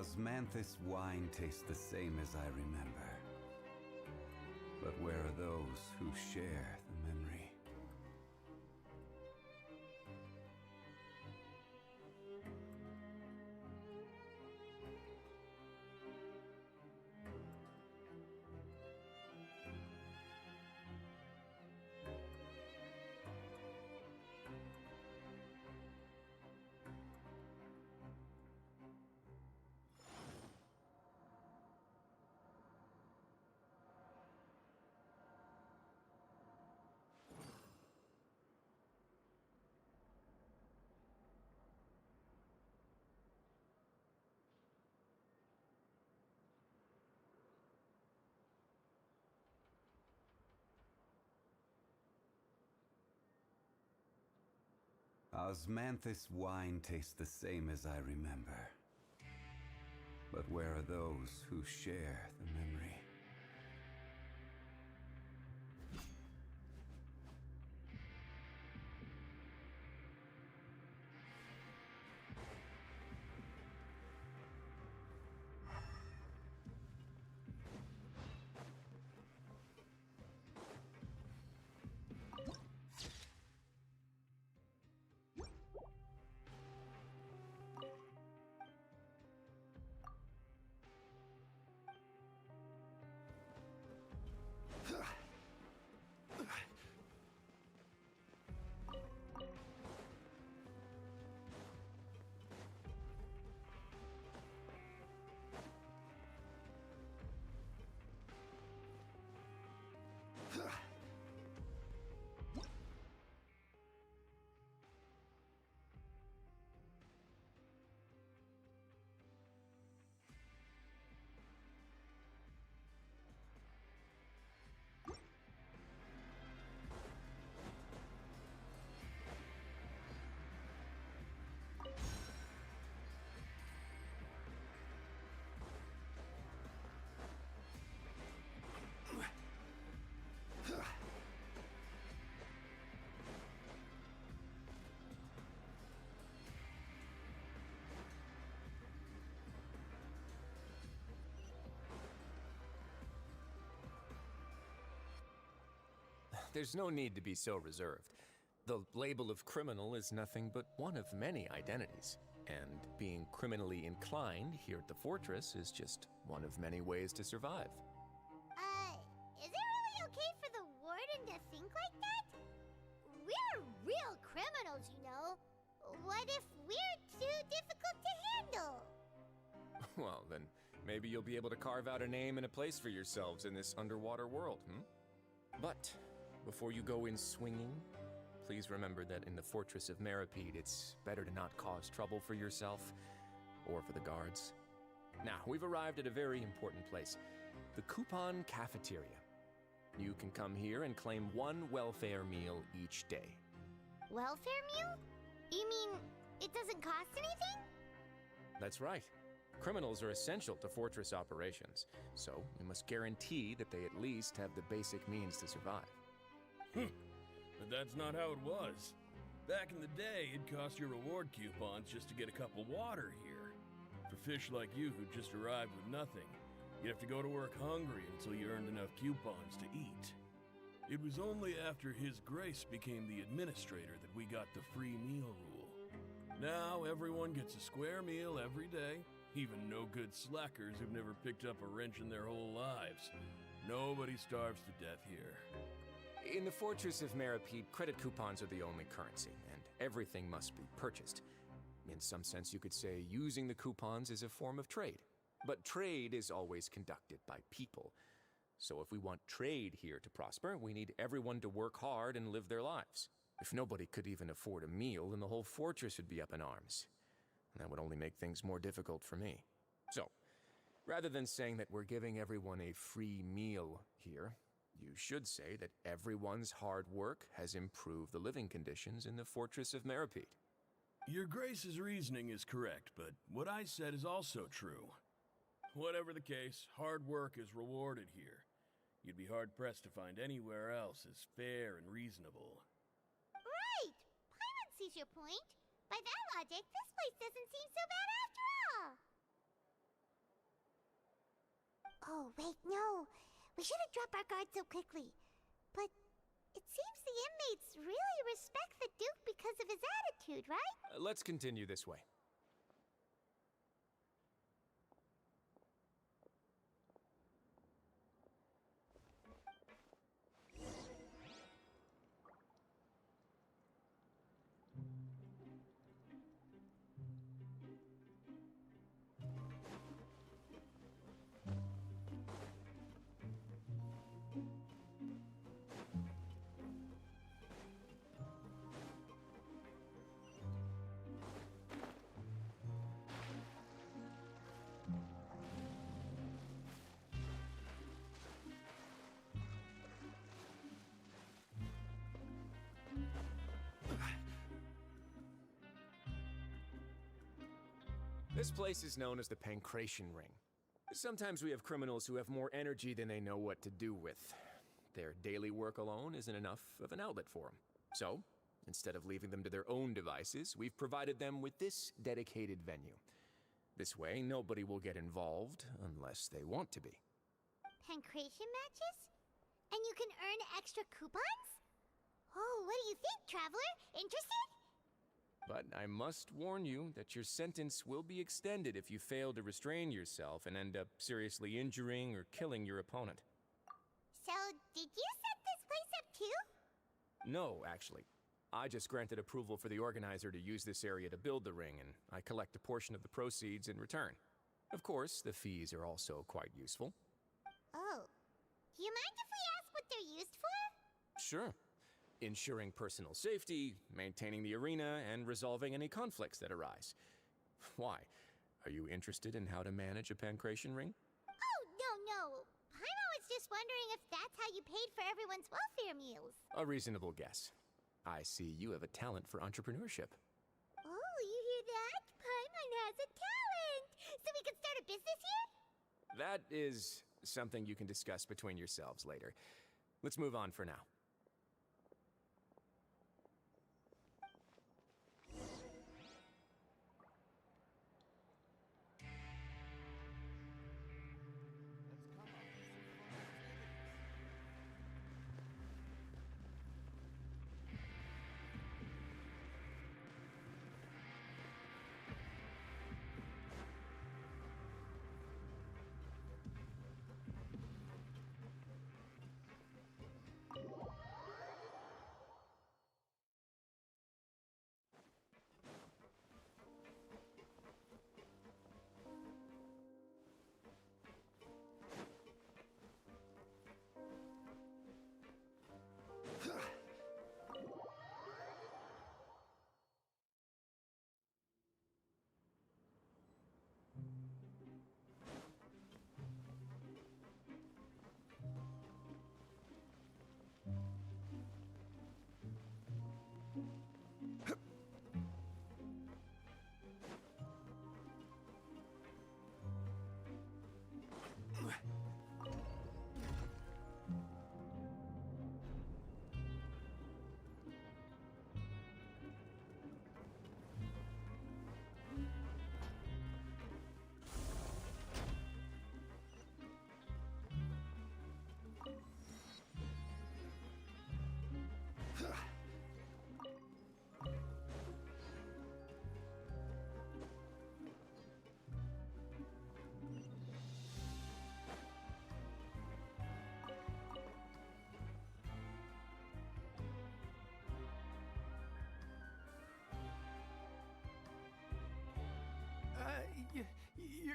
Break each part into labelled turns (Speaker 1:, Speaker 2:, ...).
Speaker 1: Osmanthus wine tastes the same as I remember. But where are those who share the memory? Osmanthus wine tastes the same as I remember. But where are those who share the memory?
Speaker 2: There's no need to be so reserved. The label of criminal is nothing but one of many identities, and being criminally inclined here at the fortress is just one of many ways to survive.
Speaker 3: Is it really okay for the warden to think like that? We're real criminals, you know. What if we're too difficult to handle?
Speaker 2: Well, then maybe you'll be able to carve out a name and a place for yourselves in this underwater world, But before you go in swinging, please remember that in the fortress of Meropide, it's better to not cause trouble for yourself or for the guards. Now, we've arrived at a very important place, the Coupon Cafeteria. You can come here and claim one welfare meal each day.
Speaker 3: Welfare meal? You mean it doesn't cost anything?
Speaker 2: That's right. Criminals are essential to fortress operations, so we must guarantee that they at least have the basic means to survive.
Speaker 4: But that's not how it was. Back in the day, it cost your reward coupons just to get a cup of water here. For fish like you who just arrived with nothing, you'd have to go to work hungry until you earned enough coupons to eat. It was only after His Grace became the administrator that we got the free meal rule. Now everyone gets a square meal every day, even no-good slackers who've never picked up a wrench in their whole lives. Nobody starves to death here.
Speaker 2: In the Fortress of Meropide, credit coupons are the only currency, and everything must be purchased. In some sense, you could say using the coupons is a form of trade. But trade is always conducted by people. So if we want trade here to prosper, we need everyone to work hard and live their lives. If nobody could even afford a meal, then the whole fortress would be up in arms. And that would only make things more difficult for me. So, rather than saying that we're giving everyone a free meal here, you should say that everyone's hard work has improved the living conditions in the Fortress of Meropide.
Speaker 4: Your Grace's reasoning is correct, but what I said is also true. Whatever the case, hard work is rewarded here. You'd be hard-pressed to find anywhere else as fair and reasonable.
Speaker 3: Right! Paimon sees your point. By that logic, this place doesn't seem so bad after all. Oh, wait, no. We shouldn't drop our guard so quickly. But it seems the inmates really respect the Duke because of his attitude, right?
Speaker 2: Let's continue this way. This place is known as the Pancration Ring. Sometimes we have criminals who have more energy than they know what to do with. Their daily work alone isn't enough of an outlet for them. So, instead of leaving them to their own devices, we've provided them with this dedicated venue. This way, nobody will get involved unless they want to be.
Speaker 3: Pancration matches? And you can earn extra coupons? Oh, what do you think, Traveler? Interested?
Speaker 2: But I must warn you that your sentence will be extended if you fail to restrain yourself and end up seriously injuring or killing your opponent.
Speaker 3: So, did you set this place up too?
Speaker 2: No, actually. I just granted approval for the organizer to use this area to build the ring, and I collect a portion of the proceeds in return. Of course, the fees are also quite useful.
Speaker 3: Oh. Do you mind if we ask what they're used for?
Speaker 2: Sure. Ensuring personal safety, maintaining the arena, and resolving any conflicts that arise. Why? Are you interested in how to manage a pancration ring?
Speaker 3: Oh, no. Paimon was just wondering if that's how you paid for everyone's welfare meals.
Speaker 2: A reasonable guess. I see you have a talent for entrepreneurship.
Speaker 3: Oh, you hear that? Paimon has a talent! So we can start a business here?
Speaker 2: That is something you can discuss between yourselves later. Let's move on for now.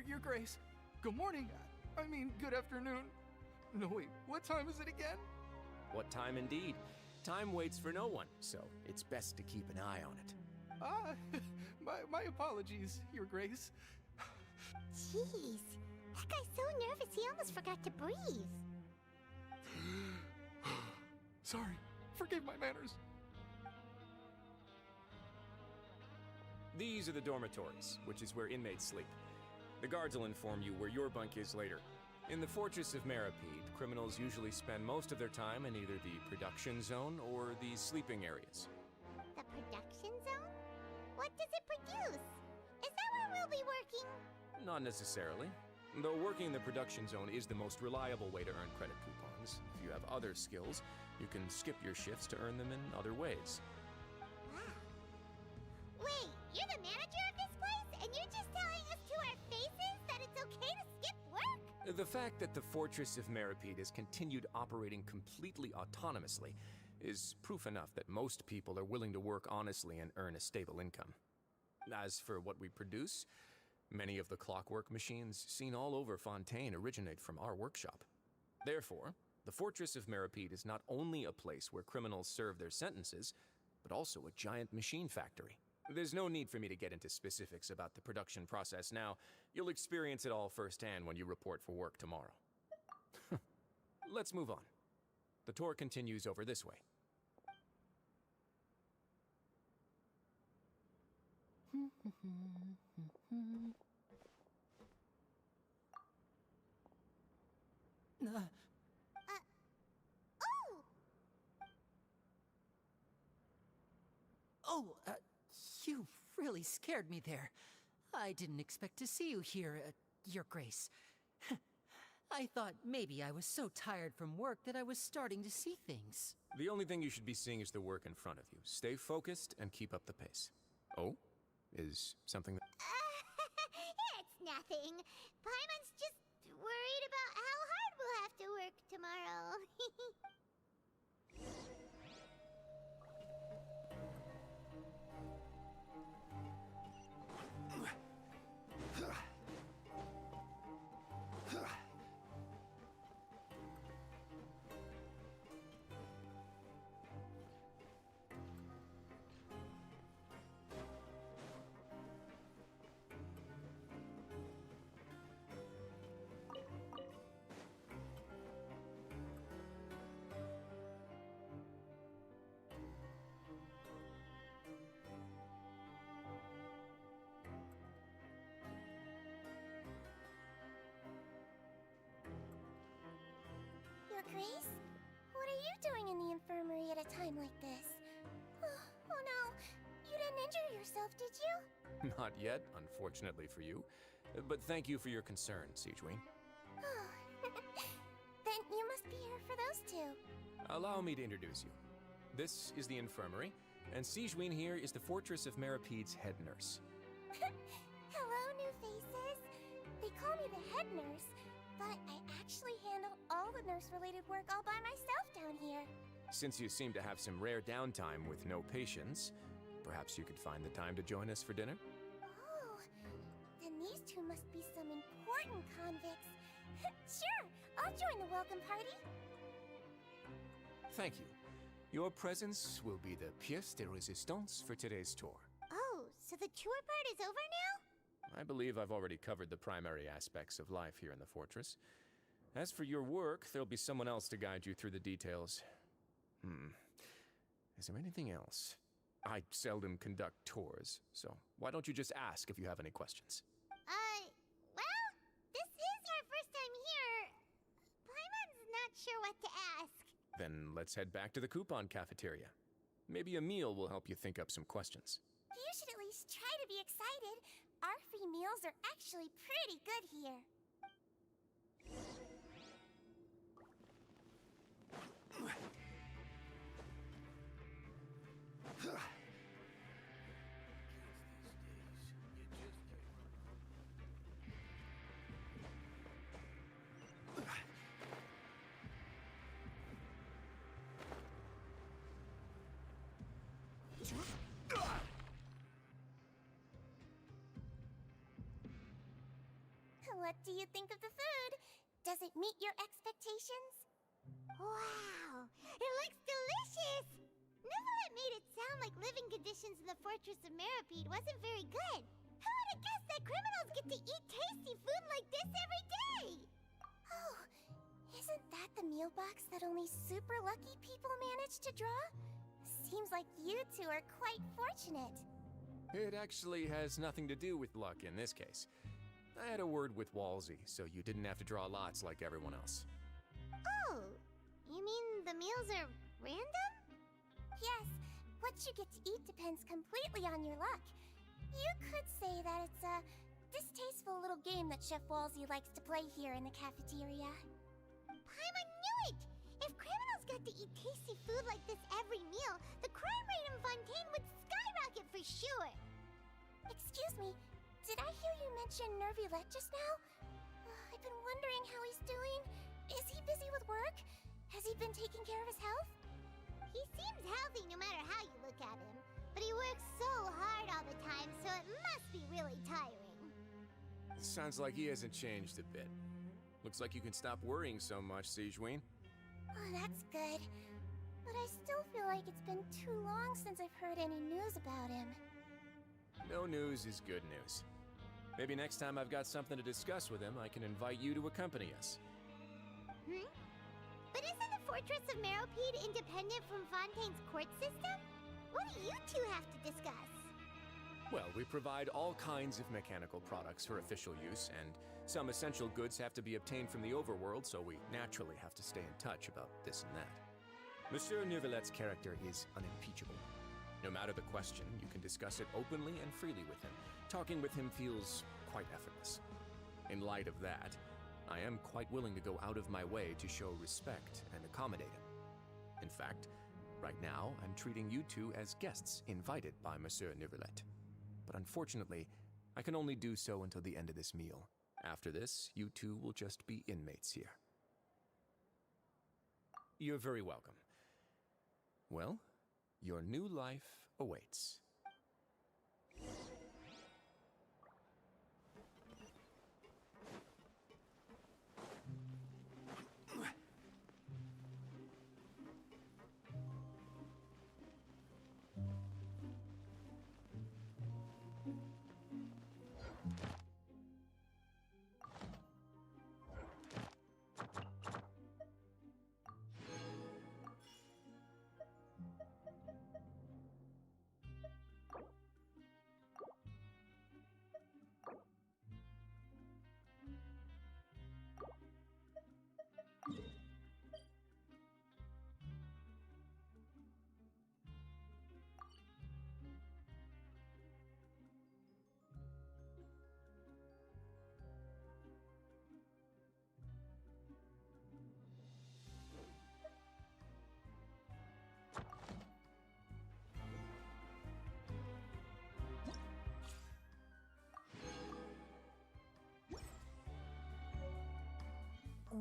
Speaker 5: Your Grace. Good morning. I mean, good afternoon. No, wait, what time is it again?
Speaker 2: What time indeed? Time waits for no one, so it's best to keep an eye on it.
Speaker 5: My apologies, Your Grace.
Speaker 3: Jeez, that guy's so nervous he almost forgot to breathe.
Speaker 5: Sorry, forgive my manners.
Speaker 2: These are the dormitories, which is where inmates sleep. The guards will inform you where your bunk is later. In the Fortress of Meropide, criminals usually spend most of their time in either the production zone or the sleeping areas.
Speaker 3: The production zone? What does it produce? Is that where we'll be working?
Speaker 2: Not necessarily. Though working the production zone is the most reliable way to earn credit coupons, if you have other skills, you can skip your shifts to earn them in other ways.
Speaker 3: Wow. Wait, you're the manager of this place, and you're just telling us to our faces that it's okay to skip work?
Speaker 2: The fact that the Fortress of Meropide has continued operating completely autonomously is proof enough that most people are willing to work honestly and earn a stable income. As for what we produce, many of the clockwork machines seen all over Fontaine originate from our workshop. Therefore, the Fortress of Meropide is not only a place where criminals serve their sentences, but also a giant machine factory. There's no need for me to get into specifics about the production process now. You'll experience it all firsthand when you report for work tomorrow. Let's move on. The tour continues over this way.
Speaker 3: Oh!
Speaker 6: You really scared me there. I didn't expect to see you here, Your Grace. I thought maybe I was so tired from work that I was starting to see things.
Speaker 2: The only thing you should be seeing is the work in front of you. Stay focused and keep up the pace. Oh? Is something that...
Speaker 3: It's nothing. Paimon's just worried about how hard we'll have to work tomorrow. Your Grace? What are you doing in the infirmary at a time like this? Oh no, you didn't injure yourself, did you?
Speaker 2: Not yet, unfortunately for you. But thank you for your concern, Sigewin.
Speaker 3: Then you must be here for those two.
Speaker 2: Allow me to introduce you. This is the infirmary, and Sigewin here is the Fortress of Meropide's head nurse.
Speaker 3: Hello, new faces. They call me the head nurse, but I actually handle all the nurse-related work all by myself down here.
Speaker 2: Since you seem to have some rare downtime with no patients, perhaps you could find the time to join us for dinner?
Speaker 3: Oh, then these two must be some important convicts. Sure, I'll join the welcome party.
Speaker 2: Thank you. Your presence will be the pièce de résistance for today's tour.
Speaker 3: Oh, so the tour part is over now?
Speaker 2: I believe I've already covered the primary aspects of life here in the fortress. As for your work, there'll be someone else to guide you through the details. Is there anything else? I seldom conduct tours, so why don't you just ask if you have any questions?
Speaker 3: Well, this is our first time here. Paimon's not sure what to ask.
Speaker 2: Then let's head back to the coupon cafeteria. Maybe a meal will help you think up some questions.
Speaker 3: You should at least try to be excited. Our free meals are actually pretty good here. What do you think of the food? Does it meet your expectations? Wow, it looks delicious! Neverlet made it sound like living conditions in the Fortress of Meropide wasn't very good. Who would have guessed that criminals get to eat tasty food like this every day? Oh, isn't that the meal box that only super lucky people manage to draw? Seems like you two are quite fortunate.
Speaker 2: It actually has nothing to do with luck in this case. I had a word with Walsey, so you didn't have to draw lots like everyone else.
Speaker 3: Oh, you mean the meals are random? Yes, what you get to eat depends completely on your luck. You could say that it's a distasteful little game that Chef Walsey likes to play here in the cafeteria. Paimon knew it! If criminals got to eat tasty food like this every meal, the crime rate in Fontaine would skyrocket for sure! Excuse me, did I hear you mention Nervylette just now? I've been wondering how he's doing. Is he busy with work? Has he been taking care of his health? He seems healthy no matter how you look at him. But he works so hard all the time, so it must be really tiring.
Speaker 2: It sounds like he hasn't changed a bit. Looks like you can stop worrying so much, Sigewinne.
Speaker 3: Oh, that's good. But I still feel like it's been too long since I've heard any news about him.
Speaker 2: No news is good news. Maybe next time I've got something to discuss with him, I can invite you to accompany us.
Speaker 3: But isn't the Fortress of Meropide independent from Fontaine's court system? What do you two have to discuss?
Speaker 2: Well, we provide all kinds of mechanical products for official use, and some essential goods have to be obtained from the overworld, so we naturally have to stay in touch about this and that. Monsieur Nervylette's character is unimpeachable. No matter the question, you can discuss it openly and freely with him. Talking with him feels quite effortless. In light of that, I am quite willing to go out of my way to show respect and accommodate him. In fact, right now, I'm treating you two as guests invited by Monsieur Nervylette. But unfortunately, I can only do so until the end of this meal. After this, you two will just be inmates here. You're very welcome. Well, your new life awaits.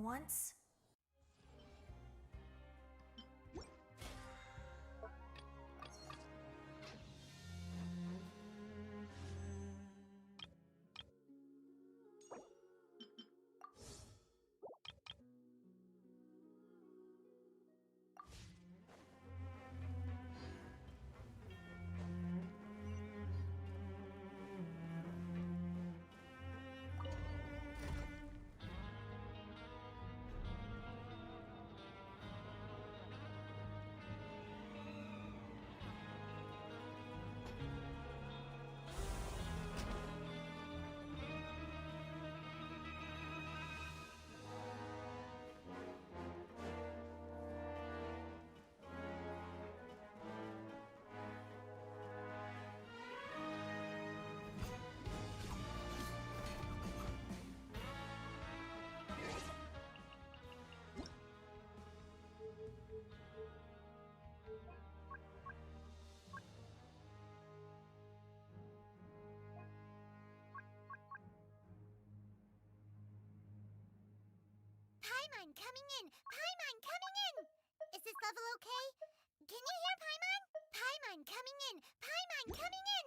Speaker 3: Once Paimon coming in! Paimon coming in! Is this level okay? Can you hear Paimon? Paimon coming in! Paimon coming in!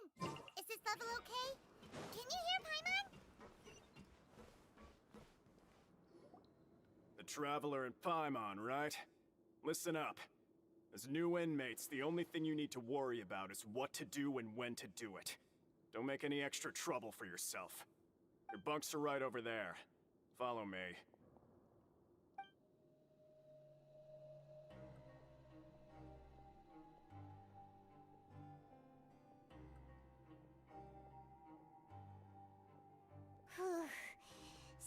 Speaker 3: Is this level okay? Can you hear Paimon?
Speaker 7: The Traveler and Paimon, right? Listen up. As new inmates, the only thing you need to worry about is what to do and when to do it. Don't make any extra trouble for yourself. Your bunks are right over there. Follow me.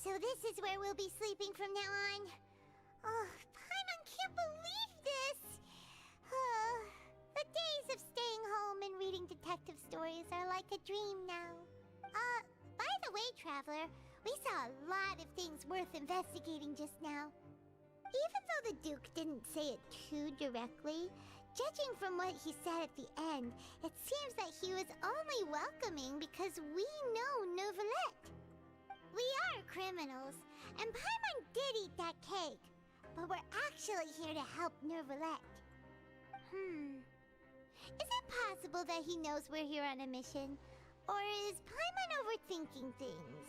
Speaker 3: So this is where we'll be sleeping from now on. Oh, Paimon can't believe this! The days of staying home and reading detective stories are like a dream now. By the the way, Traveler. We saw a lot of things worth investigating just now. Even though the Duke didn't say it too directly, judging from what he said at the end, it seems that he was only welcoming because we know Neuvillette. We are criminals, and Paimon did eat that cake, but we're actually here to help Neuvillette. Is it possible that he knows we're here on a mission? Or is Paimon overthinking things?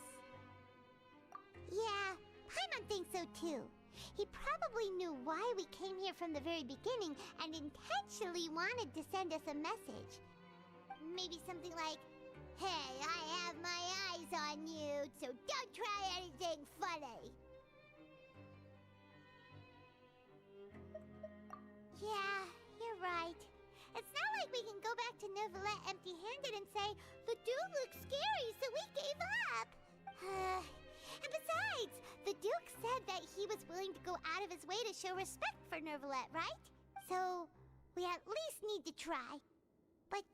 Speaker 3: Yeah, Paimon thinks so too. He probably knew why we came here from the very beginning and intentionally wanted to send us a message. Maybe something like, "Hey, I have my eyes on you, so don't try anything funny." Yeah, you're right. It's not like we can go back to Neuvillette empty-handed and say, "The dude looks scary, so we gave up." And besides, the Duke said that he was willing to go out of his way to show respect for Neuvillette, right? So, we at least need to try. But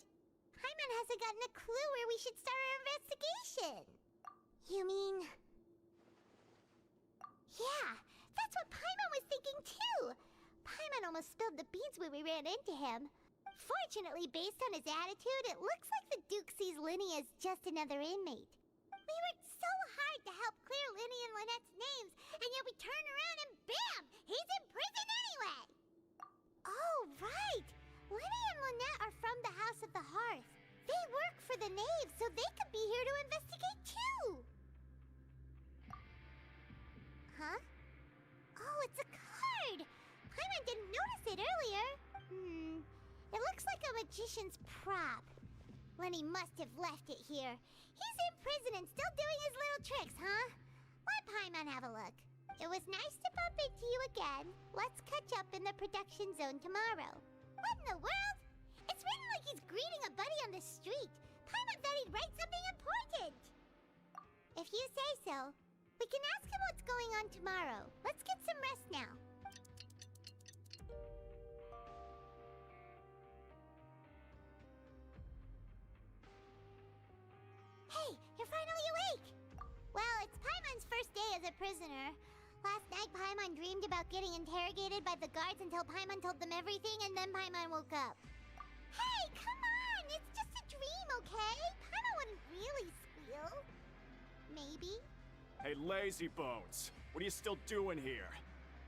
Speaker 3: Paimon hasn't gotten a clue where we should start our investigation. You mean... Yeah, that's what Paimon was thinking too. Paimon almost spilled the beans when we ran into him. Fortunately, based on his attitude, it looks like the Duke sees Linny as just another inmate. We worked so hard to help clear Linny and Lynette's names, and yet we turn around and bam! He's in prison anyway! Oh, right! Linny and Lynette are from the House of the Hearth. They work for the Knave, so they could be here to investigate too! Huh? Oh, it's a card! Paimon didn't notice it earlier. It looks like a magician's prop. Lenny must have left it here. He's in prison and still doing his little tricks, huh? Let Paimon have a look. It was nice to bump into you again. Let's catch up in the production zone tomorrow. What in the world? It's written like he's greeting a buddy on the street. Paimon thought he'd write something important. If you say so. We can ask him what's going on tomorrow. Let's get some rest now. Hey, you're finally awake! Well, it's Paimon's first day as a prisoner. Last night, Paimon dreamed about getting interrogated by the guards until Paimon told them everything, and then Paimon woke up. Hey, come on! It's just a dream, okay? Paimon wouldn't really squeal. Maybe?
Speaker 7: Hey, lazy bones. What are you still doing here?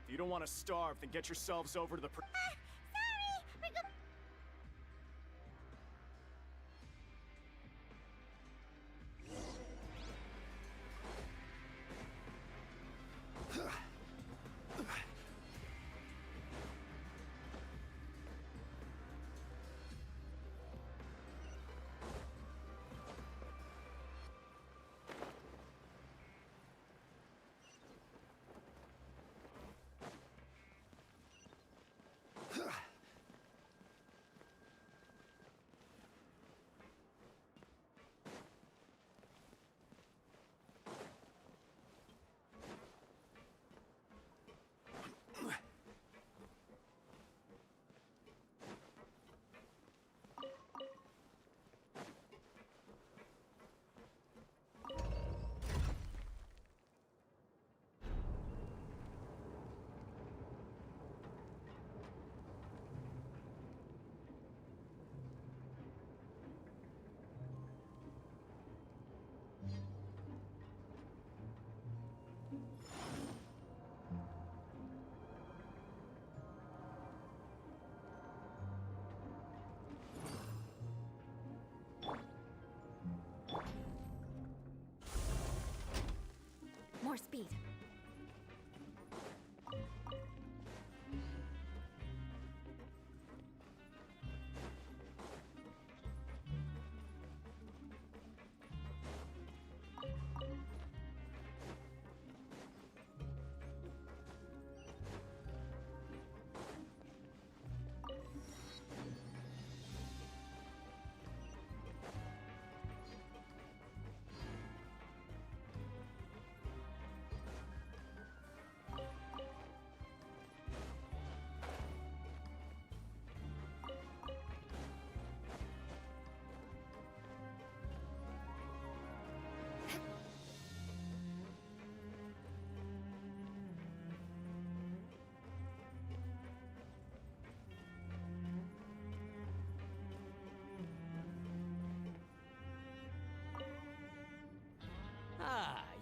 Speaker 7: If you don't want to starve, then get yourselves over to the
Speaker 3: Sorry!
Speaker 8: More speed.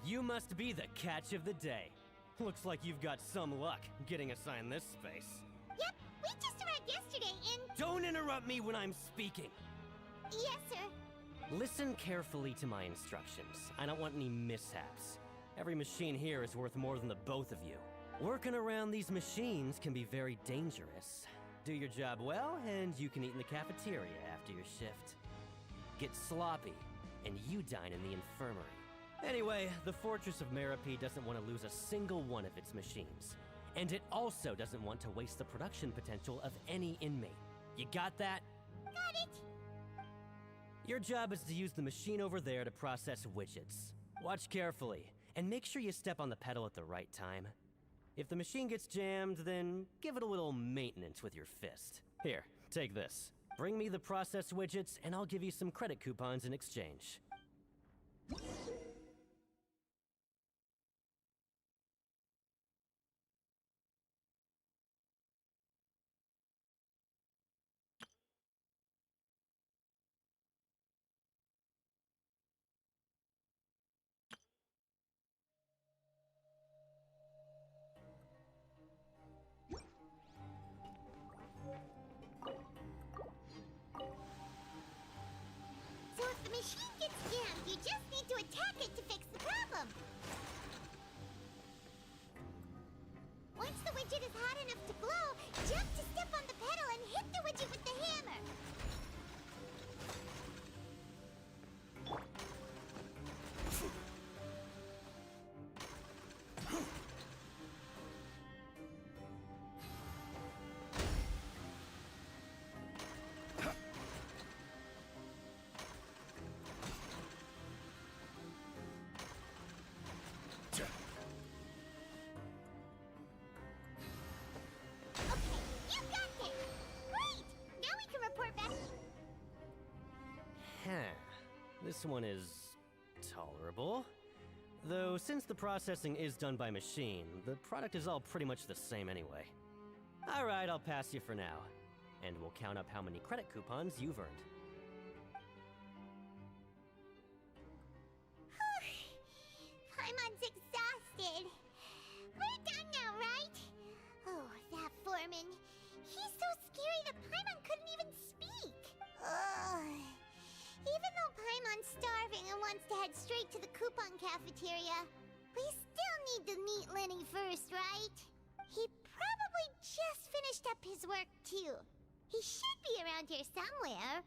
Speaker 8: you must be the catch of the day. Looks like you've got some luck getting assigned this space.
Speaker 3: Yep, we just arrived yesterday and...
Speaker 8: Don't interrupt me when I'm speaking!
Speaker 3: Yes, sir.
Speaker 8: Listen carefully to my instructions. I don't want any mishaps. Every machine here is worth more than the both of you. Working around these machines can be very dangerous. Do your job well, and you can eat in the cafeteria after your shift. Get sloppy, and you dine in the infirmary. Anyway, the Fortress of Meropide doesn't want to lose a single one of its machines. And it also doesn't want to waste the production potential of any inmate. You got that?
Speaker 3: Got it.
Speaker 8: Your job is to use the machine over there to process widgets. Watch carefully, and make sure you step on the pedal at the right time. If the machine gets jammed, then give it a little maintenance with your fist. Here, take this. Bring me the process widgets, and I'll give you some credit coupons in exchange.
Speaker 3: So if the machine gets jammed, you just need to attack it to fix the problem. Once the widget is hot enough to blow, jump to step on the pedal and hit the widget with the hammer. You got this! Great! Now we can report back.
Speaker 8: This one is tolerable. Though, since the processing is done by machine, the product is all pretty much the same anyway. Alright, I'll pass you for now. And we'll count up how many credit coupons you've earned.
Speaker 3: Paimon's exhausted. We're done now, right? Oh, that foreman. He's so scary that Paimon couldn't even speak. Ugh. Even though Paimon's starving and wants to head straight to the coupon cafeteria, we still need to meet Lenny first, right? He probably just finished up his work, too. He should be around here somewhere.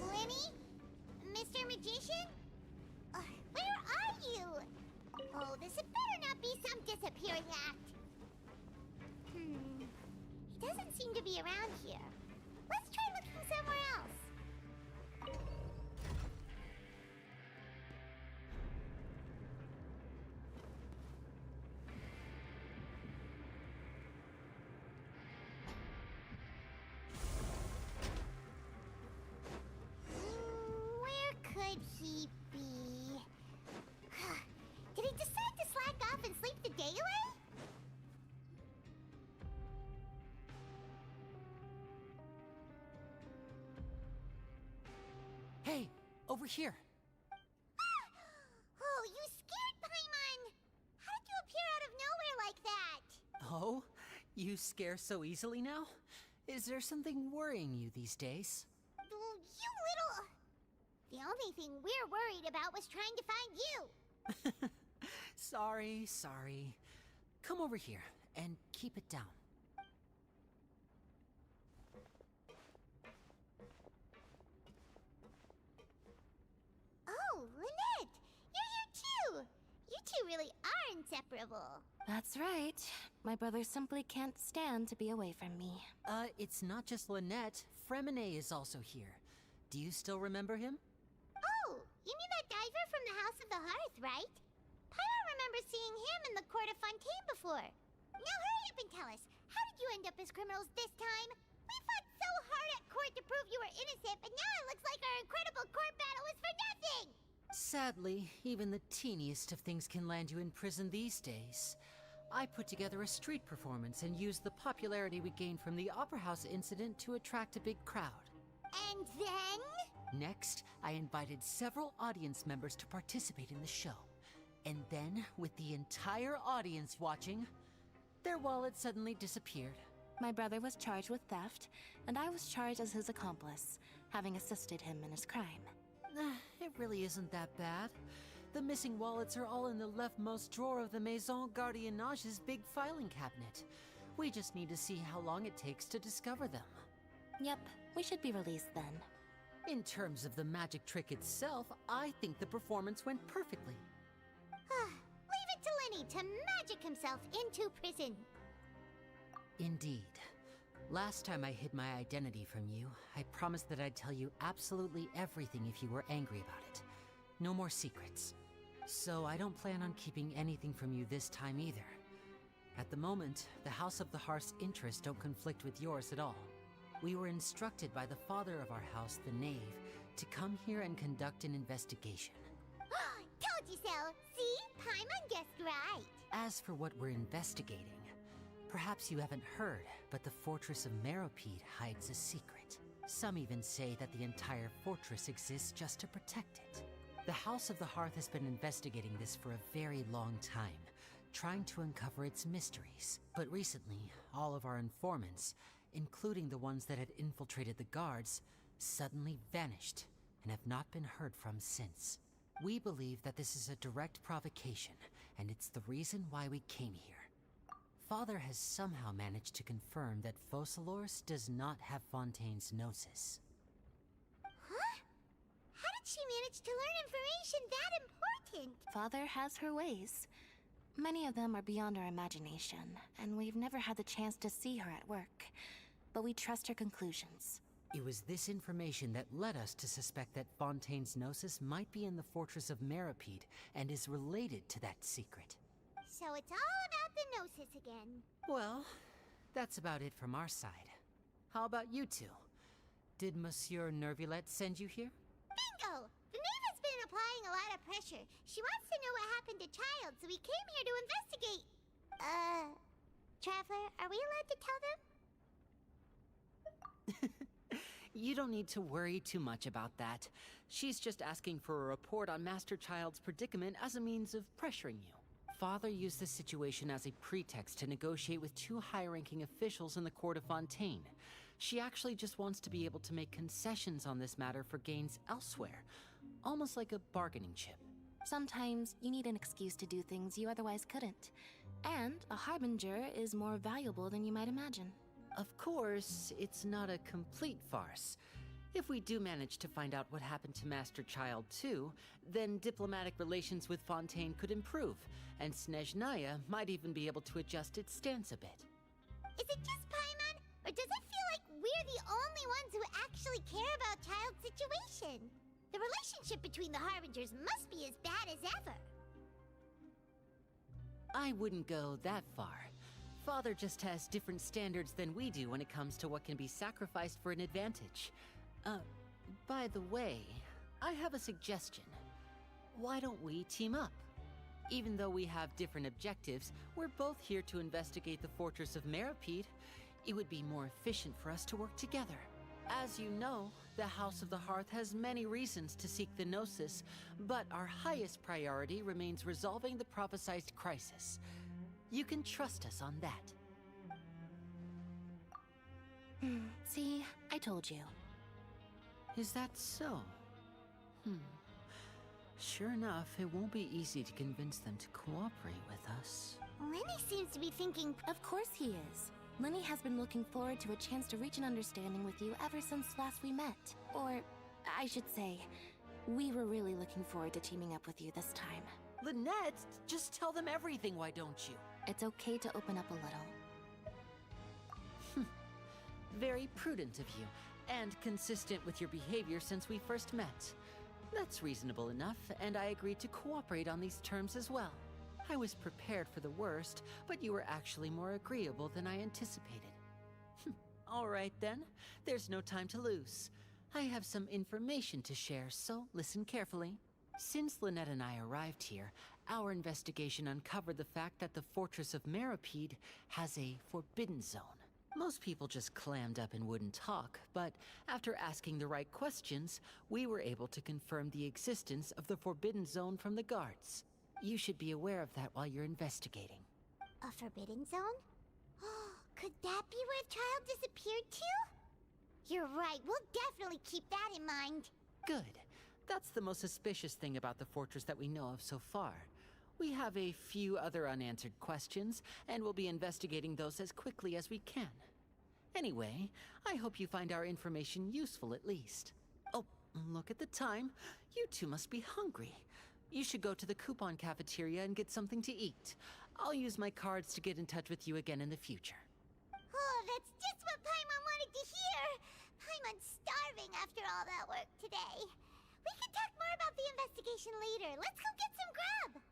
Speaker 3: Lenny? Mr. Magician? Where are you? Oh, this had better not be some disappearing act. He doesn't seem to be around here. Let's try looking somewhere else. Where could he be? Did he decide to slack off and sleep the day away?
Speaker 6: Hey, over here.
Speaker 3: Oh, you scared Paimon! How did you appear out of nowhere like that?
Speaker 6: Oh, you scare so easily now? Is there something worrying you these days?
Speaker 3: Oh, you little... The only thing we're worried about was trying to find you.
Speaker 6: Sorry. Come over here and keep it down.
Speaker 3: Oh, Lynette! You're here too! You two really are inseparable.
Speaker 9: That's right. My brother simply can't stand to be away from me.
Speaker 6: It's not just Lynette. Fremine is also here. Do you still remember him?
Speaker 3: Oh, you mean that diver from the House of the Hearth, right? Paimon remembers seeing him in the Court of Fontaine before. Now hurry up and tell us, how did you end up as criminals this time? We fought so hard at court to prove you were innocent, but now it looks like our incredible court battle was for nothing!
Speaker 6: Sadly, even the teeniest of things can land you in prison these days. I put together a street performance and used the popularity we gained from the Opera House incident to attract a big crowd.
Speaker 3: And then?
Speaker 6: Next, I invited several audience members to participate in the show. And then, with the entire audience watching, their wallet suddenly disappeared.
Speaker 9: My brother was charged with theft, and I was charged as his accomplice, having assisted him in his crime.
Speaker 6: It really isn't that bad. The missing wallets are all in the leftmost drawer of the Maison Gardiennage's big filing cabinet. We just need to see how long it takes to discover them.
Speaker 9: Yep, we should be released then.
Speaker 6: In terms of the magic trick itself, I think the performance went perfectly.
Speaker 3: Leave it to Lenny to magic himself into prison.
Speaker 6: Indeed. Last time I hid my identity from you, I promised that I'd tell you absolutely everything if you were angry about it. No more secrets. So I don't plan on keeping anything from you this time either. At the moment, the House of the Hearth's interests don't conflict with yours at all. We were instructed by the father of our house, the Knave, to come here and conduct an investigation.
Speaker 3: Told you so! See? Paimon guessed right.
Speaker 6: As for what we're investigating, perhaps you haven't heard, but the fortress of Meropide hides a secret. Some even say that the entire fortress exists just to protect it. The House of the Hearth has been investigating this for a very long time, trying to uncover its mysteries. But recently, all of our informants, including the ones that had infiltrated the guards, suddenly vanished and have not been heard from since. We believe that this is a direct provocation, and it's the reason why we came here. Father has somehow managed to confirm that Focalors does not have Fontaine's Gnosis.
Speaker 3: Huh? How did she manage to learn information that important?
Speaker 9: Father has her ways. Many of them are beyond our imagination, and we've never had the chance to see her at work. But we trust her conclusions.
Speaker 6: It was this information that led us to suspect that Fontaine's Gnosis might be in the fortress of Meropide and is related to that secret.
Speaker 3: So it's all about the Gnosis again.
Speaker 6: Well, that's about it from our side. How about you two? Did Monsieur Nervulette send you here?
Speaker 3: Bingo! The Knave has been applying a lot of pressure. She wants to know what happened to Child, so we came here to investigate. Traveler, are we allowed to tell them?
Speaker 6: You don't need to worry too much about that. She's just asking for a report on Master Child's predicament as a means of pressuring you. Father used the situation as a pretext to negotiate with two high-ranking officials in the court of Fontaine. She actually just wants to be able to make concessions on this matter for gains elsewhere, almost like a bargaining chip.
Speaker 9: Sometimes you need an excuse to do things you otherwise couldn't. And a harbinger is more valuable than you might imagine.
Speaker 6: Of course, it's not a complete farce. If we do manage to find out what happened to Master Child too, then diplomatic relations with Fontaine could improve, and Snezhnaya might even be able to adjust its stance a bit.
Speaker 3: Is it just Paimon, or does it feel like we're the only ones who actually care about Child's situation? The relationship between the Harbingers must be as bad as ever.
Speaker 6: I wouldn't go that far. Father just has different standards than we do when it comes to what can be sacrificed for an advantage. By the way, I have a suggestion. Why don't we team up? Even though we have different objectives, we're both here to investigate the fortress of Meropide. It would be more efficient for us to work together. As you know, the House of the Hearth has many reasons to seek the Gnosis, but our highest priority remains resolving the prophesized crisis. You can trust us on that.
Speaker 9: See, I told you.
Speaker 6: Is that so? Sure enough, it won't be easy to convince them to cooperate with us.
Speaker 3: Lenny seems to be thinking...
Speaker 9: Of course he is. Lenny has been looking forward to a chance to reach an understanding with you ever since last we met. Or, I should say, we were really looking forward to teaming up with you this time.
Speaker 6: Lynette, just tell them everything, why don't you?
Speaker 9: It's okay to open up a little.
Speaker 6: Very prudent of you, and consistent with your behavior since we first met. That's reasonable enough, and I agreed to cooperate on these terms as well. I was prepared for the worst, but you were actually more agreeable than I anticipated. All right then, there's no time to lose. I have some information to share, so listen carefully. Since Lynette and I arrived here, Our investigation uncovered the fact that the fortress of Meropide has a forbidden zone. Most people just clammed up and wouldn't talk, but after asking the right questions, we were able to confirm the existence of the forbidden zone from the guards. You should be aware of that while you're investigating.
Speaker 3: A forbidden zone? Could that be where the child disappeared to? You're right, we'll definitely keep that in mind.
Speaker 6: Good. That's the most suspicious thing about the fortress that we know of so far. We have a few other unanswered questions, and we'll be investigating those as quickly as we can. Anyway, I hope you find our information useful at least. Oh, look at the time. You two must be hungry. You should go to the coupon cafeteria and get something to eat. I'll use my cards to get in touch with you again in the future.
Speaker 3: Oh, that's just what Paimon wanted to hear! Paimon's starving after all that work today. We can talk more about the investigation later. Let's go get some grub!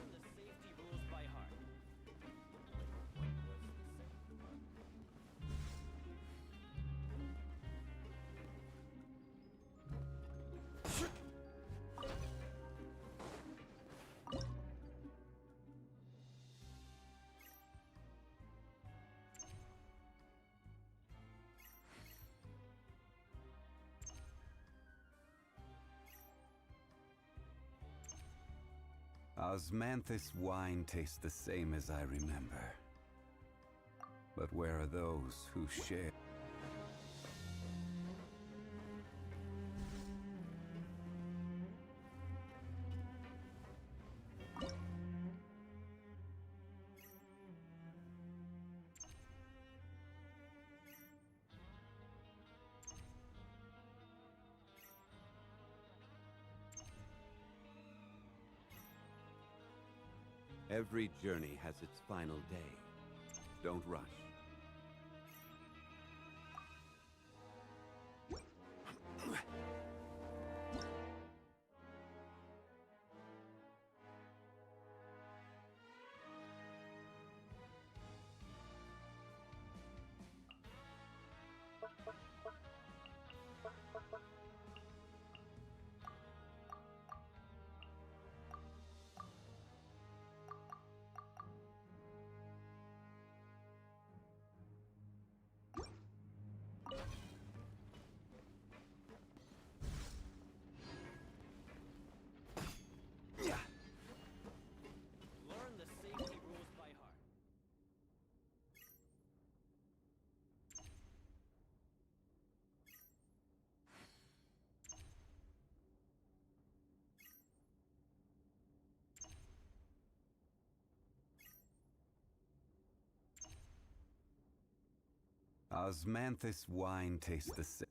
Speaker 8: Learn the safety rules by heart.
Speaker 1: Osmanthus wine tastes the same as I remember. But where are those who share? Every journey has its final day. Don't rush.
Speaker 8: Learn the safety rules by heart.
Speaker 1: Osmanthus wine tastes the same.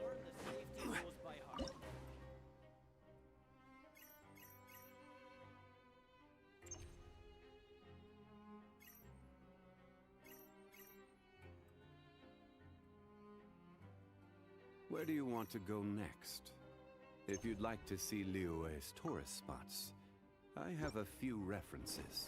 Speaker 8: Learn the safety rules by heart.
Speaker 1: Where do you want to go next? If you'd like to see Liyue's tourist spots, I have a few references.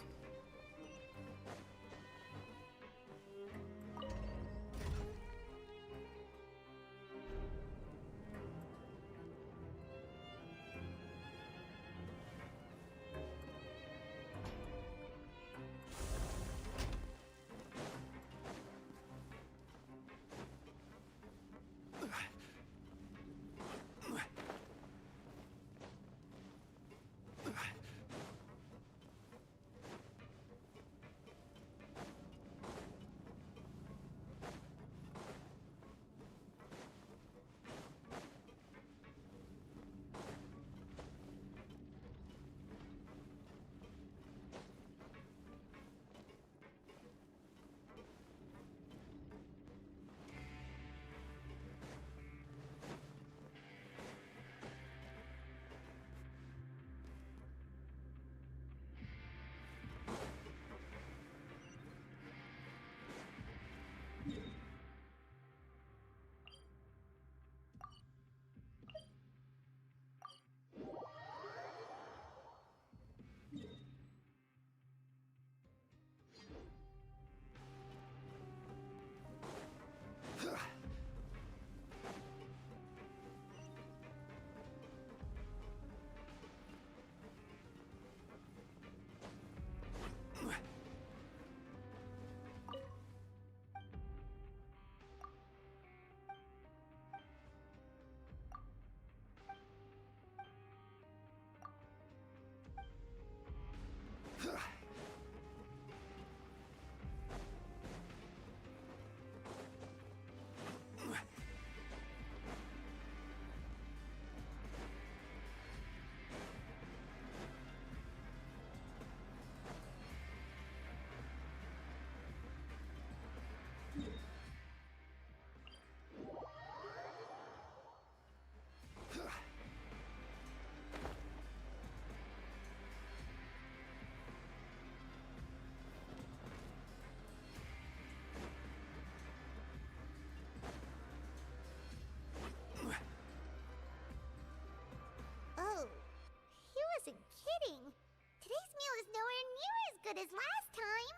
Speaker 3: bad as last time.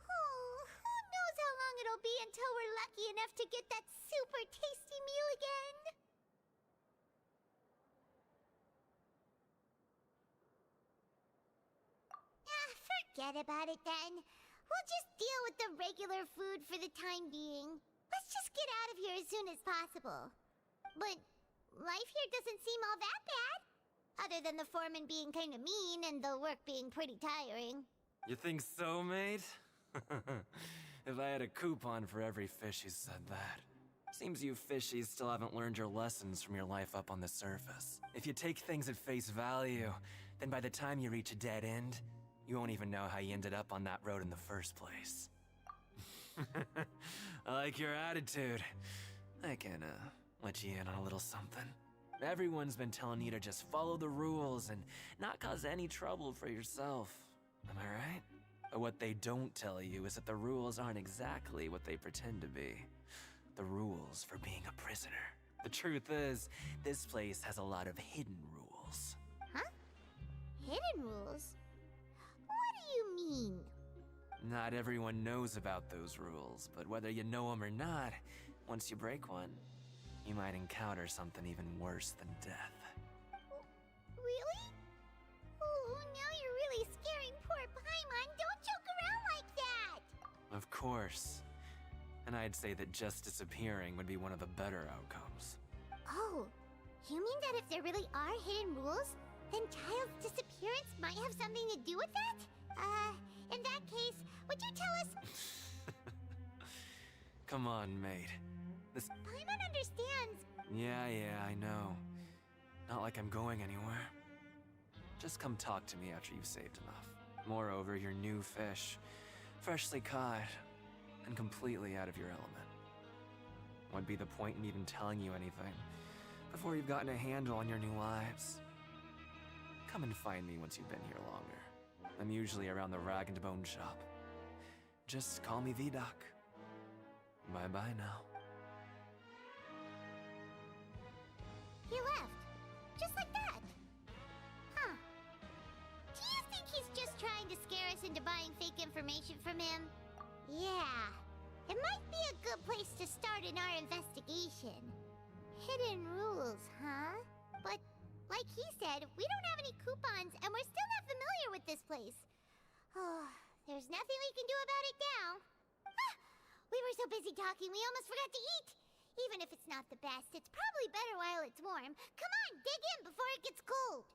Speaker 3: Oh, who knows how long it'll be until we're lucky enough to get that super tasty meal again. Forget about it then. We'll just deal with the regular food for the time being. Let's just get out of here as soon as possible. But life here doesn't seem all that bad. Other than the foreman being kind of mean and the work being pretty tiring.
Speaker 10: You think so, mate? If I had a coupon for every fish who said that. Seems you fishies still haven't learned your lessons from your life up on the surface. If you take things at face value, then by the time you reach a dead end, you won't even know how you ended up on that road in the first place. I like your attitude. I can, let you in on a little something. Everyone's been telling you to just follow the rules and not cause any trouble for yourself. Am I right? But what they don't tell you is that the rules aren't exactly what they pretend to be. The rules for being a prisoner. The truth is, this place has a lot of hidden rules.
Speaker 3: Huh? Hidden rules? What do you mean?
Speaker 10: Not everyone knows about those rules, but whether you know them or not, once you break one, you might encounter something even worse than death.
Speaker 3: Really? Oh, now you're really scaring poor Paimon. Don't joke around like that!
Speaker 10: Of course. And I'd say that just disappearing would be one of the better outcomes.
Speaker 3: Oh, you mean that if there really are hidden rules, then Child's disappearance might have something to do with that? In that case, would you tell us?
Speaker 10: Come on, mate.
Speaker 3: Paimon understands.
Speaker 10: Yeah, I know. Not like I'm going anywhere. Just come talk to me after you've saved enough. Moreover, you're new fish, freshly caught, and completely out of your element. What'd be the point in even telling you anything before you've gotten a handle on your new lives? Come and find me once you've been here longer. I'm usually around the Rag and Bone shop. Just call me V-Doc. Bye-bye now.
Speaker 3: He left. Just like that. Huh. Do you think he's just trying to scare us into buying fake information from him? Yeah. It might be a good place to start in our investigation. Hidden rules, huh? But, like he said, we don't have any coupons and we're still not familiar with this place. Oh, there's nothing we can do about it now. Ah, we were so busy talking we almost forgot to eat. Even if it's not the best, it's probably better while it's warm. Come on, dig in before it gets cold.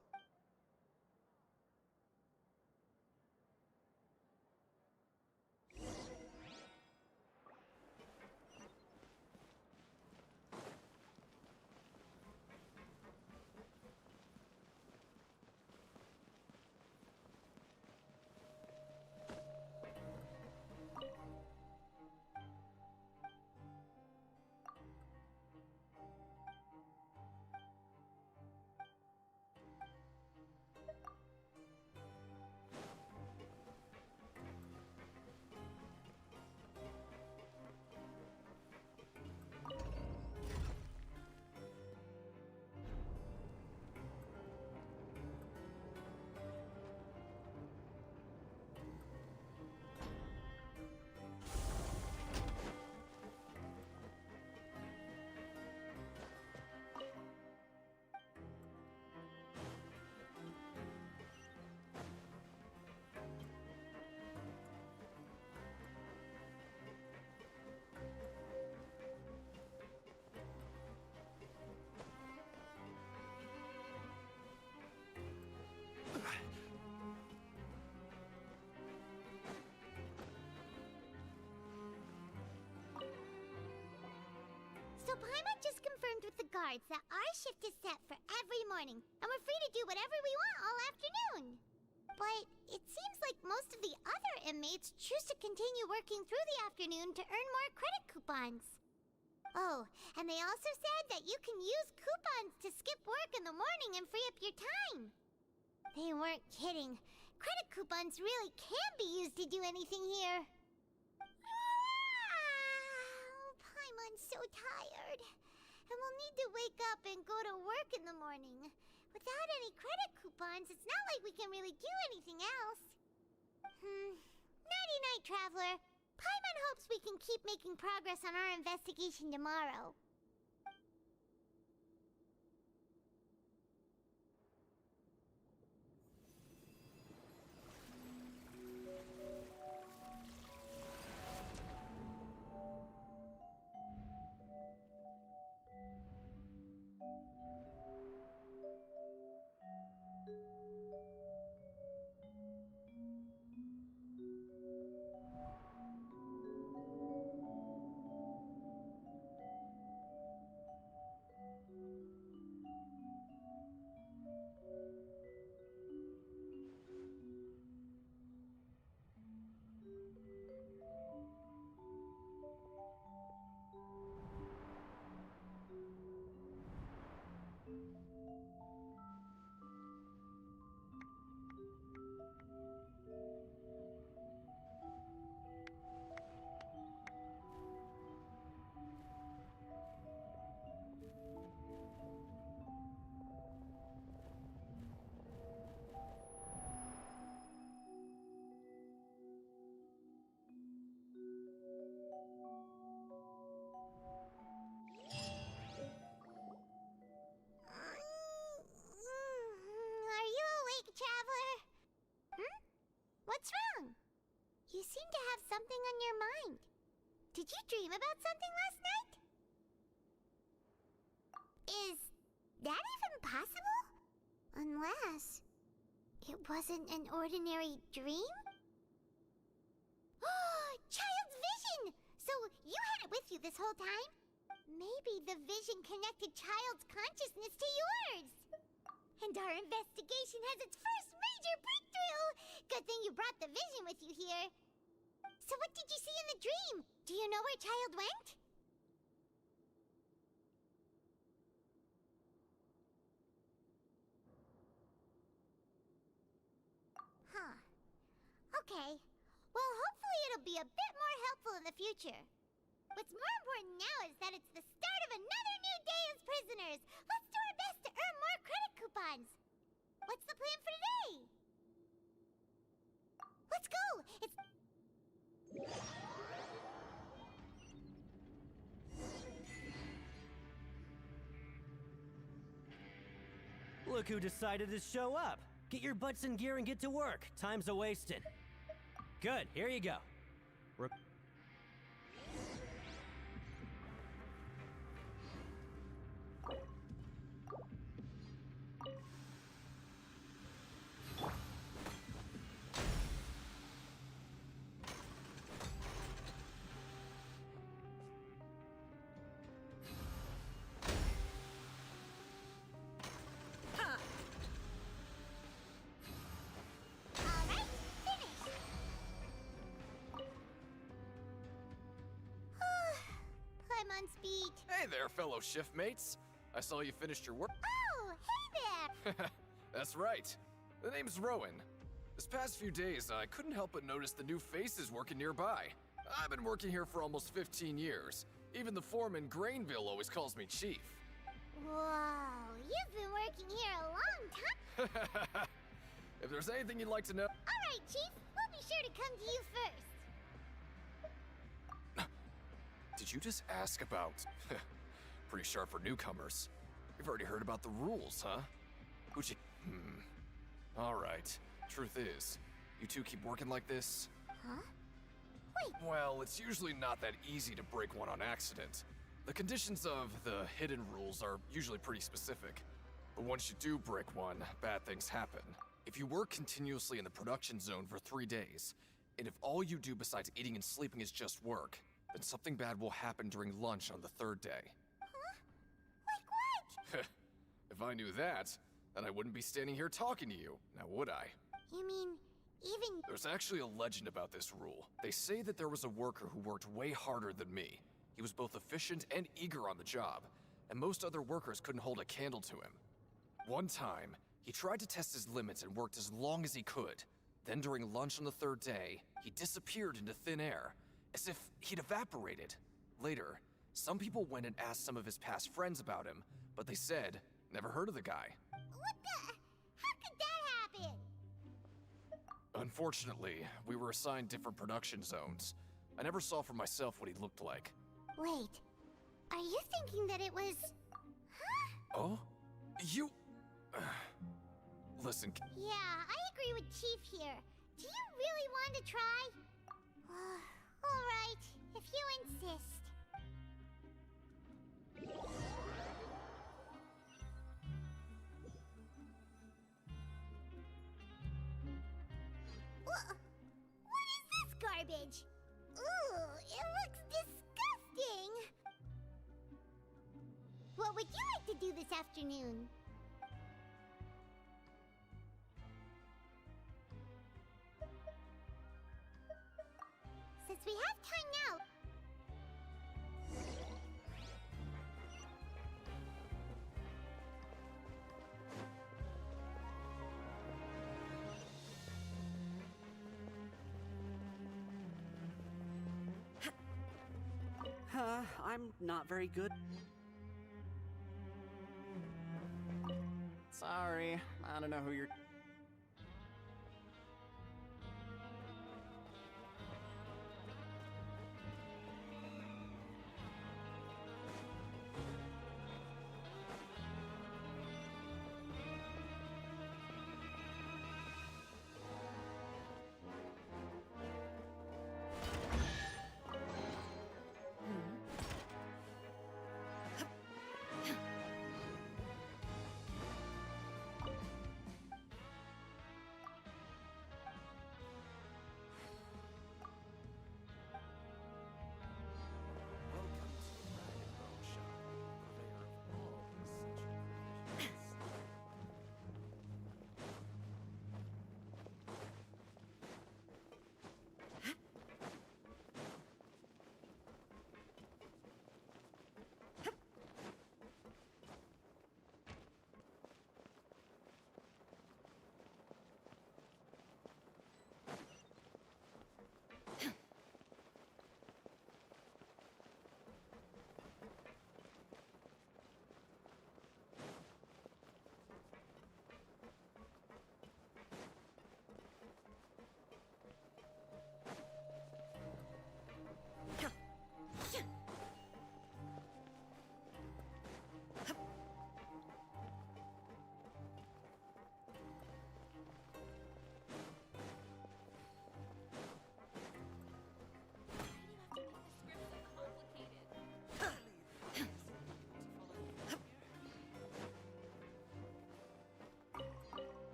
Speaker 3: So Paimon just confirmed with the guards that our shift is set for every morning, and we're free to do whatever we want all afternoon. But it seems like most of the other inmates choose to continue working through the afternoon to earn more credit coupons. Oh, and they also said that you can use coupons to skip work in the morning and free up your time. They weren't kidding. Credit coupons really can be used to do anything here. Paimon's so tired. And we'll need to wake up and go to work in the morning. Without any credit coupons, it's not like we can really do anything else. Nighty-night, Traveler. Paimon hopes we can keep making progress on our investigation tomorrow. Are you awake, Traveler? What's wrong? You seem to have something on your mind. Did you dream about something last night? Is that even possible? Unless it wasn't an ordinary dream? Child's vision! So you had it with you this whole time? Maybe the vision connected Child's consciousness to yours. And our investigation has its first major breakthrough! Good thing you brought the vision with you here. So what did you see in the dream? Do you know where Child went? Huh. Okay. Well, hopefully it'll be a bit more helpful in the future. What's more important now is that it's the start of another new day as prisoners. Let's do our best to earn more credit coupons. What's the plan for today? Let's go! It's...
Speaker 8: Look who decided to show up. Get your butts in gear and get to work. Time's a-wasting. Good, here you go.
Speaker 3: On speed.
Speaker 11: Hey there, fellow shiftmates. I saw you finished your work.
Speaker 3: Oh, hey there!
Speaker 11: That's right. The name's Rowan. This past few days, I couldn't help but notice the new faces working nearby. I've been working here for almost 15 years. Even the foreman, Grainville, always calls me Chief.
Speaker 3: Whoa, you've been working here a long time.
Speaker 11: If there's anything you'd like to know...
Speaker 3: All right, Chief. We'll be sure to come to you first.
Speaker 11: Did you just ask about... Pretty sharp for newcomers. You've already heard about the rules, huh? Who'd you... Alright. Truth is, you two keep working like this?
Speaker 3: Huh? Wait.
Speaker 11: Well, it's usually not that easy to break one on accident. The conditions of the hidden rules are usually pretty specific. But once you do break one, bad things happen. If you work continuously in the production zone for 3 days, and if all you do besides eating and sleeping is just work, then something bad will happen during lunch on the 3rd day.
Speaker 3: Huh? Like what?
Speaker 11: If I knew that, then I wouldn't be standing here talking to you, now would I?
Speaker 3: You mean, even...
Speaker 11: There's actually a legend about this rule. They say that there was a worker who worked way harder than me. He was both efficient and eager on the job, and most other workers couldn't hold a candle to him. One time, he tried to test his limits and worked as long as he could. Then during lunch on the 3rd day, he disappeared into thin air, as if he'd evaporated. Later, some people went and asked some of his past friends about him, but they said, never heard of the guy.
Speaker 3: What the? How could that happen?
Speaker 11: Unfortunately, we were assigned different production zones. I never saw for myself what he looked like.
Speaker 3: Wait, are you thinking that it was... Huh?
Speaker 11: Oh? You... Listen...
Speaker 3: Yeah, I agree with Chief here. Do you really want to try? Alright, if you insist. What is this garbage? Ooh, it looks disgusting! What would you like to do this afternoon? Since we have time now...
Speaker 12: I'm not very good.
Speaker 7: Sorry, I don't know who you're...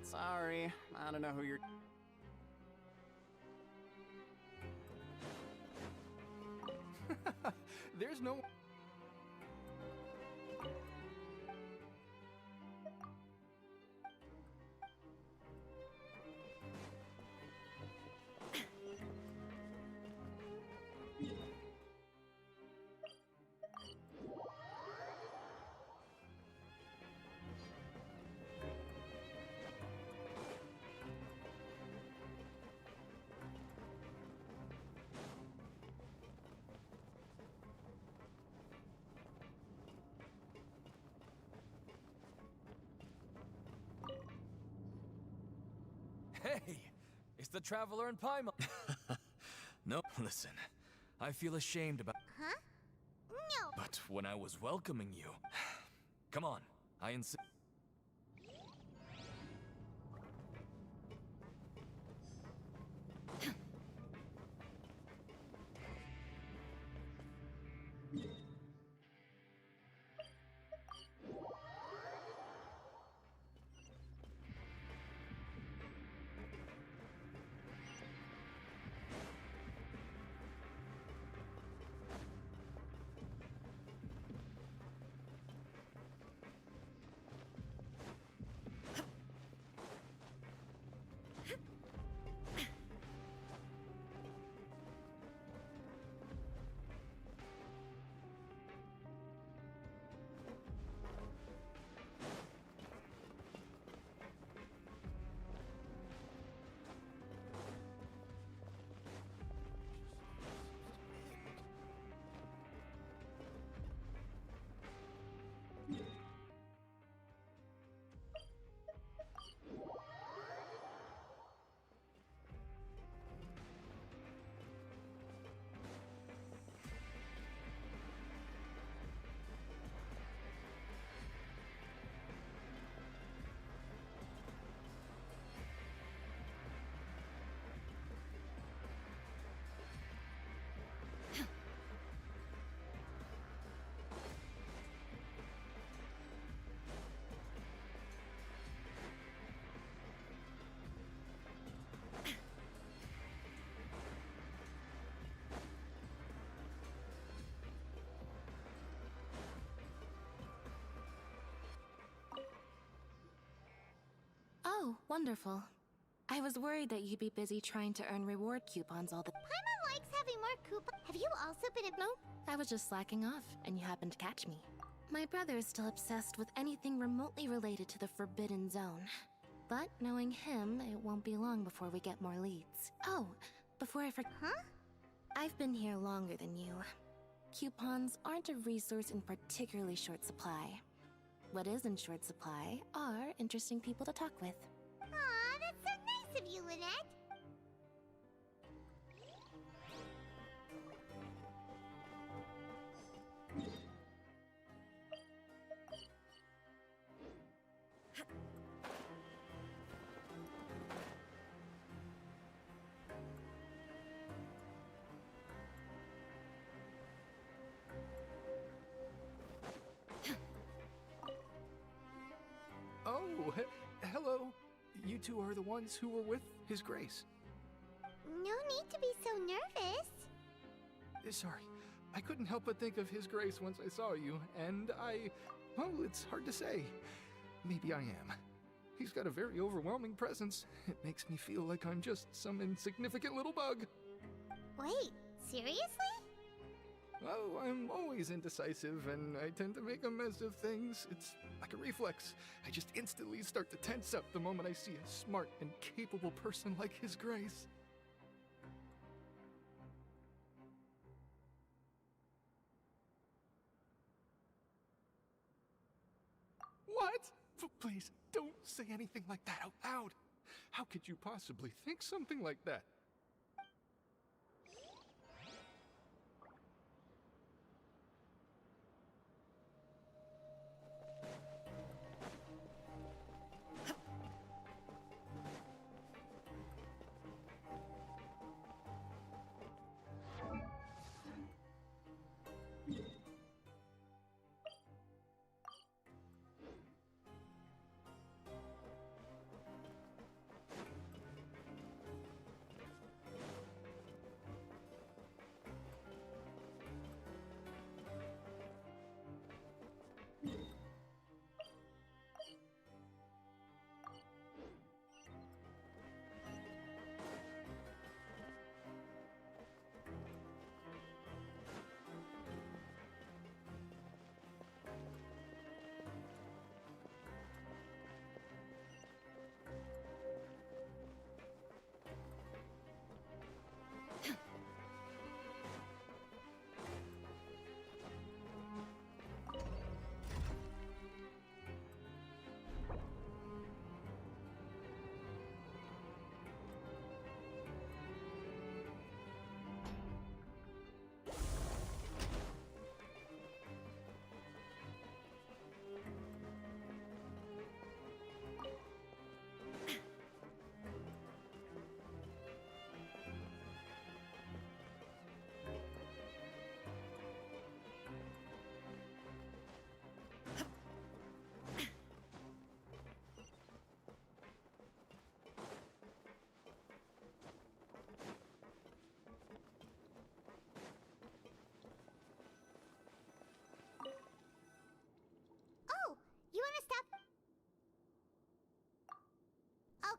Speaker 7: Sorry, I don't know who you're...
Speaker 5: There's no...
Speaker 13: Hey! It's the Traveler and Paimon! No, listen. I feel ashamed about...
Speaker 3: Huh? No!
Speaker 13: But when I was welcoming you... Come on, I insist...
Speaker 9: Oh, wonderful. I was worried that you'd be busy trying to earn reward coupons all the—
Speaker 3: Paimon likes having more coupons. Have you also been
Speaker 9: No, I was just slacking off, and you happened to catch me. My brother is still obsessed with anything remotely related to the Forbidden Zone. But knowing him, it won't be long before we get more leads. Oh, before I forget—
Speaker 3: Huh?
Speaker 9: I've been here longer than you. Coupons aren't a resource in particularly short supply. What is in short supply are interesting people to talk with.
Speaker 3: Aw, that's so nice of you, Lynette.
Speaker 5: Oh, hello. You two are the ones who were with His Grace.
Speaker 3: No need to be so nervous.
Speaker 5: Sorry, I couldn't help but think of His Grace once I saw you, and well, it's hard to say. Maybe I am. He's got a very overwhelming presence. It makes me feel like I'm just some insignificant little bug.
Speaker 3: Wait, seriously?
Speaker 5: Oh, I'm always indecisive, and I tend to make a mess of things. It's like a reflex. I just instantly start to tense up the moment I see a smart and capable person like His Grace. What? Please, don't say anything like that out loud. How could you possibly think something like that?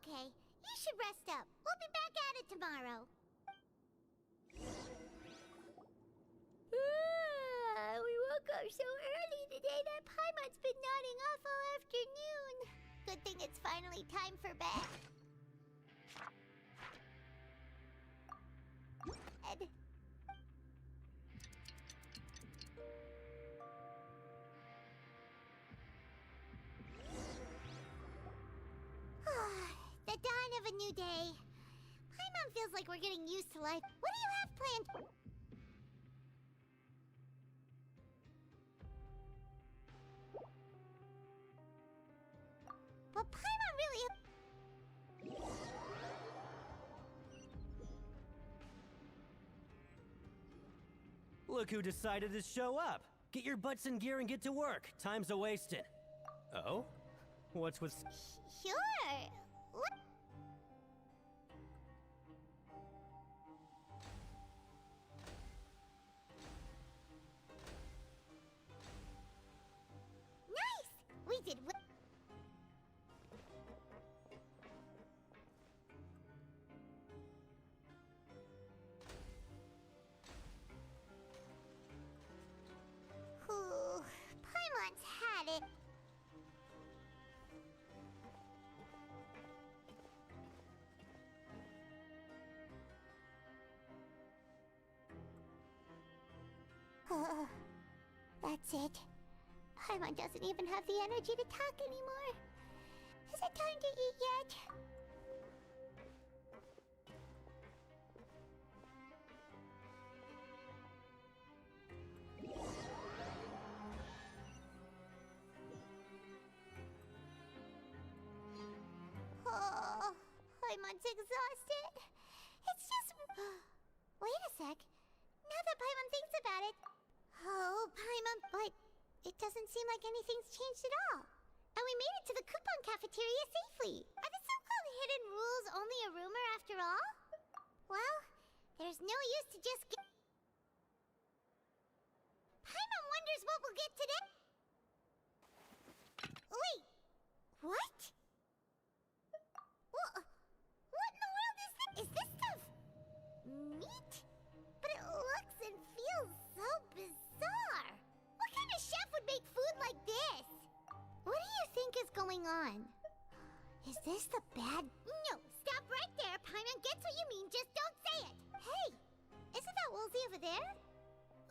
Speaker 3: Okay, you should rest up. We'll be back at it tomorrow. We woke up so early today that Paimon's been nodding off all afternoon. Good thing it's finally time for bed. Ed. The dawn of a new day. Paimon feels like we're getting used to life. What do you have planned? But Paimon really...
Speaker 8: Look who decided to show up. Get your butts in gear and get to work. Time's a-wasted. Oh? What's with...
Speaker 3: Sure. What? Nice! We did That's it. Paimon doesn't even have the energy to talk anymore. Is it time to eat yet? Oh, Paimon's exhausted. It's just... Wait a sec. Now that Paimon thinks about it... Oh, Paimon, but it doesn't seem like anything's changed at all. And we made it to the coupon cafeteria safely. Are the so-called hidden rules only a rumor after all? Well, there's no use to just get... Paimon wonders what we'll get today. Wait, what? What in the world is this? Is this stuff meat? But it looks and feels so bizarre. What kind of chef would make food like this? What do you think is going on? Is this the bad... No, stop right there. Paimon gets what you mean, just don't say it. Hey, isn't that Woolsey over there?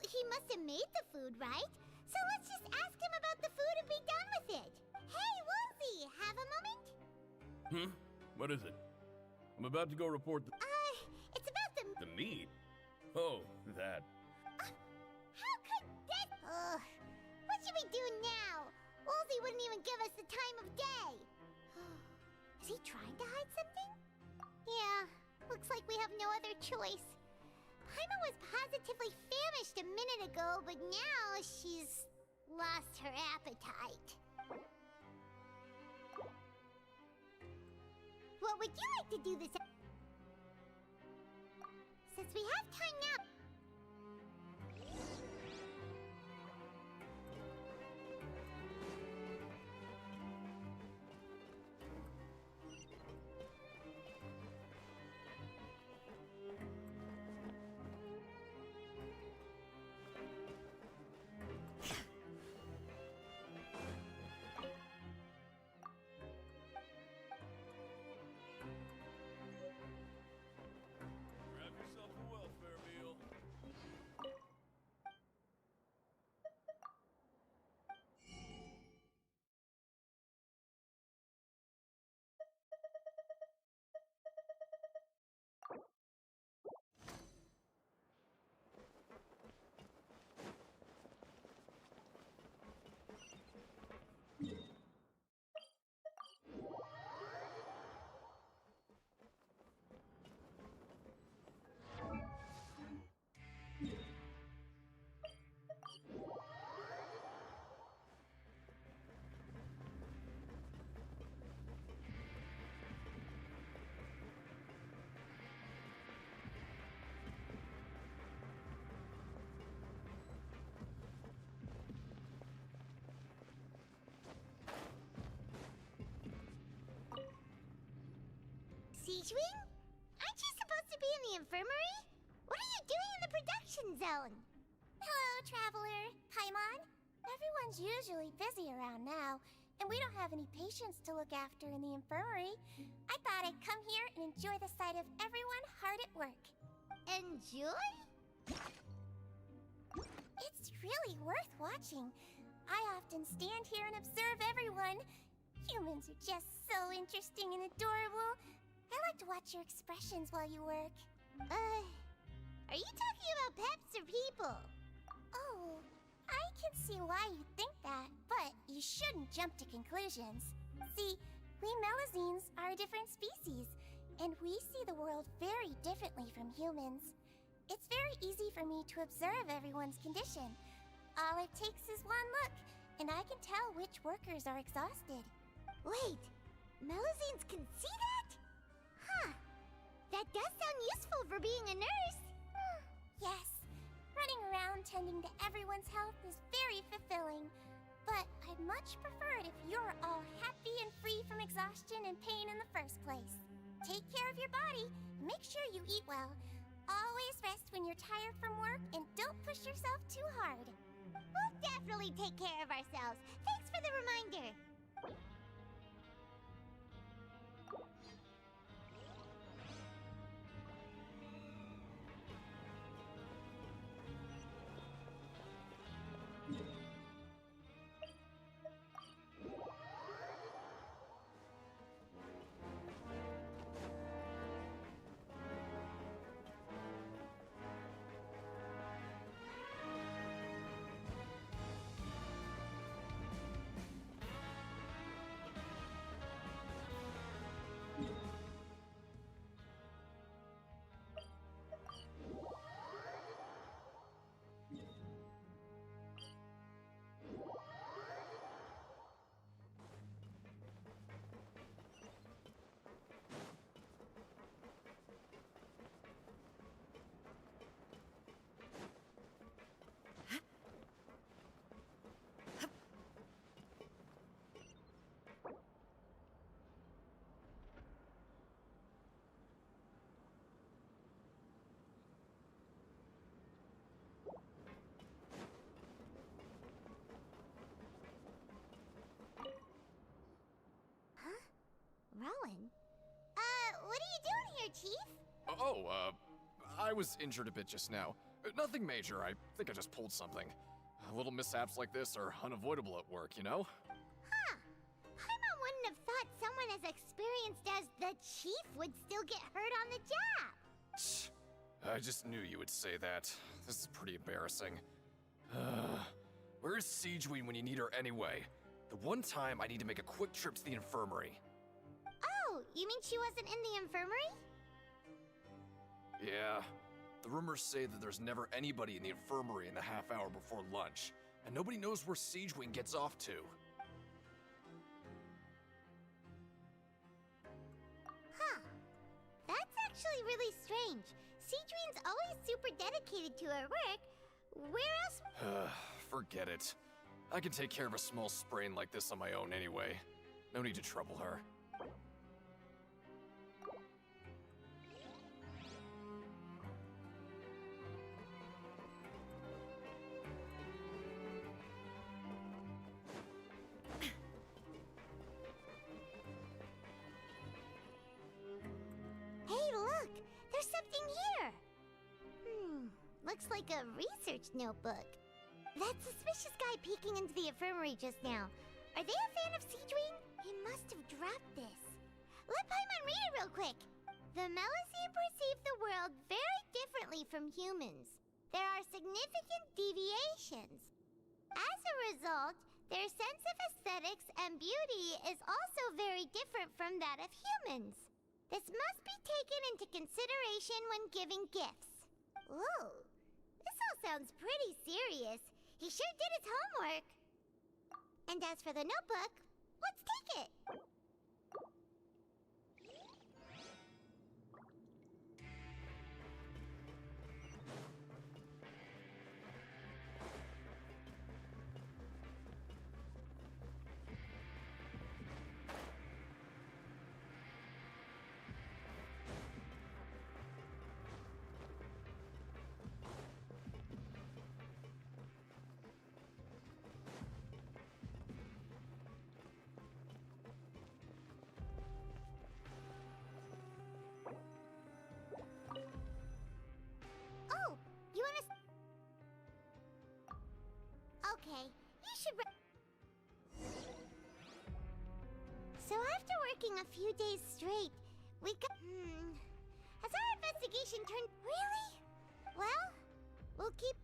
Speaker 3: He must have made the food, right? So let's just ask him about the food and be done with it. Hey, Woolsey, have a moment?
Speaker 4: What is it? I'm about to go report the...
Speaker 3: It's about the...
Speaker 4: The meat? Oh, that.
Speaker 3: How could that... what should we do now? Woolsey wouldn't even give us the time of day. Is he trying to hide something? Yeah, looks like we have no other choice. Paimon was positively famished a minute ago, but now she's lost her appetite. What would you like to do this... Since we have time now...
Speaker 4: Grab yourself a welfare meal.
Speaker 3: Siegewing? Aren't you supposed to be in the infirmary? What are you doing in the production zone?
Speaker 14: Hello, Traveler. Paimon. Everyone's usually busy around now, and we don't have any patients to look after in the infirmary. I thought I'd come here and enjoy the sight of everyone hard at work.
Speaker 3: Enjoy?
Speaker 14: It's really worth watching. I often stand here and observe everyone. Humans are just so interesting and adorable. I like to watch your expressions while you work.
Speaker 3: Are you talking about pets or people?
Speaker 14: Oh, I can see why you think that, but you shouldn't jump to conclusions. See, we Melazines are a different species, and we see the world very differently from humans. It's very easy for me to observe everyone's condition. All it takes is one look, and I can tell which workers are exhausted.
Speaker 3: Wait, Melazines can see that? Huh. That does sound useful for being a nurse.
Speaker 14: Yes. Running around tending to everyone's health is very fulfilling. But I'd much prefer it if you're all happy and free from exhaustion and pain in the first place. Take care of your body, and make sure you eat well. Always rest when you're tired from work, and don't push yourself too hard.
Speaker 3: We'll definitely take care of ourselves. Thanks for the reminder. Chief?
Speaker 11: I was injured a bit just now. Nothing major, I think I just pulled something. Little mishaps like this are unavoidable at work, you know?
Speaker 3: Huh. Paimon wouldn't have thought someone as experienced as the Chief would still get hurt on the job.
Speaker 11: I just knew you would say that. This is pretty embarrassing. Where's Siegewein when you need her anyway? The one time I need to make a quick trip to the infirmary.
Speaker 3: Oh, you mean she wasn't in the infirmary?
Speaker 11: Yeah. The rumors say that there's never anybody in the infirmary in the half hour before lunch, and nobody knows where Siegewein gets off to.
Speaker 3: Huh. That's actually really strange. Siegewein's always super dedicated to her work. Where else?
Speaker 11: Forget it. I can take care of a small sprain like this on my own anyway. No need to trouble her.
Speaker 3: Hey, look! There's something here! Looks like a research notebook. That suspicious guy peeking into the infirmary just now. Are they a fan of Siegewein? He must have dropped this. Let Paimon read it real quick. The Melusine perceive the world very differently from humans. There are significant deviations. As a result, their sense of aesthetics and beauty is also very different from that of humans. This must be taken into consideration when giving gifts. Ooh, this all sounds pretty serious. He sure did his homework. And as for the notebook, let's take it. Oh, you wanna... Okay, you should... So after working a few days straight, we got... Has our investigation turned... Really? Well, we'll keep...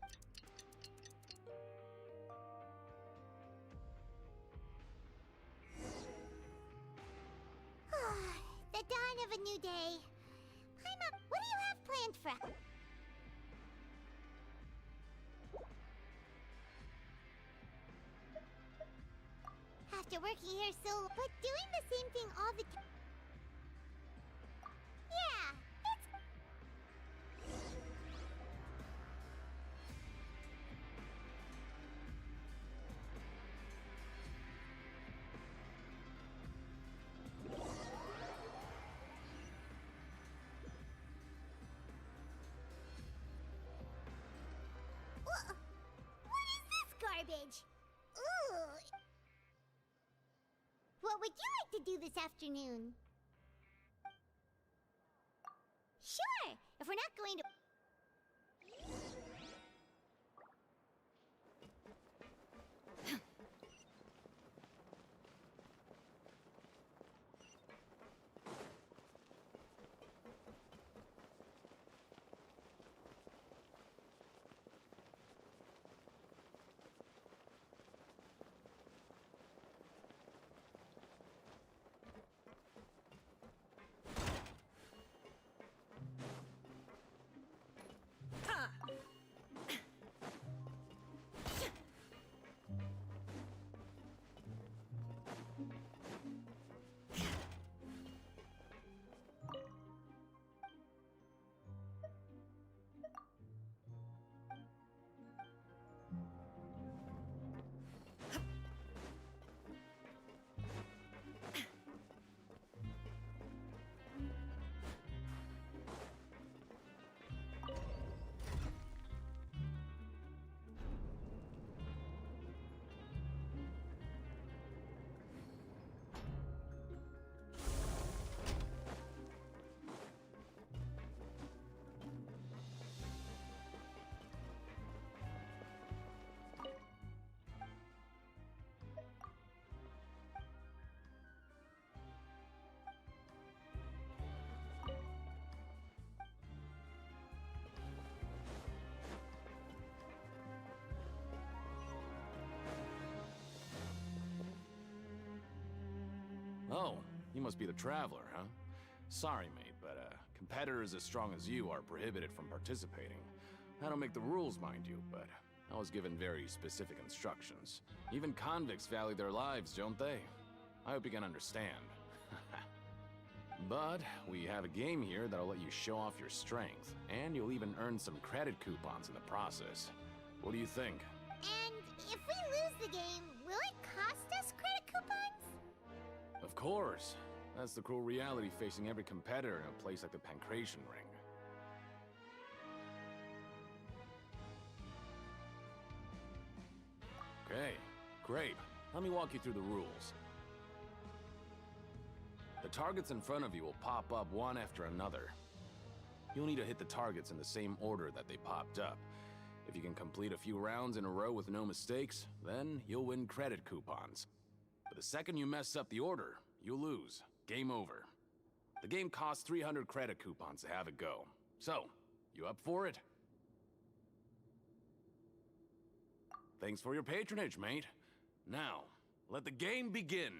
Speaker 3: The dawn of a new day. I'm up. What do you have planned for... After working here so... But doing the same thing all the time... Yeah, it's... What is this garbage? Ooh. What would you like to do this afternoon? Sure, if we're not going to...
Speaker 11: Oh, you must be the Traveler, huh? Sorry, mate, but competitors as strong as you are prohibited from participating. I don't make the rules, mind you, but I was given very specific instructions. Even convicts value their lives, don't they? I hope you can understand. But we have a game here that'll let you show off your strength, and you'll even earn some credit coupons in the process. What do you think?
Speaker 3: And if we lose the game, will it cost us credit coupons?
Speaker 11: Of course. That's the cruel reality facing every competitor in a place like the Pancration Ring. Okay, great. Let me walk you through the rules. The targets in front of you will pop up one after another. You'll need to hit the targets in the same order that they popped up. If you can complete a few rounds in a row with no mistakes, then you'll win credit coupons. But the second you mess up the order, you'll lose. Game over. The game costs 300 credit coupons to have a go. So, you up for it? Thanks for your patronage, mate. Now, let the game begin.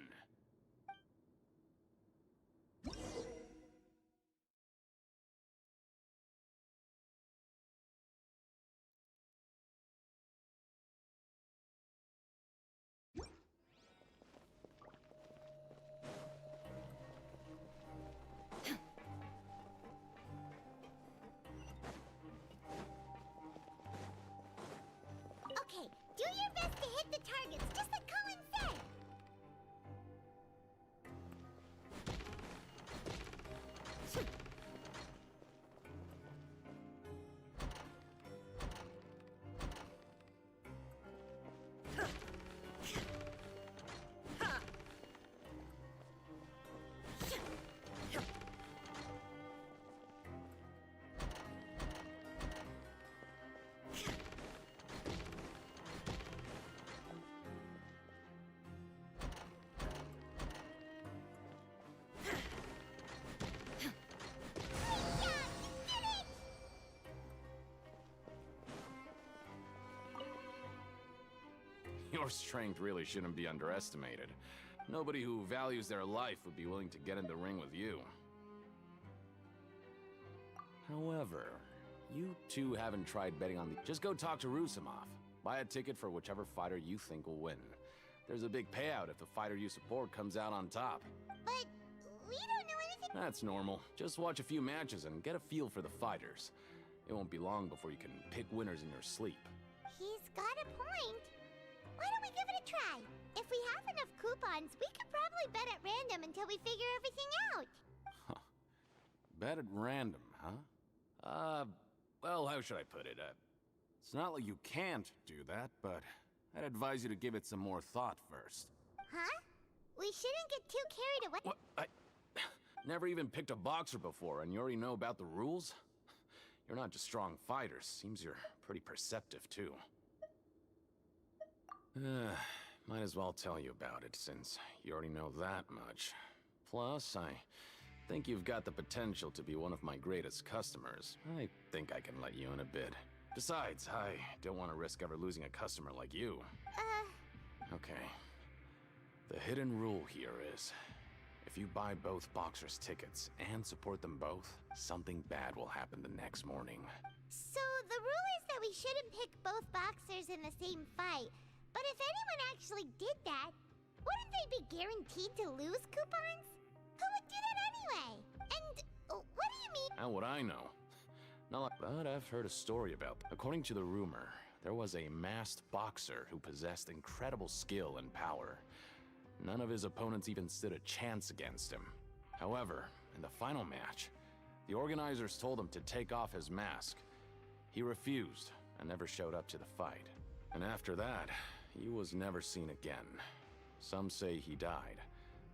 Speaker 3: Okay, do your best to hit the targets, just like Colin said!
Speaker 11: Your strength really shouldn't be underestimated. Nobody who values their life would be willing to get in the ring with you. However, you two haven't tried betting on the... Just go talk to Rusimov. Buy a ticket for whichever fighter you think will win. There's a big payout if the fighter you support comes out on top.
Speaker 3: But we don't know anything...
Speaker 11: That's normal. Just watch a few matches and get a feel for the fighters. It won't be long before you can pick winners in your sleep.
Speaker 3: He's got a point. Why don't we give it a try? If we have enough coupons, we could probably bet at random until we figure everything out.
Speaker 11: Huh. Bet at random, huh? Well, how should I put it? It's not like you can't do that, but I'd advise you to give it some more thought first.
Speaker 3: Huh? We shouldn't get too carried away.
Speaker 11: What? I never even picked a boxer before, and you already know about the rules? You're not just strong fighters. Seems you're pretty perceptive, too. Might as well tell you about it, since you already know that much. Plus, I think you've got the potential to be one of my greatest customers. I think I can let you in a bid. Besides, I don't want to risk ever losing a customer like you. Okay. The hidden rule here is, if you buy both boxers' tickets and support them both, something bad will happen the next morning.
Speaker 3: So the rule is that we shouldn't pick both boxers in the same fight. But if anyone actually did that, wouldn't they be guaranteed to lose coupons? Who would do that anyway? And what do you mean?
Speaker 11: How would I know? Not like, but I've heard a story about them. According to the rumor, there was a masked boxer who possessed incredible skill and power. None of his opponents even stood a chance against him. However, in the final match, the organizers told him to take off his mask. He refused and never showed up to the fight. And after that, he was never seen again. Some say he died,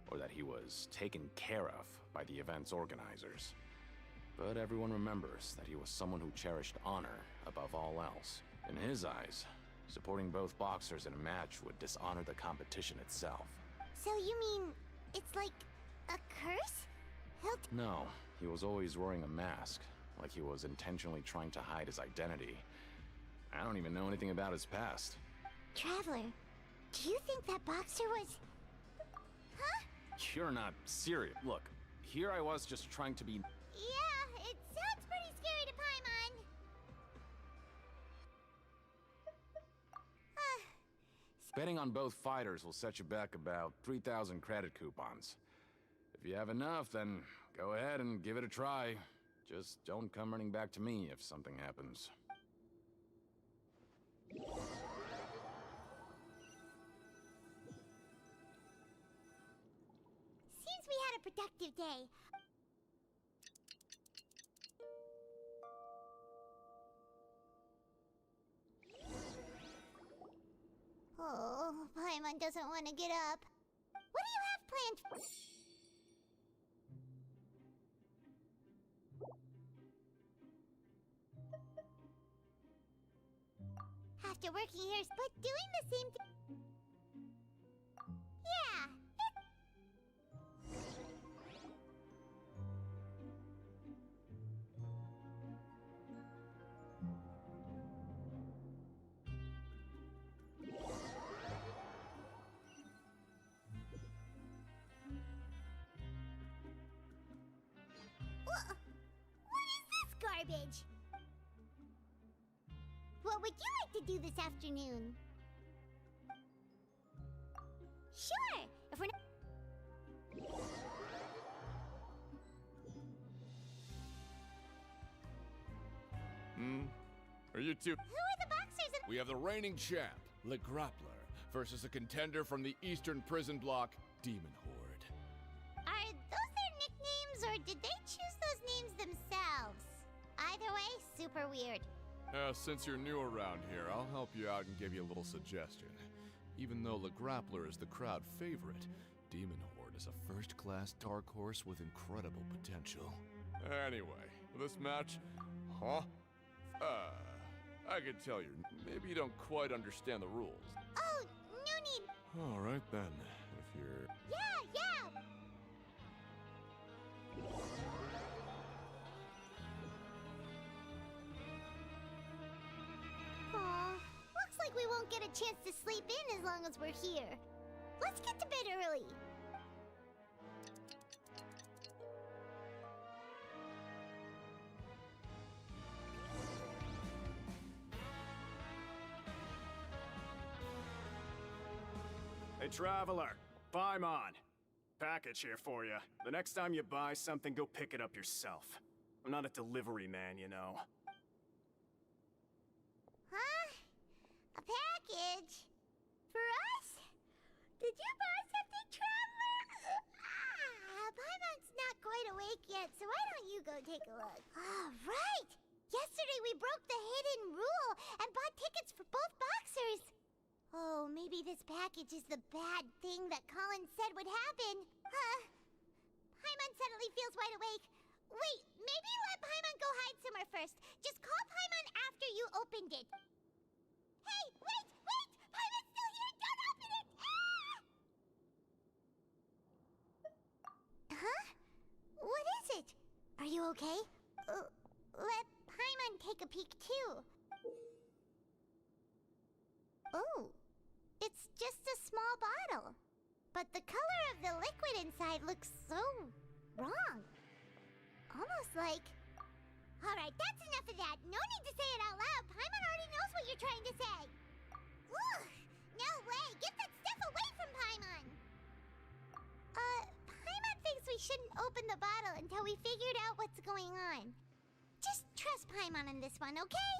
Speaker 11: or that he was taken care of by the event's organizers. But everyone remembers that he was someone who cherished honor above all else. In his eyes, supporting both boxers in a match would dishonor the competition itself.
Speaker 3: So you mean it's like a curse?
Speaker 11: No, he was always wearing a mask, like he was intentionally trying to hide his identity. I don't even know anything about his past.
Speaker 3: Traveler, do you think that boxer was... Huh?
Speaker 15: You're not serious. Look, here I was just trying to be...
Speaker 3: Yeah, it sounds pretty scary to Paimon.
Speaker 15: Betting on both fighters will set you back about 3,000 credit coupons. If you have enough, then go ahead and give it a try. Just don't come running back to me if something happens.
Speaker 3: Seems we had a productive day. Oh, Paimon doesn't want to get up. What do you have planned? After working here, but doing the same thing. Yeah. What is this garbage? What would you like to do this afternoon? Sure, if we're not...
Speaker 11: Are you two?
Speaker 3: Who are the boxers and...
Speaker 11: We have the reigning champ, Le Grappler, versus a contender from the Eastern Prison Block, Demon Horde.
Speaker 3: Are those their nicknames, or did they choose those names themselves? Either way, super weird.
Speaker 11: Since you're new around here, I'll help you out and give you a little suggestion. Even though Le Grappler is the crowd favorite, Demon Horde is a first-class dark horse with incredible potential. Anyway, this match, I can tell you, maybe you don't quite understand the rules.
Speaker 3: Oh, no need.
Speaker 11: All right then, if you're...
Speaker 3: Yeah! Aw, looks like we won't get a chance to sleep in as long as we're here. Let's get to bed early.
Speaker 7: Hey, Traveler. Paimon. Package here for you. The next time you buy something, go pick it up yourself. I'm not a delivery man, you know.
Speaker 3: Huh? A package? For us? Did you buy something, Traveler? Paimon's not quite awake yet, so why don't you go take a look? All right! Yesterday we broke the hidden rule and bought tickets for both boxers. Oh, maybe this package is the bad thing that Colin said would happen. Paimon suddenly feels wide awake. Wait, maybe let Paimon go hide somewhere first. Just call Paimon after you opened it. Hey, wait! Paimon's still here! Don't open it! Huh? What is it? Are you okay? Let Paimon take a peek too. Oh, it's just a small bottle. But the color of the liquid inside looks so wrong. Almost like... Alright, that's enough of that. No need to say it out loud. Paimon already knows what you're trying to say. Ugh, no way. Get that stuff away from Paimon. Paimon thinks we shouldn't open the bottle until we figured out what's going on. Just trust Paimon on this one, okay?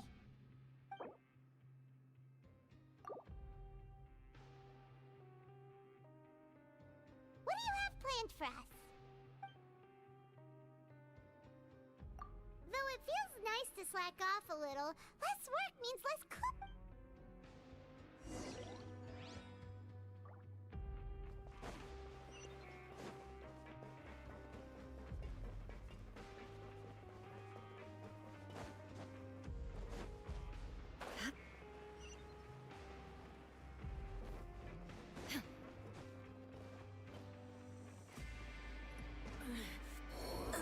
Speaker 3: What do you have planned for us? Though it feels nice to slack off a little, less work means less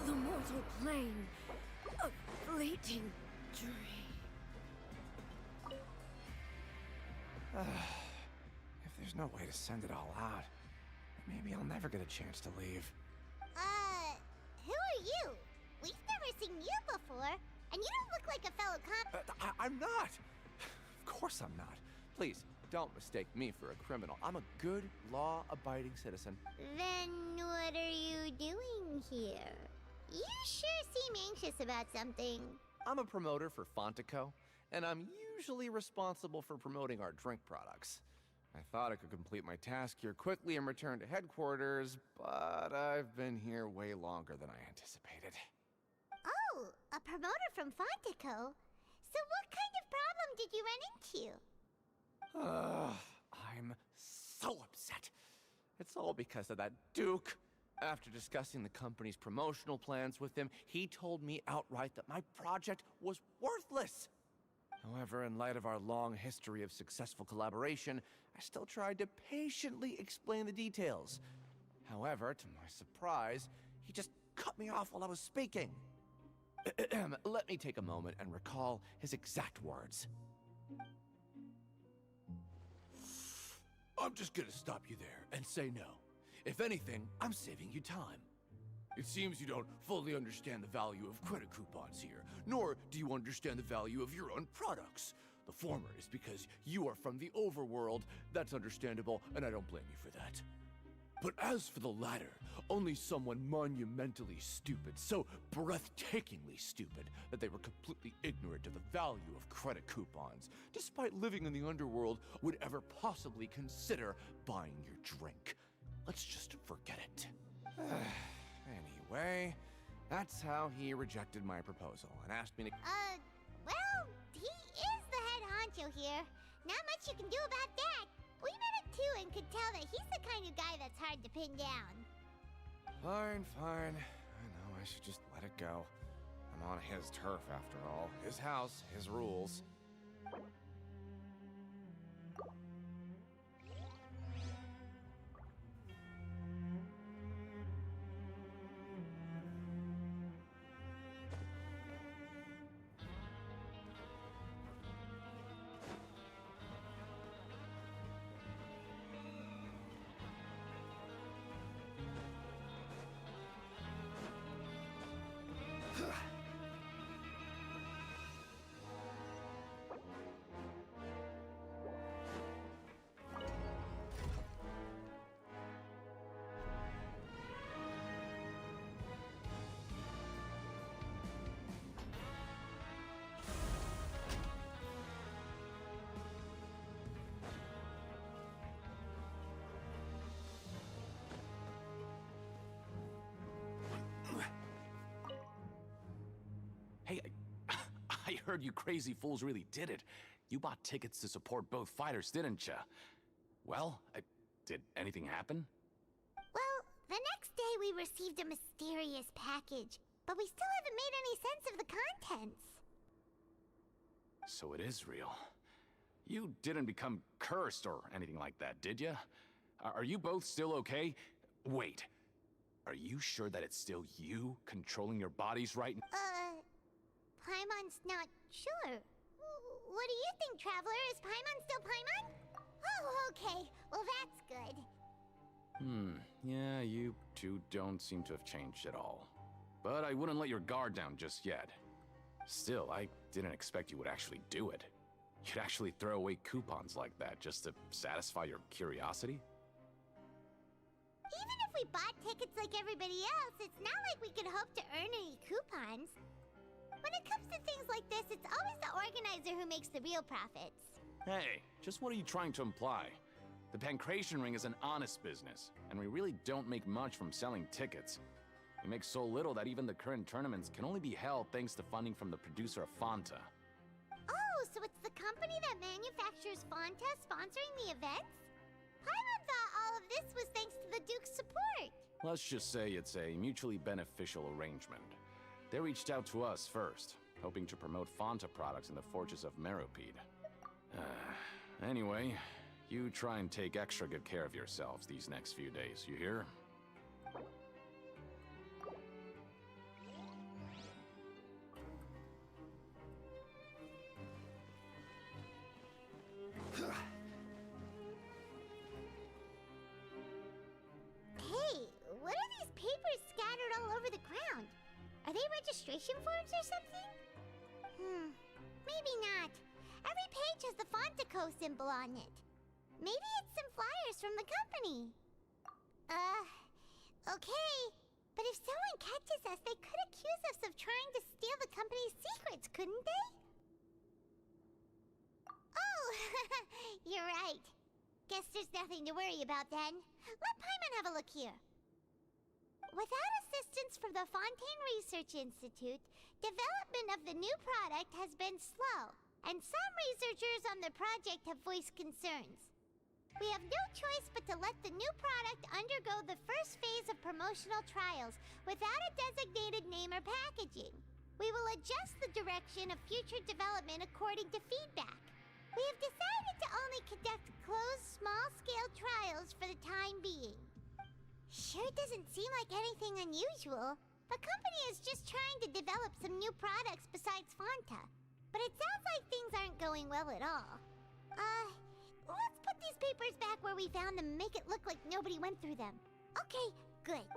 Speaker 16: The mortal plane, a fleeting dream.
Speaker 10: If there's no way to send it all out, maybe I'll
Speaker 13: never get a chance to leave.
Speaker 3: Who are you? We've never seen you before, and you don't look like a fellow
Speaker 17: I'm not! Of course I'm not. Please, don't mistake me for a criminal. I'm a good, law-abiding citizen.
Speaker 3: Then what are you doing here? You sure seem anxious about something.
Speaker 17: I'm a promoter for Fontico, and I'm usually responsible for promoting our drink products. I thought I could complete my task here quickly and return to headquarters, but I've been here way longer than I anticipated.
Speaker 3: Oh, a promoter from Fontico? So what kind of problem did you run into?
Speaker 17: I'm so upset. It's all because of that Duke. After discussing the company's promotional plans with him, he told me outright that my project was worthless. However, in light of our long history of successful collaboration, I still tried to patiently explain the details. However, to my surprise, he just cut me off while I was speaking. Let me take a moment and recall his exact words.
Speaker 13: I'm just gonna stop you there and say no. If anything, I'm saving you time. It seems you don't fully understand the value of credit coupons here, nor do you understand the value of your own products. The former is because you are from the overworld. That's understandable, and I don't blame you for that. But as for the latter, only someone monumentally stupid, so breathtakingly stupid that they were completely ignorant of the value of credit coupons, despite living in the underworld, would ever possibly consider buying your drink. Let's just forget it. Anyway, that's how he rejected my proposal and asked me to...
Speaker 3: Well, he is the head honcho here. Not much you can do about that. We met him too and could tell that he's the kind of guy that's hard to pin down.
Speaker 17: Fine. I know I should just let it go. I'm on his turf after all. His house, his rules.
Speaker 15: Hey, I heard you crazy fools really did it. You bought tickets to support both fighters, didn't ya? Well, did anything happen?
Speaker 3: Well, the next day we received a mysterious package, but we still haven't made any sense of the contents.
Speaker 15: So it is real. You didn't become cursed or anything like that, did ya? Are you both still okay? Wait, are you sure that it's still you controlling your bodies right now?
Speaker 3: Paimon's not sure. What do you think, Traveler? Is Paimon still Paimon? Oh, okay. Well, that's good.
Speaker 15: Yeah, you two don't seem to have changed at all. But I wouldn't let your guard down just yet. Still, I didn't expect you would actually do it. You'd actually throw away coupons like that just to satisfy your curiosity?
Speaker 3: Even if we bought tickets like everybody else, it's not like we could hope to earn any coupons. When it comes to things like this, it's always the organizer who makes the real profits.
Speaker 15: Hey, just what are you trying to imply? The Pancration Ring is an honest business, and we really don't make much from selling tickets. We make so little that even the current tournaments can only be held thanks to funding from the producer of Fanta.
Speaker 3: Oh, so it's the company that manufactures Fanta sponsoring the events? Paimon thought all of this was thanks to the Duke's support.
Speaker 15: Let's just say it's a mutually beneficial arrangement. They reached out to us first, hoping to promote Fanta products in the fortress of Meropide. Anyway, you try and take extra good care of yourselves these next few days, you hear?
Speaker 3: Hey, Are they registration forms or something? Maybe not. Every page has the Fontico symbol on it. Maybe it's some flyers from the company. Okay. But if someone catches us, they could accuse us of trying to steal the company's secrets, couldn't they? Oh, you're right. Guess there's nothing to worry about then. Let Paimon have a look here. Without assistance from the Fontaine Research Institute, development of the new product has been slow, and some researchers on the project have voiced concerns. We have no choice but to let the new product undergo the first phase of promotional trials without a designated name or packaging. We will adjust the direction of future development according to feedback. We have decided to only conduct closed, small-scale trials for the time being. Sure doesn't seem like anything unusual. The company is just trying to develop some new products besides Fanta. But it sounds like things aren't going well at all. Let's put these papers back where we found them and make it look like nobody went through them. Okay, good.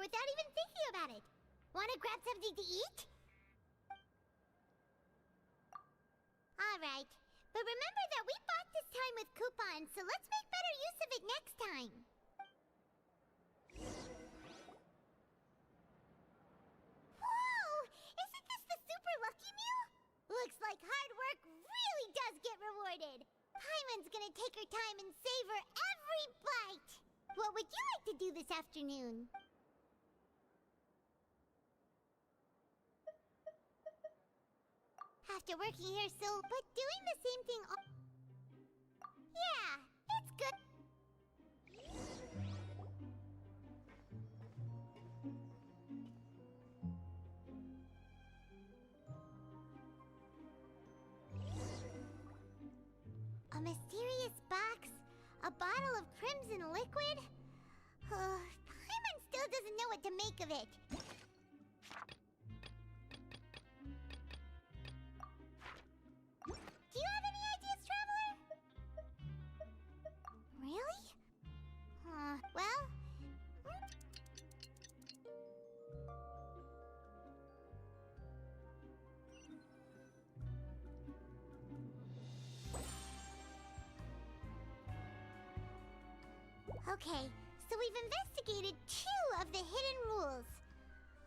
Speaker 3: Without even thinking about it. Wanna grab something to eat? Alright, but remember that we bought this time with coupons, so let's make better use of it next time. Whoa! Isn't this the super lucky meal? Looks like hard work really does get rewarded. Paimon's gonna take her time and savor every bite. What would you like to do this afternoon? After working here but doing the same thing yeah, it's good. A mysterious box? A bottle of crimson liquid? Paimon still doesn't know what to make of it. Do you have any ideas, Traveler? Really? Well... Okay, so we've investigated 2 of the hidden rules.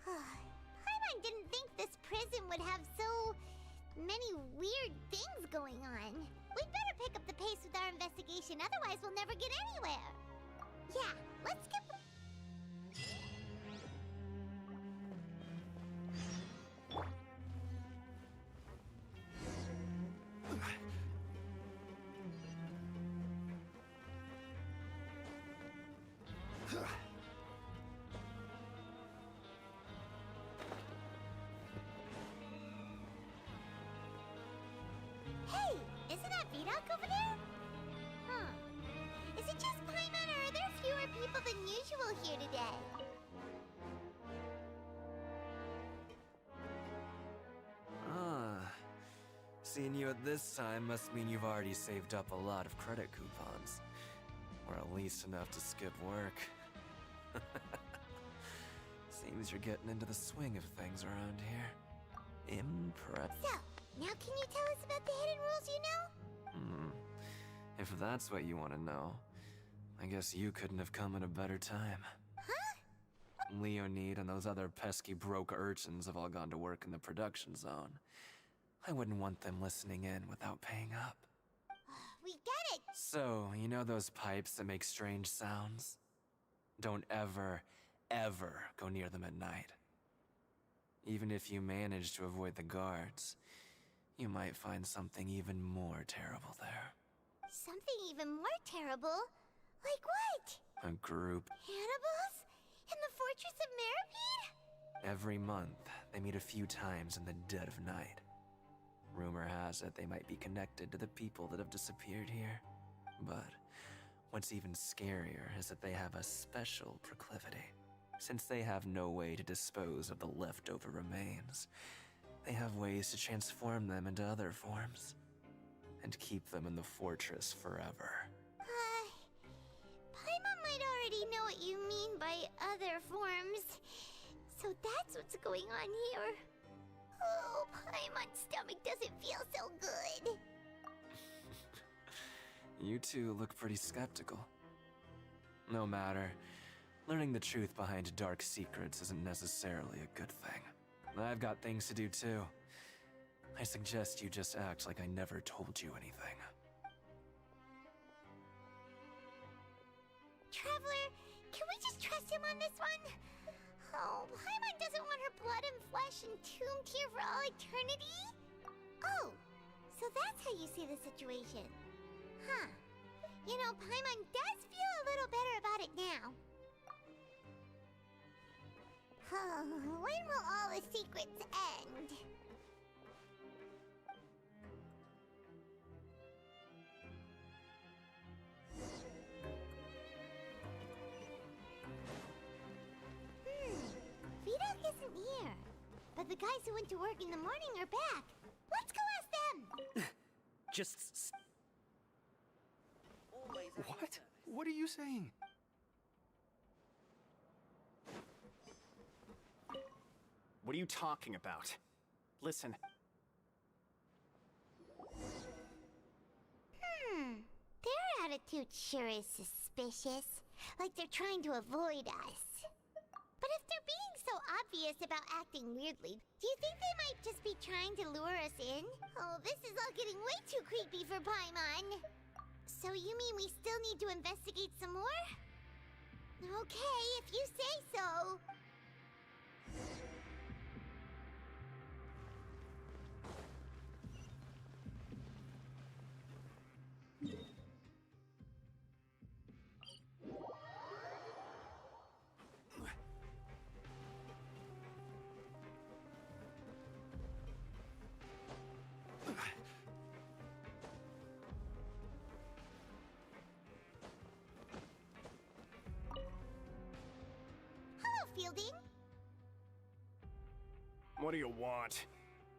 Speaker 3: Paimon didn't think this prison would have so many weird things going on. We'd better pick up the pace with our investigation, otherwise we'll never get anywhere. Yeah, let's skip... Hey, isn't that Vidoc over there? Is it just Paimon, or are there fewer people than usual here today?
Speaker 10: Seeing you at this time must mean you've already saved up a lot of credit coupons. Or at least enough to skip work. Seems you're getting into the swing of things around here. Impressive.
Speaker 3: So, now can you tell us about the hidden rules you know?
Speaker 10: If that's what you want to know, I guess you couldn't have come at a better time. Leonid and those other pesky broke urchins have all gone to work in the production zone. I wouldn't want them listening in without paying up.
Speaker 3: We get it!
Speaker 10: So, you know those pipes that make strange sounds? Don't ever, ever go near them at night. Even if you manage to avoid the guards, you might find something even more terrible there.
Speaker 3: Something even more terrible? Like what?
Speaker 10: A group.
Speaker 3: Cannibals? In the Fortress of Meropide?
Speaker 10: Every month, they meet a few times in the dead of night. Rumor has it they might be connected to the people that have disappeared here. But what's even scarier is that they have a special proclivity. Since they have no way to dispose of the leftover remains, they have ways to transform them into other forms and keep them in the fortress forever.
Speaker 3: Paimon might already know what you mean by other forms. So that's what's going on here. Oh, Paimon's stomach doesn't feel so good.
Speaker 10: You two look pretty skeptical. No matter. Learning the truth behind dark secrets isn't necessarily a good thing. I've got things to do too. I suggest you just act like I never told you anything.
Speaker 3: Traveler, can we just trust him on this one? Oh, Paimon doesn't want her blood and flesh entombed here for all eternity? Oh, so that's how you see the situation. Huh. You know, Paimon does feel a little better about it now. When will all the secrets end? Vidok isn't here. But the guys who went to work in the morning are back. Let's go ask them!
Speaker 5: Just... What? What are you saying?
Speaker 7: What are you talking about? Listen.
Speaker 3: Their attitude sure is suspicious. Like they're trying to avoid us. But if they're being so obvious about acting weirdly, do you think they might just be trying to lure us in? Oh, this is all getting way too creepy for Paimon. So you mean we still need to investigate some more? Okay, if you say so. Fielding?
Speaker 7: What do you want?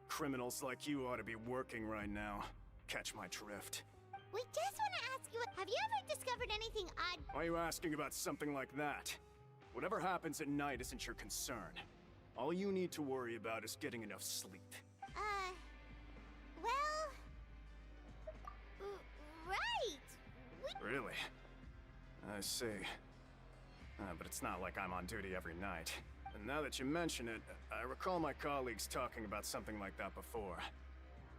Speaker 7: Criminals like you ought to be working right now. Catch my drift.
Speaker 3: We just want to ask you, have you ever discovered anything odd?
Speaker 7: Why are you asking about something like that? Whatever happens at night isn't your concern. All you need to worry about is getting enough sleep.
Speaker 3: Well... right!
Speaker 7: Really? I see. But it's not like I'm on duty every night. And now that you mention it, I recall my colleagues talking about something like that before.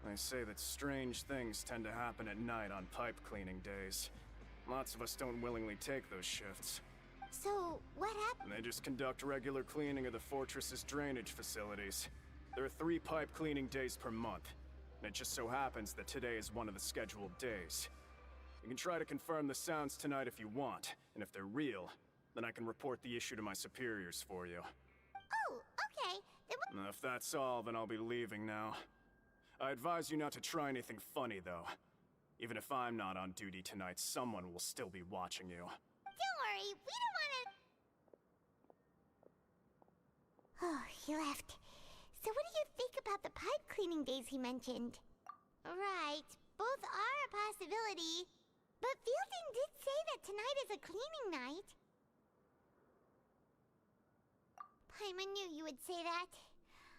Speaker 7: They say that strange things tend to happen at night on pipe cleaning days. Lots of us don't willingly take those shifts.
Speaker 3: So, what happened?
Speaker 7: They just conduct regular cleaning of the fortress's drainage facilities. There are 3 pipe cleaning days per month, and it just so happens that today is one of the scheduled days. You can try to confirm the sounds tonight if you want, and if they're real, then I can report the issue to my superiors for you.
Speaker 3: Oh, okay. Then
Speaker 7: If that's all, then I'll be leaving now. I advise you not to try anything funny, though. Even if I'm not on duty tonight, someone will still be watching you.
Speaker 3: don't worry, we don't want to... Oh, he left. So what do you think about the pipe cleaning days he mentioned? Right, both are a possibility. But Fielding did say that tonight is a cleaning night. Paimon knew you would say that.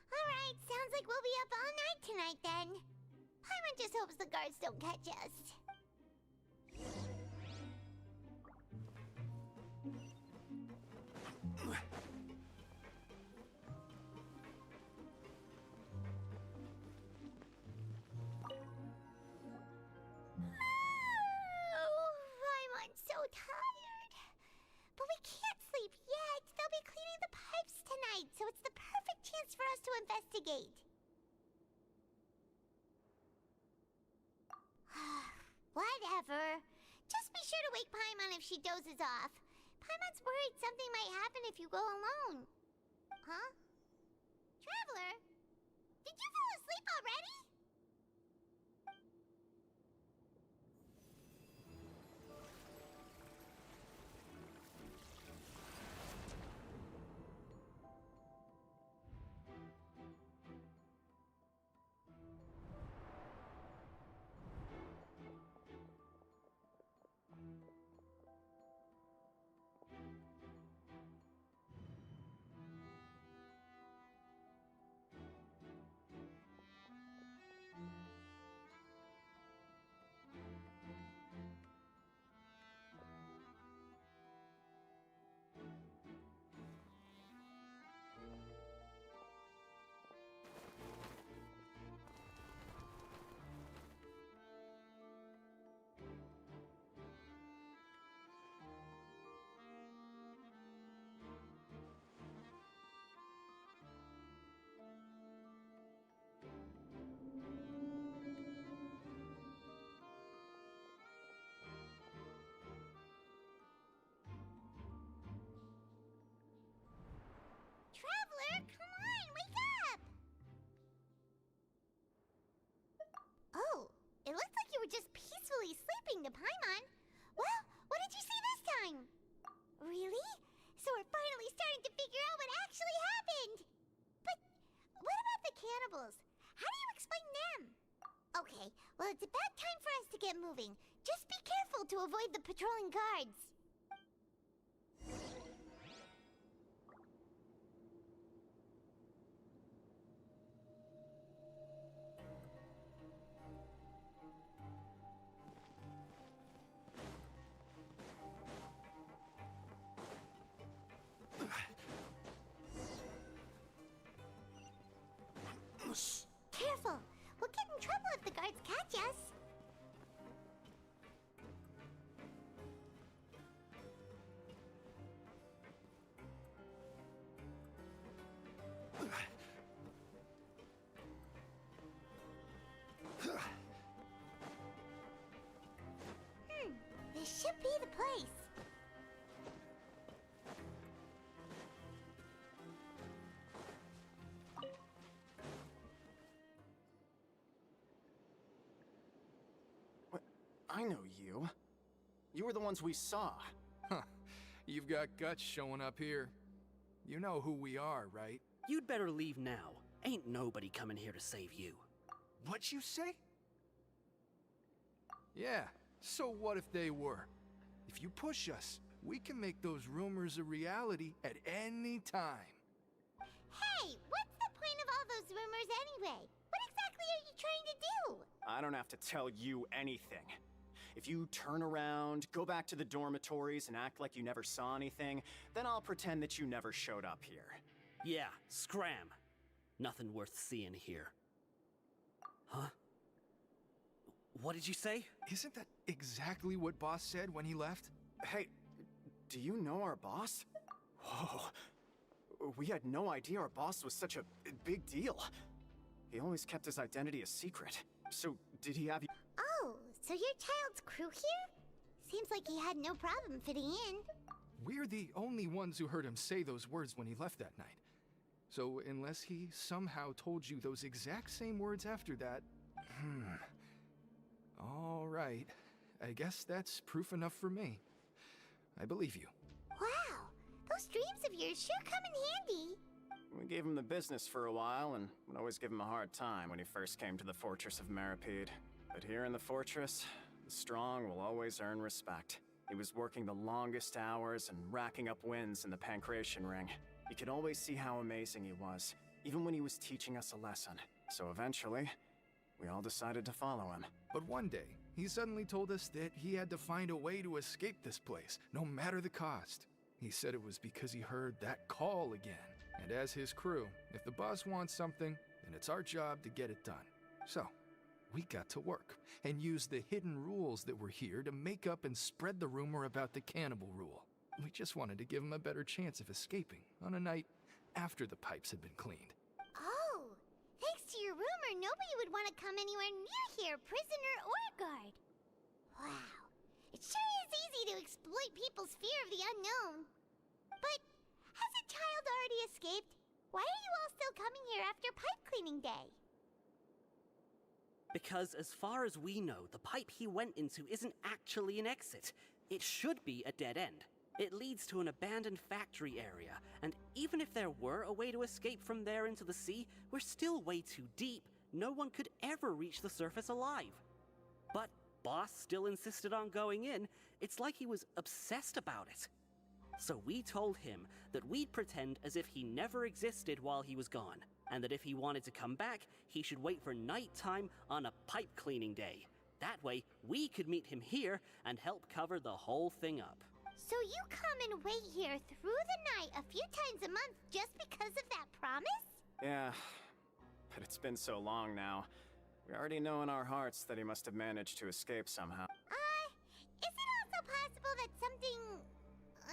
Speaker 3: Alright, sounds like we'll be up all night tonight then. Paimon just hopes the guards don't catch us. gate. Whatever. Just be sure to wake Paimon if she dozes off. Paimon's worried something might happen if you go alone. Huh? Traveler? Did you fall asleep already? Traveler, come on, wake up! Oh, it looks like you were just peacefully sleeping to Paimon. Well, what did you see this time? Really? So we're finally starting to figure out what actually happened! But what about the cannibals? How do you explain them? Okay, well it's about time for us to get moving. Just be careful to avoid the patrolling guards. Careful! We'll get in trouble if the guards catch us. This should be the place.
Speaker 7: I know you. You were the ones we saw.
Speaker 5: Huh. You've got guts showing up here. You know who we are, right?
Speaker 12: You'd better leave now. Ain't nobody coming here to save you.
Speaker 5: What'd you say? Yeah, so what if they were? If you push us, we can make those rumors a reality at any time.
Speaker 3: Hey, what's the point of all those rumors anyway? What exactly are you trying to do?
Speaker 7: I don't have to tell you anything. If you turn around, go back to the dormitories, and act like you never saw anything, then I'll pretend that you never showed up here.
Speaker 12: Yeah, scram. Nothing worth seeing here. Huh? What did you say?
Speaker 5: Isn't that exactly what Boss said when he left?
Speaker 7: Hey, do you know our boss? Whoa. We had no idea our boss was such a big deal. He always kept his identity a secret. So, did he have you?
Speaker 3: Oh, so your child's crew here? Seems like he had no problem fitting in.
Speaker 5: We're the only ones who heard him say those words when he left that night. So, unless he somehow told you those exact same words after that... All right. I guess that's proof enough for me. I believe you.
Speaker 3: Wow, those dreams of yours sure come in handy.
Speaker 7: We gave him the business for a while, and would always give him a hard time when he first came to the fortress of Meropide. But here in the fortress, the strong will always earn respect. He was working the longest hours and racking up wins in the Pancration Ring. You could always see how amazing he was, even when he was teaching us a lesson. So eventually, we all decided to follow him.
Speaker 5: But one day, he suddenly told us that he had to find a way to escape this place, no matter the cost. He said it was because he heard that call again. And as his crew, if the boss wants something, then it's our job to get it done. So, we got to work, and used the hidden rules that were here to make up and spread the rumor about the cannibal rule. We just wanted to give him a better chance of escaping on a night after the pipes had been cleaned.
Speaker 3: Oh, nobody would want to come anywhere near here, prisoner or guard. Wow. It sure is easy to exploit people's fear of the unknown. But has a child already escaped? Why are you all still coming here after pipe cleaning day?
Speaker 12: Because as far as we know, the pipe he went into isn't actually an exit. It should be a dead end. It leads to an abandoned factory area, and even if there were a way to escape from there into the sea, we're still way too deep. No one could ever reach the surface alive. But Boss still insisted on going in. It's like he was obsessed about it. So we told him that we'd pretend as if he never existed while he was gone, and that if he wanted to come back, he should wait for nighttime on a pipe cleaning day. That way, we could meet him here and help cover the whole thing up.
Speaker 3: So you come and wait here through the night a few times a month just because of that promise?
Speaker 7: Yeah, but it's been so long now. We already know in our hearts that he must have managed to escape somehow.
Speaker 3: Is it also possible that something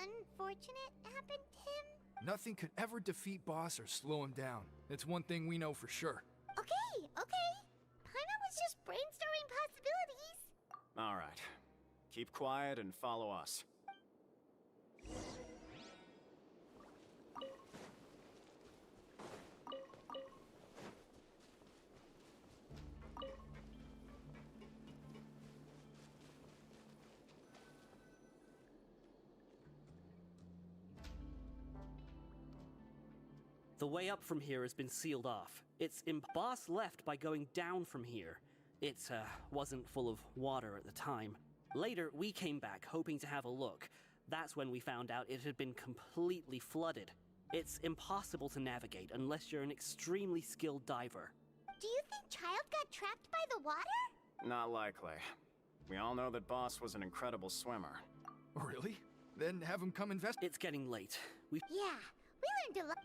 Speaker 3: unfortunate happened to him?
Speaker 5: Nothing could ever defeat Boss or slow him down. That's one thing we know for sure.
Speaker 3: Okay. Paimon was just brainstorming possibilities.
Speaker 7: All right. Keep quiet and follow us.
Speaker 12: The way up from here has been sealed off. Boss left by going down from here. It wasn't full of water at the time. Later, we came back hoping to have a look. That's when we found out it had been completely flooded. It's impossible to navigate unless you're an extremely skilled diver.
Speaker 3: Do you think Child got trapped by the water?
Speaker 7: Not likely. We all know that Boss was an incredible swimmer.
Speaker 5: Really? Then have him come investigate.
Speaker 12: It's getting late.
Speaker 3: Yeah, we learned a lot.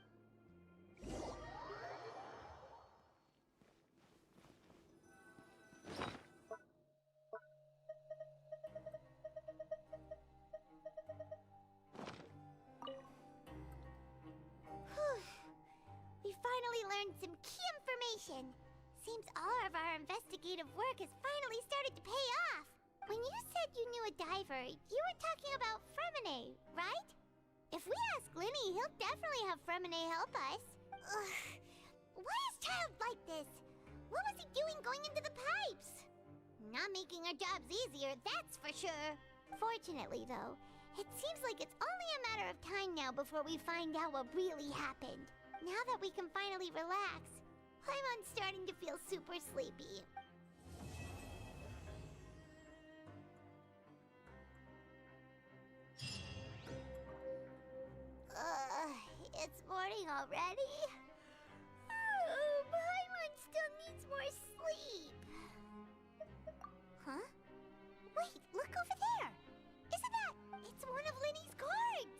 Speaker 3: We finally learned some key information. Seems all of our investigative work has finally started to pay off. When you said you knew a diver, you were talking about Fremine, right? If we ask Linny, he'll definitely have Fremine help us. Ugh. Why is Child like this? What was he doing going into the pipes? Not making our jobs easier, that's for sure. Fortunately, though, it seems like it's only a matter of time now before we find out what really happened. Now that we can finally relax, I'm starting to feel super sleepy. It's morning already? Paimon still needs more sleep. Huh? Wait, look over there! Isn't that... It's one of Linny's cards!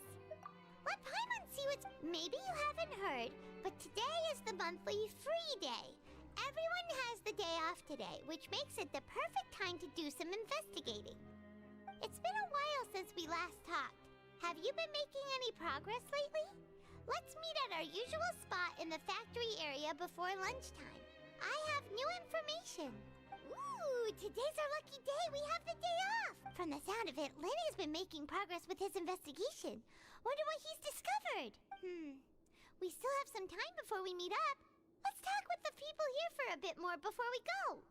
Speaker 3: Let Paimon see what's... Maybe you haven't heard, but today is the monthly free day. Everyone has the day off today, which makes it the perfect time to do some investigating. It's been a while since we last talked. Have you been making any progress lately? Let's meet at our usual spot in the factory area before lunchtime. I have new information. Ooh, today's our lucky day. We have the day off. From the sound of it, Lenny's been making progress with his investigation. Wonder what he's discovered. We still have some time before we meet up. Let's talk with the people here for a bit more before we go.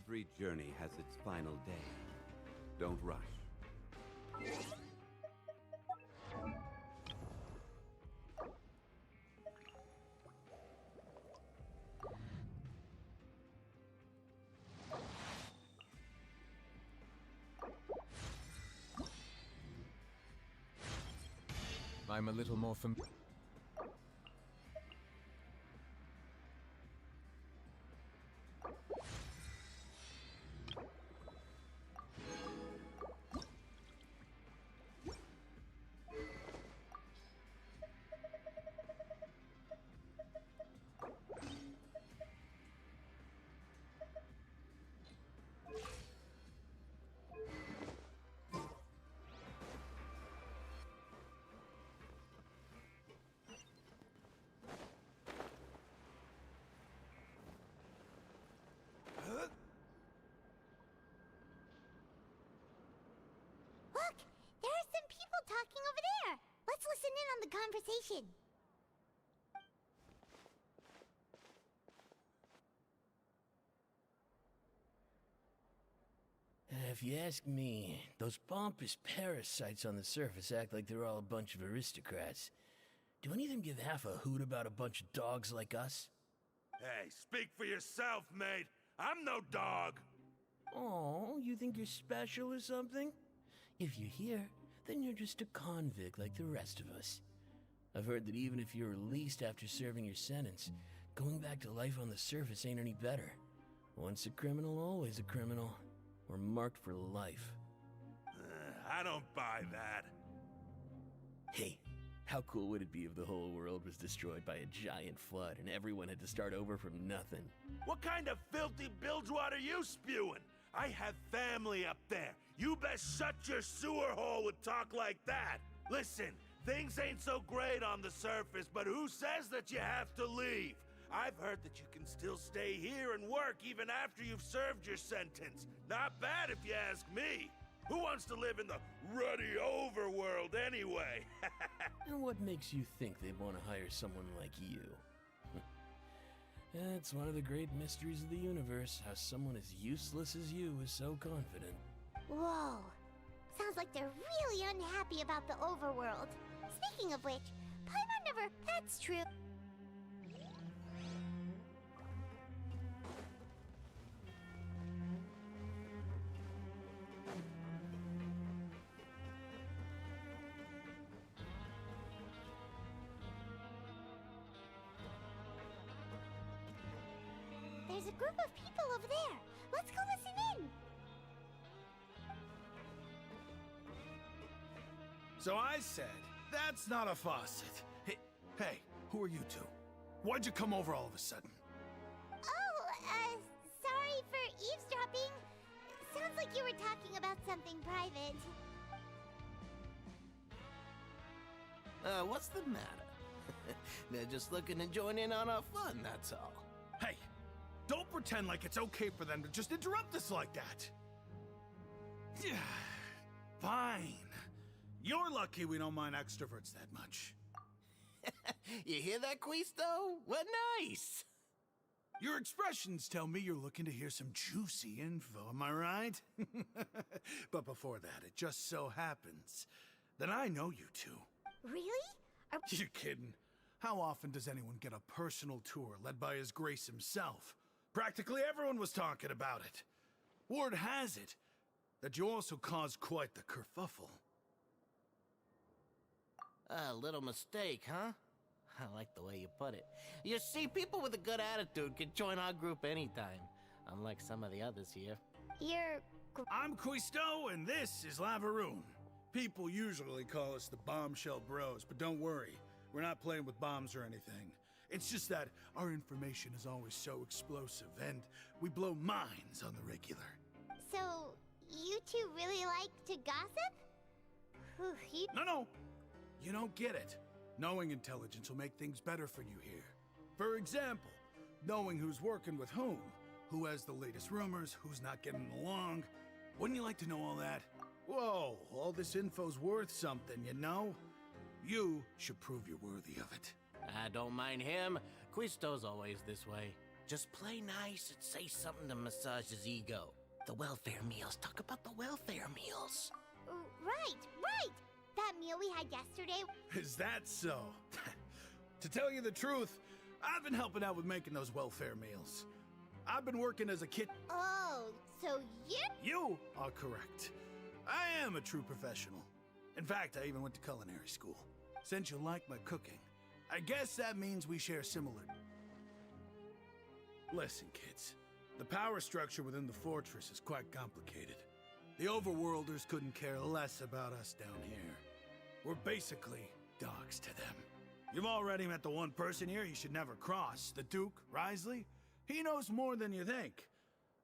Speaker 1: Every journey has its final day. Don't rush.
Speaker 18: I'm a little more familiar.
Speaker 3: Look! There are some people talking over there! Let's listen in on the conversation.
Speaker 19: If you ask me, those pompous parasites on the surface act like they're all a bunch of aristocrats. Do any of them give half a hoot about a bunch of dogs like us?
Speaker 20: Hey, speak for yourself, mate. I'm no dog.
Speaker 19: Oh, you think you're special or something? If you're here, then you're just a convict like the rest of us. I've heard that even if you're released after serving your sentence, going back to life on the surface ain't any better. Once a criminal, always a criminal. We're marked for life.
Speaker 20: I don't buy that.
Speaker 19: Hey, how cool would it be if the whole world was destroyed by a giant flood and everyone had to start over from nothing?
Speaker 20: What kind of filthy bilgewater are you spewing? I have family up there. You best shut your sewer hole with talk like that. Listen, things ain't so great on the surface, but who says that you have to leave? I've heard that you can still stay here and work even after you've served your sentence. Not bad if you ask me. Who wants to live in the ruddy overworld anyway?
Speaker 19: And what makes you think they'd want to hire someone like you? That's one of the great mysteries of the universe, how someone as useless as you is so confident.
Speaker 3: Whoa. Sounds like they're really unhappy about the overworld. Speaking of which, Paimon never... That's true. There's a group of people over there. Let's go listen in.
Speaker 21: So I said, that's not a faucet. Hey, who are you two? Why'd you come over all of a sudden?
Speaker 3: Oh, sorry for eavesdropping. Sounds like you were talking about something private.
Speaker 19: What's the matter? They're just looking to join in on our fun, that's all.
Speaker 21: Hey, don't pretend like it's okay for them to just interrupt us like that. Fine. You're lucky we don't mind extroverts that much.
Speaker 19: You hear that, Quisto? What nice!
Speaker 21: Your expressions tell me you're looking to hear some juicy info, am I right? But before that, it just so happens that I know you two.
Speaker 3: Really?
Speaker 21: You're kidding. How often does anyone get a personal tour led by His Grace himself? Practically everyone was talking about it. Word has it that you also caused quite the kerfuffle.
Speaker 19: A little mistake, huh? I like the way you put it. You see, people with a good attitude can join our group anytime, unlike some of the others here.
Speaker 21: I'm Quisto, and this is Lavaroon. People usually call us the Bombshell Bros, but don't worry. We're not playing with bombs or anything. It's just that our information is always so explosive, and we blow minds on the regular.
Speaker 3: So, you two really like to gossip?
Speaker 21: No. You don't get it. Knowing intelligence will make things better for you here. For example, knowing who's working with who has the latest rumors, who's not getting along. Wouldn't you like to know all that? Whoa, all this info's worth something, you know? You should prove you're worthy of it.
Speaker 19: I don't mind him. Quisto's always this way.
Speaker 2: Just play nice and say something to massage his ego. The welfare meals. Talk about the welfare meals.
Speaker 3: Right. That meal we had yesterday.
Speaker 21: Is that so? To tell you the truth, I've been helping out with making those welfare meals. I've been working as a kid.
Speaker 3: Oh, so
Speaker 21: You are correct. I am a true professional. In fact, I even went to culinary school. Since you like my cooking, I guess that means we share similar... Listen, kids. The power structure within the fortress is quite complicated. The Overworlders couldn't care less about us down here. We're basically dogs to them. You've already met the one person here you should never cross, the Duke, Risley. He knows more than you think.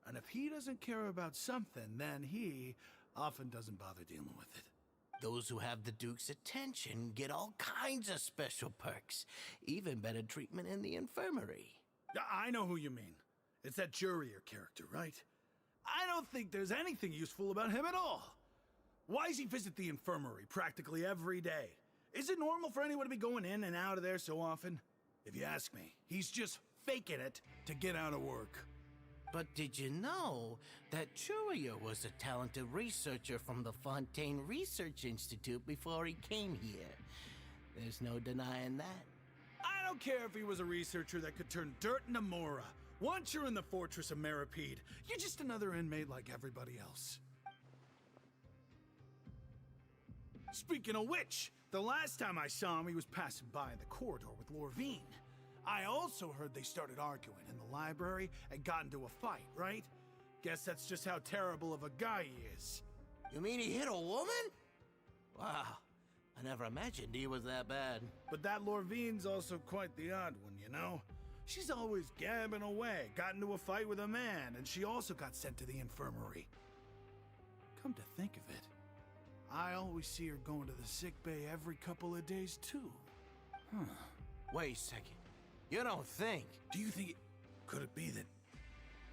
Speaker 21: And if he doesn't care about something, then he often doesn't bother dealing with it.
Speaker 2: Those who have the Duke's attention get all kinds of special perks. Even better treatment in the infirmary.
Speaker 21: I know who you mean. It's that Jurier character, right? I don't think there's anything useful about him at all. Why does he visit the infirmary practically every day? Is it normal for anyone to be going in and out of there so often? If you ask me, he's just faking it to get out of work.
Speaker 2: But did you know that Jurier was a talented researcher from the Fontaine Research Institute before he came here? There's no denying that.
Speaker 21: I don't care if he was a researcher that could turn dirt into Mora. Once you're in the fortress of Meropide, you're just another inmate like everybody else. Speaking of which, the last time I saw him, he was passing by in the corridor with Lorvine. I also heard they started arguing in the library and got into a fight, right? Guess that's just how terrible of a guy he is.
Speaker 2: You mean he hit a woman? Wow, I never imagined he was that bad.
Speaker 21: But that Lorvine's also quite the odd one, you know? She's always gabbing away, got into a fight with a man, and she also got sent to the infirmary. Come to think of it, I always see her going to the sick bay every couple of days, too. Huh.
Speaker 2: Wait a second. You don't think?
Speaker 21: Do you think could it be that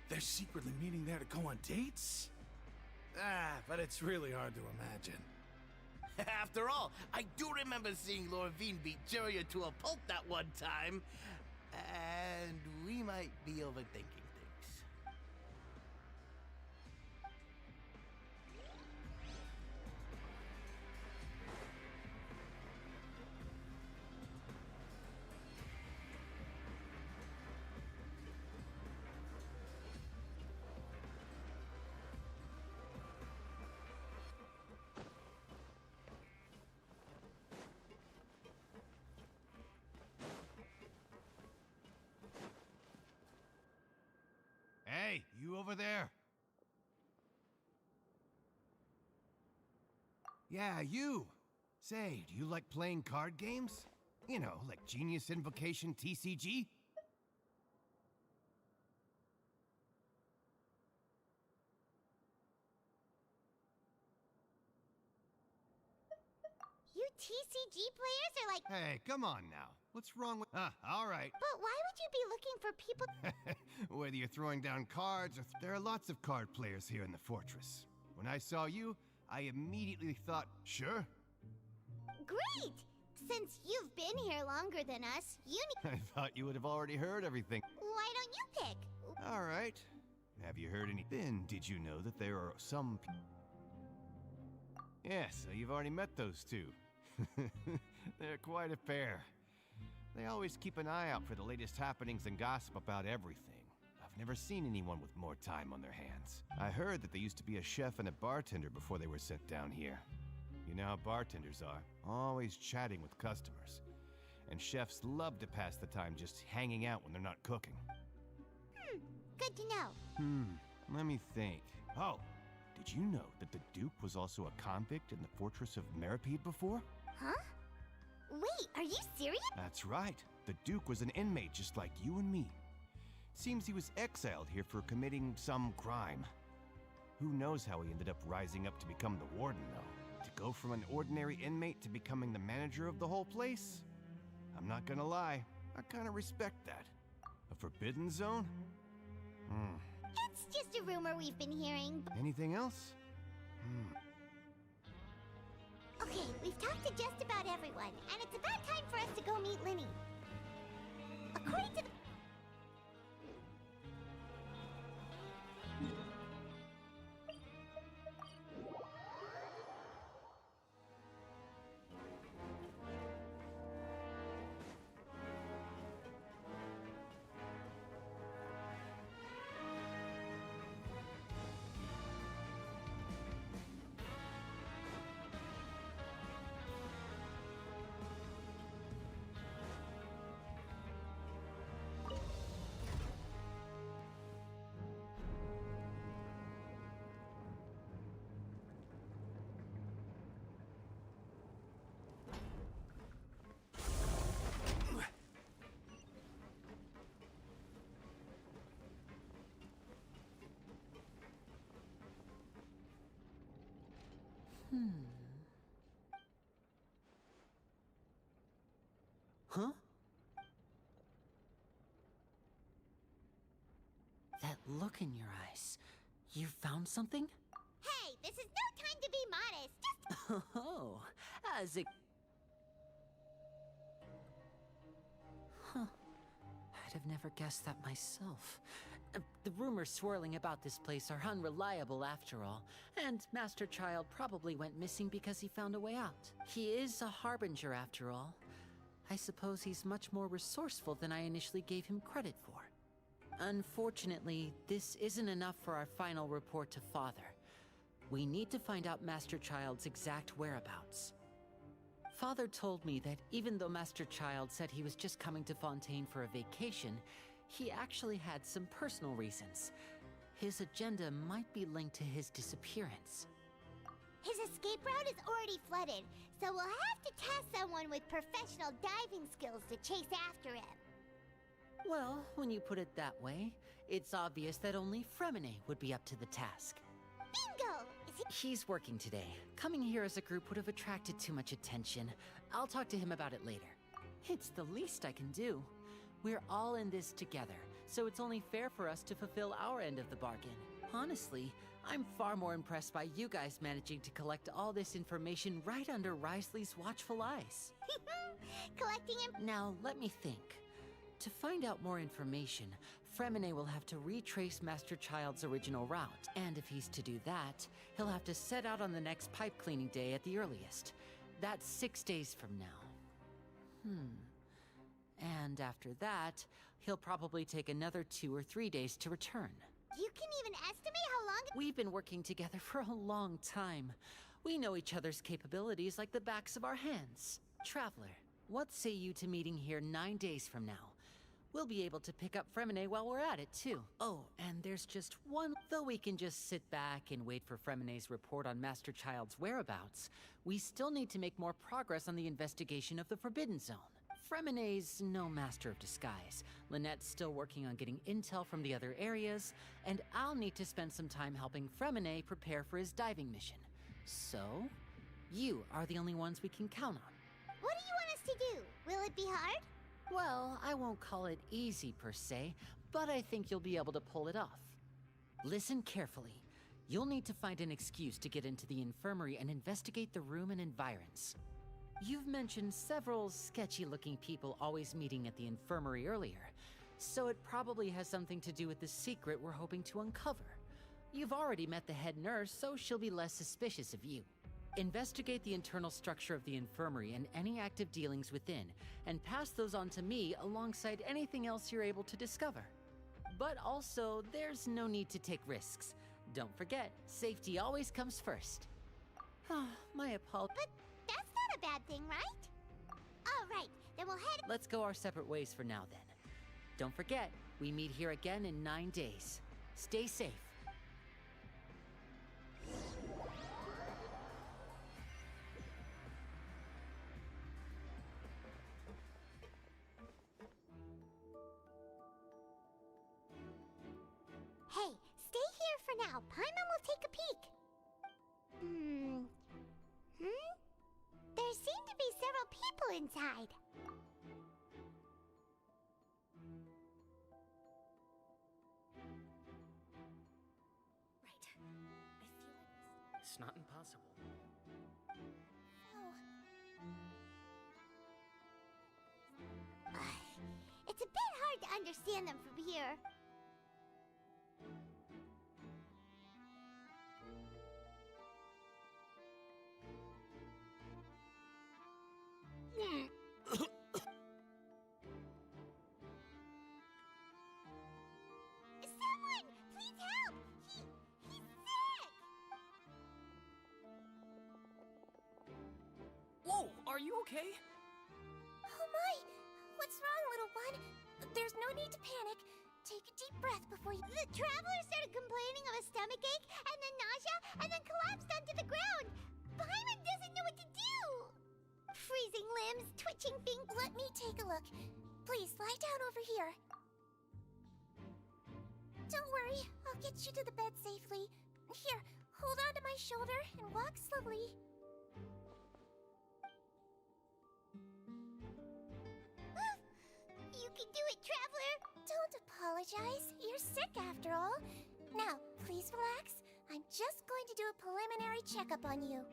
Speaker 21: they're secretly meeting there to go on dates? But it's really hard to imagine.
Speaker 2: After all, I do remember seeing Lorvine beat Jurier to a pulp that one time. And we might be overthinking things.
Speaker 22: Hey, you over there? Yeah, you. Say, do you like playing card games? You know, like Genius Invocation TCG?
Speaker 3: You TCG players are like...
Speaker 22: Hey, come on now. What's wrong with... all right.
Speaker 3: But why would you be looking for people...
Speaker 22: Whether you're throwing down cards or... There are lots of card players here in the fortress. When I saw you, I immediately thought, sure.
Speaker 3: Great! Since you've been here longer than us, you need...
Speaker 22: I thought you would have already heard everything.
Speaker 3: Why don't you pick?
Speaker 22: All right. Have you heard any... Then, did you know that there are some... Yes, so you've already met those two. They're quite a pair. They always keep an eye out for the latest happenings and gossip about everything. I've never seen anyone with more time on their hands. I heard that they used to be a chef and a bartender before they were sent down here. You know how bartenders are, always chatting with customers. And chefs love to pass the time just hanging out when they're not cooking.
Speaker 3: Good to know.
Speaker 22: Let me think. Oh, did you know that the Duke was also a convict in the fortress of Meropide before?
Speaker 3: Huh? Wait, are you serious?
Speaker 22: That's right. The Duke was an inmate just like you and me. Seems he was exiled here for committing some crime. Who knows how he ended up rising up to become the warden, though? To go from an ordinary inmate to becoming the manager of the whole place? I'm not gonna lie, I kinda respect that. A forbidden zone?
Speaker 3: It's just a rumor we've been hearing.
Speaker 22: Anything else?
Speaker 3: Okay, we've talked to just about everyone, and it's about time for us to go meet Linny. According to the...
Speaker 12: Huh? That look in your eyes. You found something?
Speaker 3: Hey, this is no time to be modest. Just
Speaker 12: Oh, as it... Huh. I'd have never guessed that myself. The rumors swirling about this place are unreliable after all, and Master Child probably went missing because he found a way out. He is a harbinger after all. I suppose he's much more resourceful than I initially gave him credit for. Unfortunately, this isn't enough for our final report to Father. We need to find out Master Child's exact whereabouts. Father told me that even though Master Child said he was just coming to Fontaine for a vacation, he actually had some personal reasons. His agenda might be linked to his disappearance.
Speaker 3: his escape route is already flooded, so we'll have to task someone with professional diving skills to chase after him.
Speaker 12: Well, when you put it that way, it's obvious that only Fremine would be up to the task.
Speaker 3: Bingo!
Speaker 12: He's working today. Coming here as a group would have attracted too much attention. I'll talk to him about it later. It's the least I can do. We're all in this together, so it's only fair for us to fulfill our end of the bargain. Honestly, I'm far more impressed by you guys managing to collect all this information right under Risley's watchful eyes.
Speaker 3: Collecting him.
Speaker 12: Now, let me think. To find out more information, Fremine will have to retrace Master Child's original route, and if he's to do that, he'll have to set out on the next pipe cleaning day at the earliest. That's 6 days from now. And after that, he'll probably take another 2 or 3 days to return.
Speaker 3: You can even estimate how long
Speaker 12: We've been working together for a long time. We know each other's capabilities like the backs of our hands. Traveler, what say you to meeting here 9 days from now? We'll be able to pick up Fremine while we're at it, too. Oh, and there's just one... Though we can just sit back and wait for Fremine's report on Master Child's whereabouts, we still need to make more progress on the investigation of the Forbidden Zone. Fremine's no master of disguise. Lynette's still working on getting intel from the other areas, and I'll need to spend some time helping Fremine prepare for his diving mission. So, you are the only ones we can count on.
Speaker 3: What do you want us to do? Will it be hard?
Speaker 12: Well, I won't call it easy per se, but I think you'll be able to pull it off. Listen carefully. You'll need to find an excuse to get into the infirmary and investigate the room and environs. You've mentioned several sketchy-looking people always meeting at the infirmary earlier, so it probably has something to do with the secret we're hoping to uncover. You've already met the head nurse, so she'll be less suspicious of you. Investigate the internal structure of the infirmary and any active dealings within, and pass those on to me alongside anything else you're able to discover. But also, there's no need to take risks. Don't forget, safety always comes first. My apologies.
Speaker 3: But that's not a bad thing, right? All right, then we'll head...
Speaker 12: Let's go our separate ways for now, then. Don't forget, we meet here again in 9 days. Stay safe.
Speaker 3: Hey, stay here for now. Paimon will take a peek. There seem to be several people inside.
Speaker 12: Right. It's not impossible.
Speaker 3: It's a bit hard to understand them from here. Someone! Please help! He's sick!
Speaker 12: Whoa, are you okay?
Speaker 14: Oh my! What's wrong, little one? There's no need to panic. Take a deep breath before you...
Speaker 3: The traveler started complaining of a stomachache, and then nausea, and then collapsed onto the ground. Paimon doesn't know what to do! Freezing limbs, twitching fingers...
Speaker 14: Let me take a look. Please, lie down over here. Don't worry, I'll get you to the bed safely. Here, hold on to my shoulder and walk slowly.
Speaker 3: You can do it, Traveler!
Speaker 14: Don't apologize. You're sick after all. Now, please relax. I'm just going to do a preliminary checkup on you.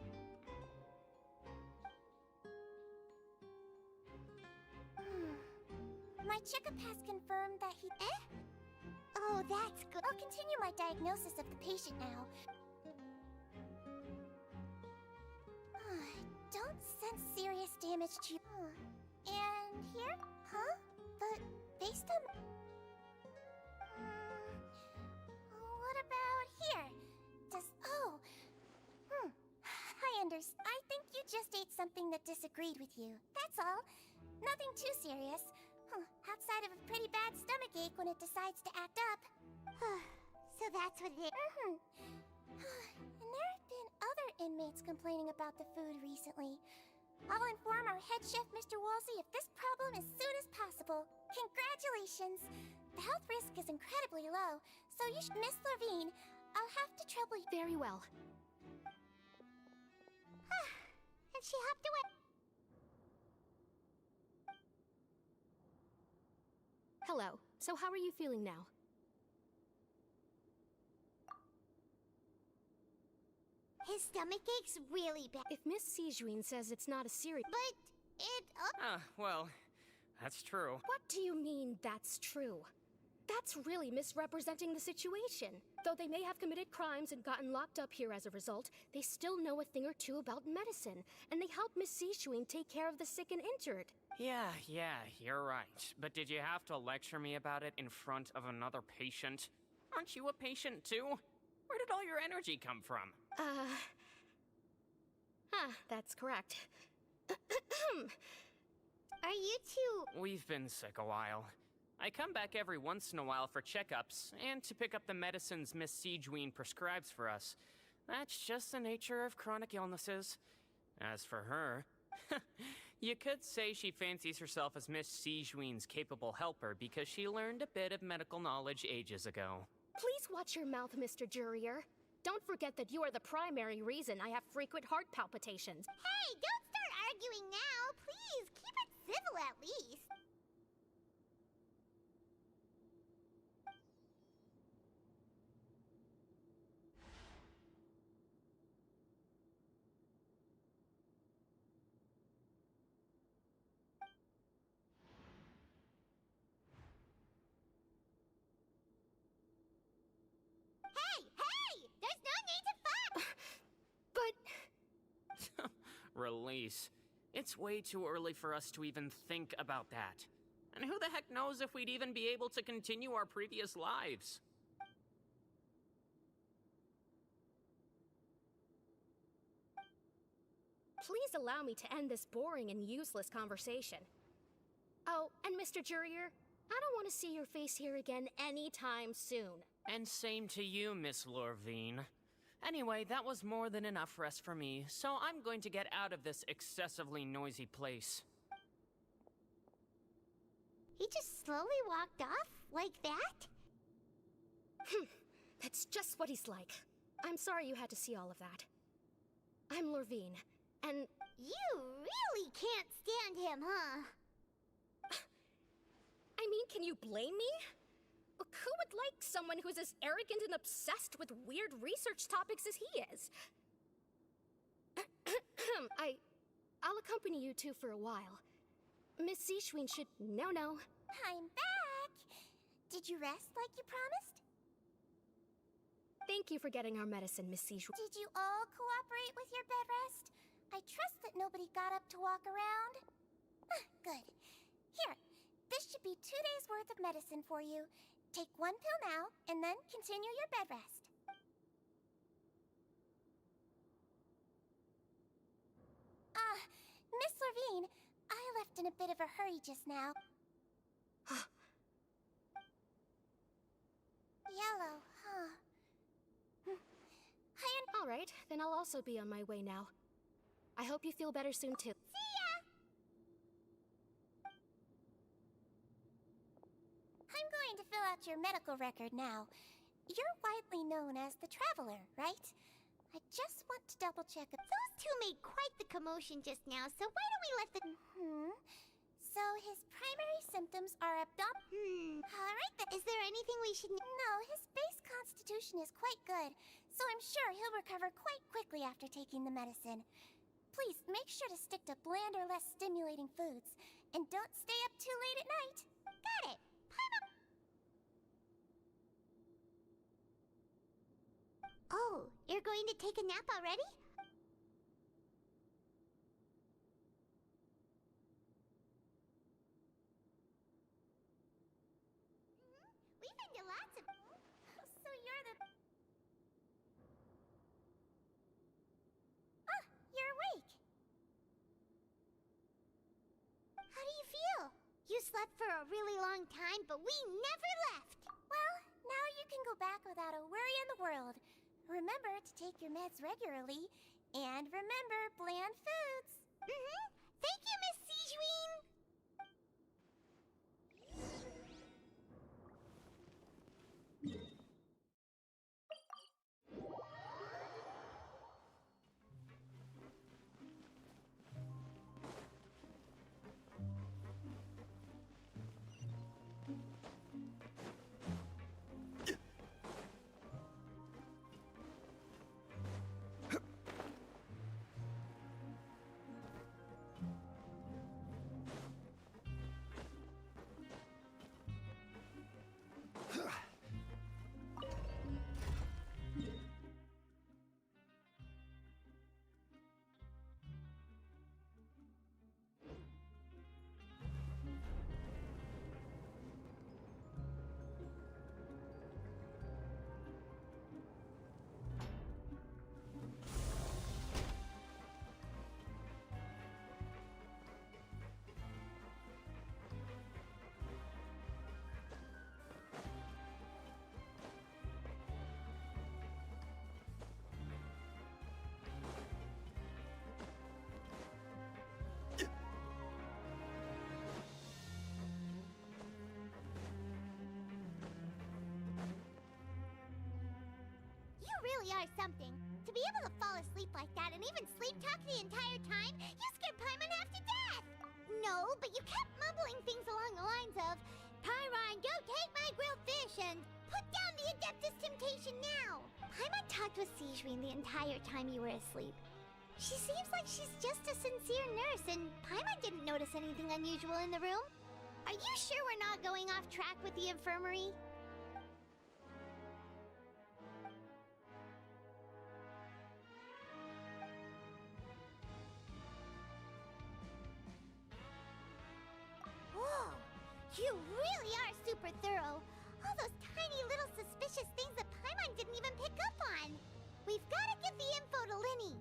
Speaker 14: My checkup has confirmed that he...
Speaker 3: Oh, that's good.
Speaker 14: I'll continue my diagnosis of the patient now. Don't sense serious damage to you. And here? Huh? But based on... what about here? Oh... I understand. I think you just ate something that disagreed with you. That's all. Nothing too serious. Outside of a pretty bad stomachache when it decides to act up.
Speaker 3: So that's what it is.
Speaker 14: And there have been other inmates complaining about the food recently. I'll inform our head chef, Mr. Wolsey, of this problem as soon as possible. Congratulations! The health risk is incredibly low, so you should... Miss Levine, I'll have to trouble you.
Speaker 6: Very well.
Speaker 3: And she hopped away.
Speaker 6: Hello. So how are you feeling now?
Speaker 3: His stomach ache's really bad.
Speaker 6: If Miss Sijuin says it's not a serious...
Speaker 3: But it...
Speaker 9: well, that's true.
Speaker 6: What do you mean, that's true? That's really misrepresenting the situation. Though they may have committed crimes and gotten locked up here as a result, they still know a thing or two about medicine, and they help Miss Sijuin take care of the sick and injured.
Speaker 9: Yeah, you're right. But did you have to lecture me about it in front of another patient? Aren't you a patient too? Where did all your energy come from?
Speaker 6: That's correct.
Speaker 3: Are you two...
Speaker 9: We've been sick a while. I come back every once in a while for checkups, and to pick up the medicines Miss Sijuin prescribes for us. That's just the nature of chronic illnesses. As for her... You could say she fancies herself as Miss Sijuin's capable helper because she learned a bit of medical knowledge ages ago.
Speaker 6: Please watch your mouth, Mr. Jurier. Don't forget that you are the primary reason I have frequent heart palpitations.
Speaker 3: Hey, don't start arguing now! Please, keep it civil at least.
Speaker 9: Release. It's way too early for us to even think about that. And who the heck knows if we'd even be able to continue our previous lives?
Speaker 6: Please allow me to end this boring and useless conversation. Oh, and Mr. Jurier, I don't want to see your face here again anytime soon.
Speaker 9: And same to you, Miss Lorvine. Anyway, that was more than enough rest for me, so I'm going to get out of this excessively noisy place.
Speaker 3: He just slowly walked off like that?
Speaker 6: That's just what he's like. I'm sorry you had to see all of that. I'm Lorvine, and...
Speaker 3: You really can't stand him, huh?
Speaker 6: I mean, can you blame me? Who would like someone who's as arrogant and obsessed with weird research topics as he is? I'll accompany you two for a while. Miss Sijuin should... No.
Speaker 14: I'm back! Did you rest like you promised?
Speaker 6: Thank you for getting our medicine, Miss Sijuin.
Speaker 14: Did you all cooperate with your bed rest? I trust that nobody got up to walk around. Good. Here, this should be 2 days' worth of medicine for you. Take 1 pill now, and then continue your bed rest. Miss Levine, I left in a bit of a hurry just now. Yellow, huh?
Speaker 6: All right, then I'll also be on my way now. I hope you feel better soon, too.
Speaker 3: See ya!
Speaker 14: I'm going to fill out your medical record now. You're widely known as the Traveler, right? I just want to double check.
Speaker 3: Those two made quite the commotion just now, so why don't we let the...
Speaker 14: So his primary symptoms are Alright then.
Speaker 3: Is there anything we should...
Speaker 14: No, his base constitution is quite good, so I'm sure he'll recover quite quickly after taking the medicine. Please, make sure to stick to bland or less stimulating foods, and don't stay up too late at night.
Speaker 3: Got it. Oh, you're going to take a nap already? We've been to lots of...
Speaker 14: So you're the... you're awake.
Speaker 3: How do you feel? You slept for a really long time, but we never left.
Speaker 14: Well, now you can go back without a worry in the world. Remember to take your meds regularly, and remember bland foods.
Speaker 3: Thank you, Miss Sijuin. Really are something. To be able to fall asleep like that and even sleep talk the entire time, you scared Paimon half to death! No, but you kept mumbling things along the lines of, Pyron, go take my grilled fish and put down the Adeptus Temptation now! Paimon talked with Sijuin the entire time you were asleep. She seems like she's just a sincere nurse, and Paimon didn't notice anything unusual in the room. Are you sure we're not going off track with the infirmary? You really are super thorough. All those tiny little suspicious things that Paimon didn't even pick up on. We've got to give the info to Linny.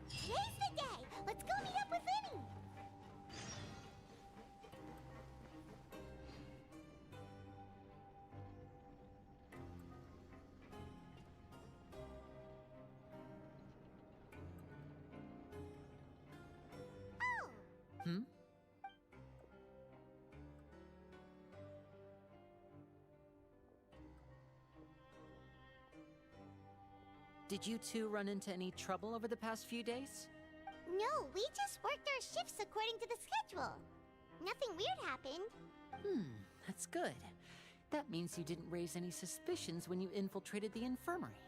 Speaker 3: Today's the day! Let's go meet up with Linny!
Speaker 4: Did you two run into any trouble over the past few days?
Speaker 3: No, we just worked our shifts according to the schedule. Nothing weird happened.
Speaker 4: That's good. That means you didn't raise any suspicions when you infiltrated the infirmary.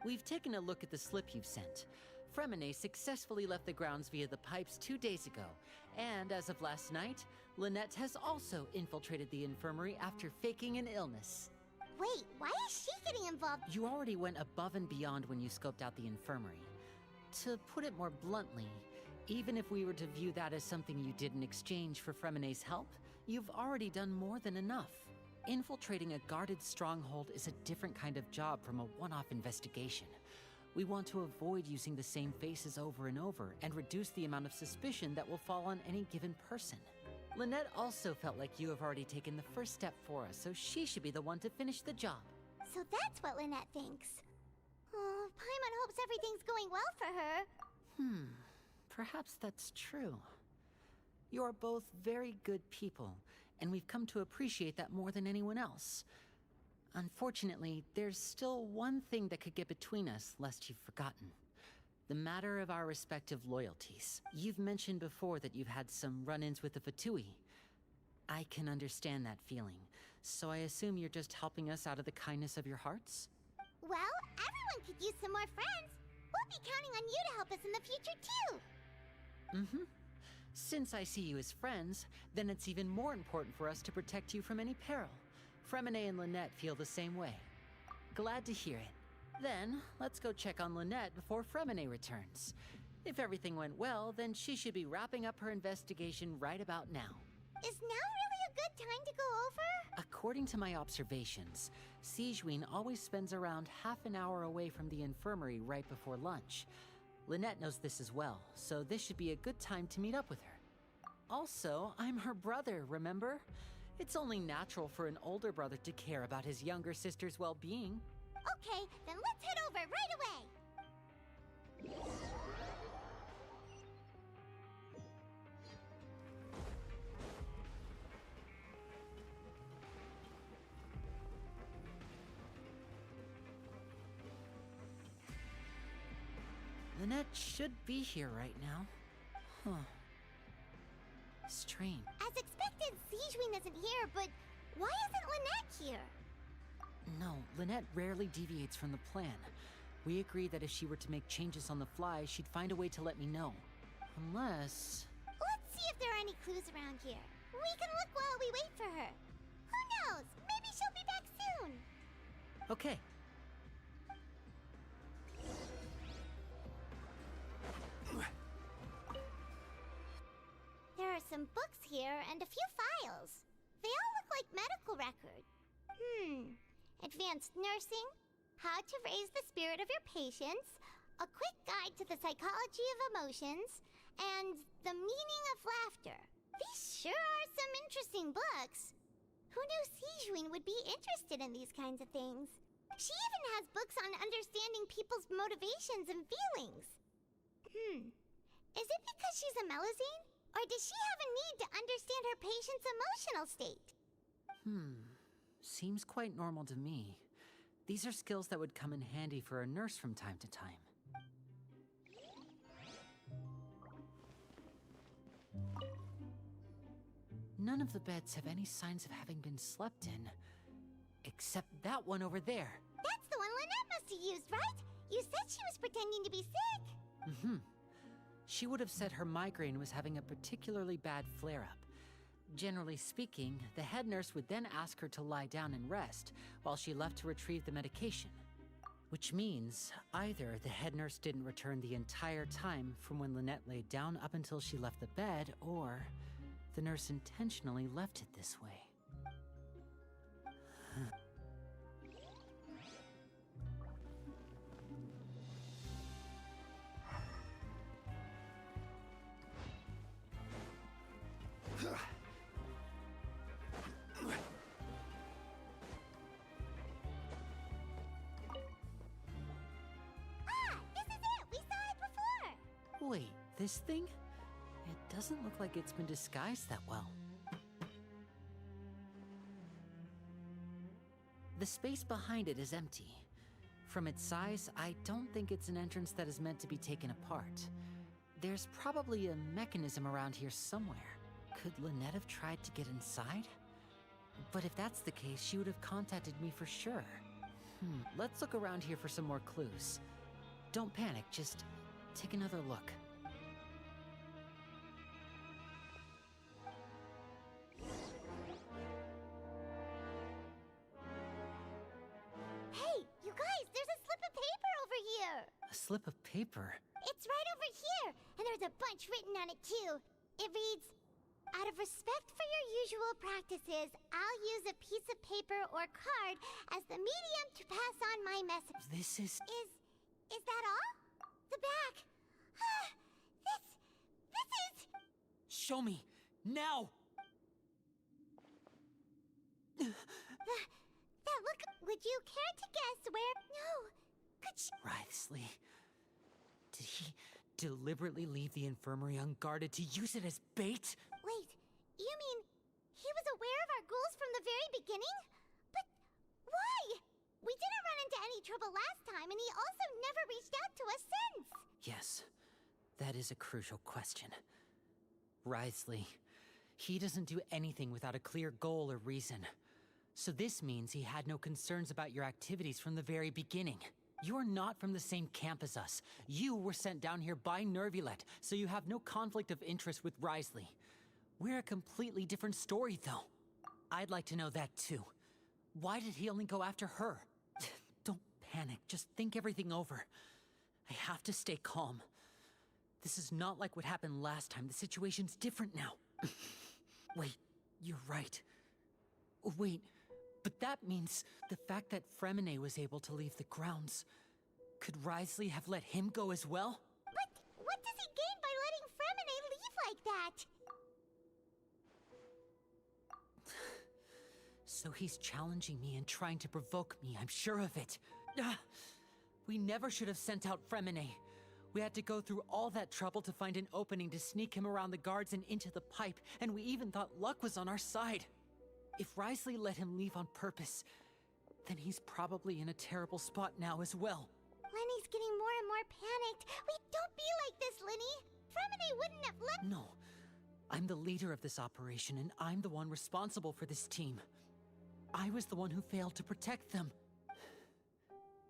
Speaker 4: We've taken a look at the slip you've sent. Fremine successfully left the grounds via the pipes 2 days ago, and as of last night, Lynette has also infiltrated the infirmary after faking an illness.
Speaker 3: Wait, why is she getting involved?
Speaker 4: You already went above and beyond when you scoped out the infirmary. To put it more bluntly, even if we were to view that as something you did in exchange for Fremene's help, you've already done more than enough. Infiltrating a guarded stronghold is a different kind of job from a one-off investigation. We want to avoid using the same faces over and over and reduce the amount of suspicion that will fall on any given person. Lynette also felt like you have already taken the first step for us, so she should be the one to finish the job.
Speaker 3: So that's what Lynette thinks. Oh, Paimon hopes everything's going well for her.
Speaker 4: Perhaps that's true. You're both very good people, and we've come to appreciate that more than anyone else. Unfortunately, there's still one thing that could get between us, lest you've forgotten. The matter of our respective loyalties. You've mentioned before that you've had some run-ins with the Fatui. I can understand that feeling, so I assume you're just helping us out of the kindness of your hearts?
Speaker 3: Well, everyone could use some more friends. We'll be counting on you to help us in the future, too.
Speaker 4: Since I see you as friends, then it's even more important for us to protect you from any peril. Fremene and Lynette feel the same way. Glad to hear it. Then, let's go check on Lynette before Fremene returns. If everything went well, then she should be wrapping up her investigation right about now.
Speaker 3: Is now really a good time to go over?
Speaker 4: According to my observations, Sigewinne always spends around half an hour away from the infirmary right before lunch. Lynette knows this as well, so this should be a good time to meet up with her. Also, I'm her brother, remember? It's only natural for an older brother to care about his younger sister's well-being.
Speaker 3: Okay, then let's head over right away!
Speaker 4: Lynette should be here right now. Strange.
Speaker 3: As expected, Sigewinne isn't here, but why isn't Lynette here?
Speaker 4: No, Lynette rarely deviates from the plan. We agreed that if she were to make changes on the fly, she'd find a way to let me know. Unless...
Speaker 3: Let's see if there are any clues around here. We can look while we wait for her. Who knows? Maybe she'll be back soon.
Speaker 4: Okay.
Speaker 3: There are some books here and a few files. They all look like medical records. Advanced nursing, how to raise the spirit of your patients, a quick guide to the psychology of emotions, and the meaning of laughter. These sure are some interesting books. Who knew Sigewinne would be interested in these kinds of things? She even has books on understanding people's motivations and feelings. Is it because she's a Melusine? Or does she have a need to understand her patient's emotional state?
Speaker 4: Seems quite normal to me. These are skills that would come in handy for a nurse from time to time. None of the beds have any signs of having been slept in. Except that one over there.
Speaker 3: That's the one Lynette must have used, right? You said she was pretending to be sick.
Speaker 4: She would have said her migraine was having a particularly bad flare-up. Generally speaking, the head nurse would then ask her to lie down and rest, while she left to retrieve the medication. Which means, either the head nurse didn't return the entire time from when Lynette laid down up until she left the bed, or the nurse intentionally left it this way. Wait, this thing? It doesn't look like it's been disguised that well. The space behind it is empty. From its size, I don't think it's an entrance that is meant to be taken apart. There's probably a mechanism around here somewhere. Could Lynette have tried to get inside? But if that's the case, she would have contacted me for sure. Let's look around here for some more clues. Don't panic, just take another look.
Speaker 3: Hey, you guys, there's a slip of paper over here!
Speaker 4: A slip of paper?
Speaker 3: It's right message written on it too. It reads, out of respect for your usual practices, I'll use a piece of paper or card as the medium to pass on my message.
Speaker 4: This is...
Speaker 3: Is that all? The back. This is...
Speaker 4: Show me! Now!
Speaker 3: That look... Would you care to guess where... No. Could she...
Speaker 4: Wriothesley... Did he deliberately leave the infirmary unguarded to use it as bait?
Speaker 3: Wait, you mean he was aware of our goals from the very beginning? But why? We didn't run into any trouble last time, and he also never reached out to us since.
Speaker 4: Yes, that is a crucial question. Wriothesley, he doesn't do anything without a clear goal or reason. So this means he had no concerns about your activities from the very beginning. You're not from the same camp as us. You were sent down here by Nervulet, so you have no conflict of interest with Wriothesley. We're a completely different story, though. I'd like to know that, too. Why did he only go after her? Don't panic, just think everything over. I have to stay calm. This is not like what happened last time. The situation's different now. Wait, you're right. Wait, but that means the fact that Fremine was able to leave the grounds. Could Wriothesley have let him go as well?
Speaker 3: But what does he gain by letting Fremine leave like that?
Speaker 4: So he's challenging me and trying to provoke me, I'm sure of it. We never should have sent out Fremine. We had to go through all that trouble to find an opening to sneak him around the guards and into the pipe, and we even thought luck was on our side. If Wriothesley let him leave on purpose, then he's probably in a terrible spot now as well.
Speaker 3: Lenny's getting more and more panicked. Wait, don't be like this, Lenny. Fremine wouldn't have let—
Speaker 4: No. I'm the leader of this operation, and I'm the one responsible for this team. I was the one who failed to protect them.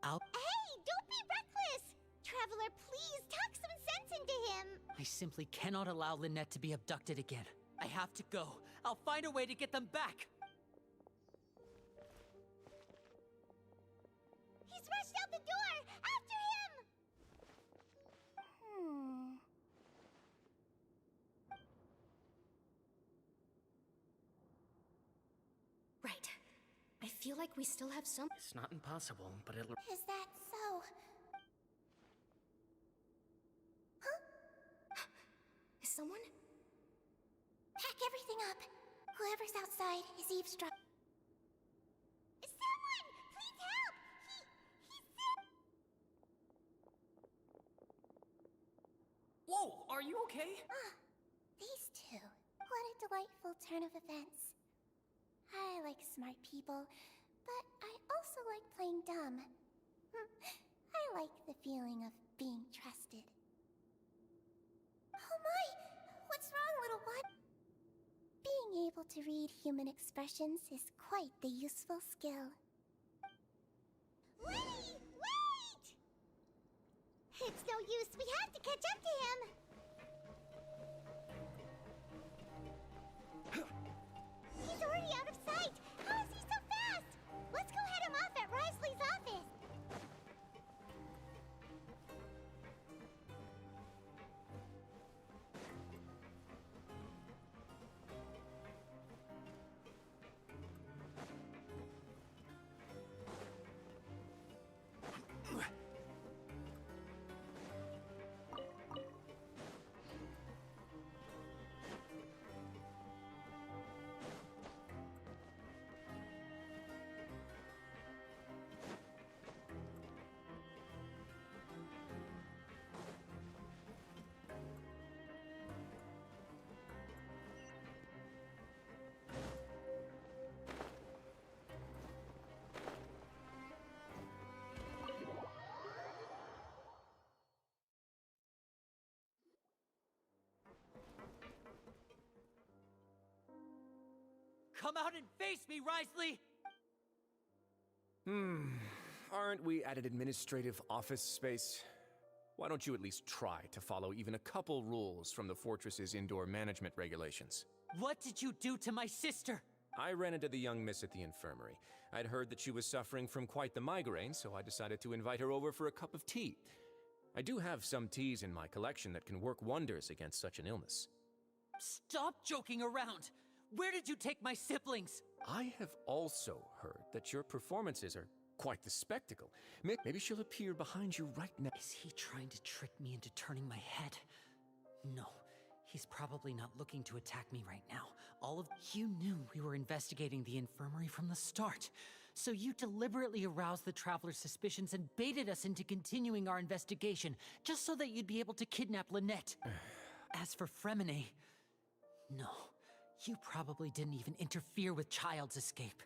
Speaker 3: Hey, don't be reckless! Traveler, please, talk some sense into him!
Speaker 4: I simply cannot allow Lynette to be abducted again. I have to go. I'll find a way to get them back!
Speaker 3: He's rushed out the door! After him!
Speaker 6: Right. I feel like we still have some—
Speaker 9: It's not impossible, but it'll...
Speaker 14: Is that so?
Speaker 6: Is someone?
Speaker 14: Pack everything up. Whoever's outside is eavesdropping.
Speaker 3: Someone! Please help! He's sick!
Speaker 9: Whoa, are you okay?
Speaker 14: These two. What a delightful turn of events. I like smart people, but I also like playing dumb. I like the feeling of being trusted. Oh my! What's wrong, little one? Being able to read human expressions is quite the useful skill.
Speaker 3: Lenny! Wait! It's no use. We have to catch up to him! He's already out of sight! How is he so fast? Let's go head him off at Wriothesley's office!
Speaker 4: Come out and face me, Wriothesley!
Speaker 17: Aren't we at an administrative office space? Why don't you at least try to follow even a couple rules from the fortress's indoor management regulations?
Speaker 4: What did you do to my sister?
Speaker 17: I ran into the young miss at the infirmary. I'd heard that she was suffering from quite the migraine, so I decided to invite her over for a cup of tea.
Speaker 8: I do have some teas in my collection that can work wonders against such an illness.
Speaker 4: Stop joking around! Where did you take my siblings?
Speaker 8: I have also heard that your performances are quite the spectacle. Maybe she'll appear behind you right now.
Speaker 4: Is he trying to trick me into turning my head? No, he's probably not looking to attack me right now. You knew we were investigating the infirmary from the start. So you deliberately aroused the Traveler's suspicions and baited us into continuing our investigation, just so that you'd be able to kidnap Lynette. As for Fremine, no, you probably didn't even interfere with Child's escape.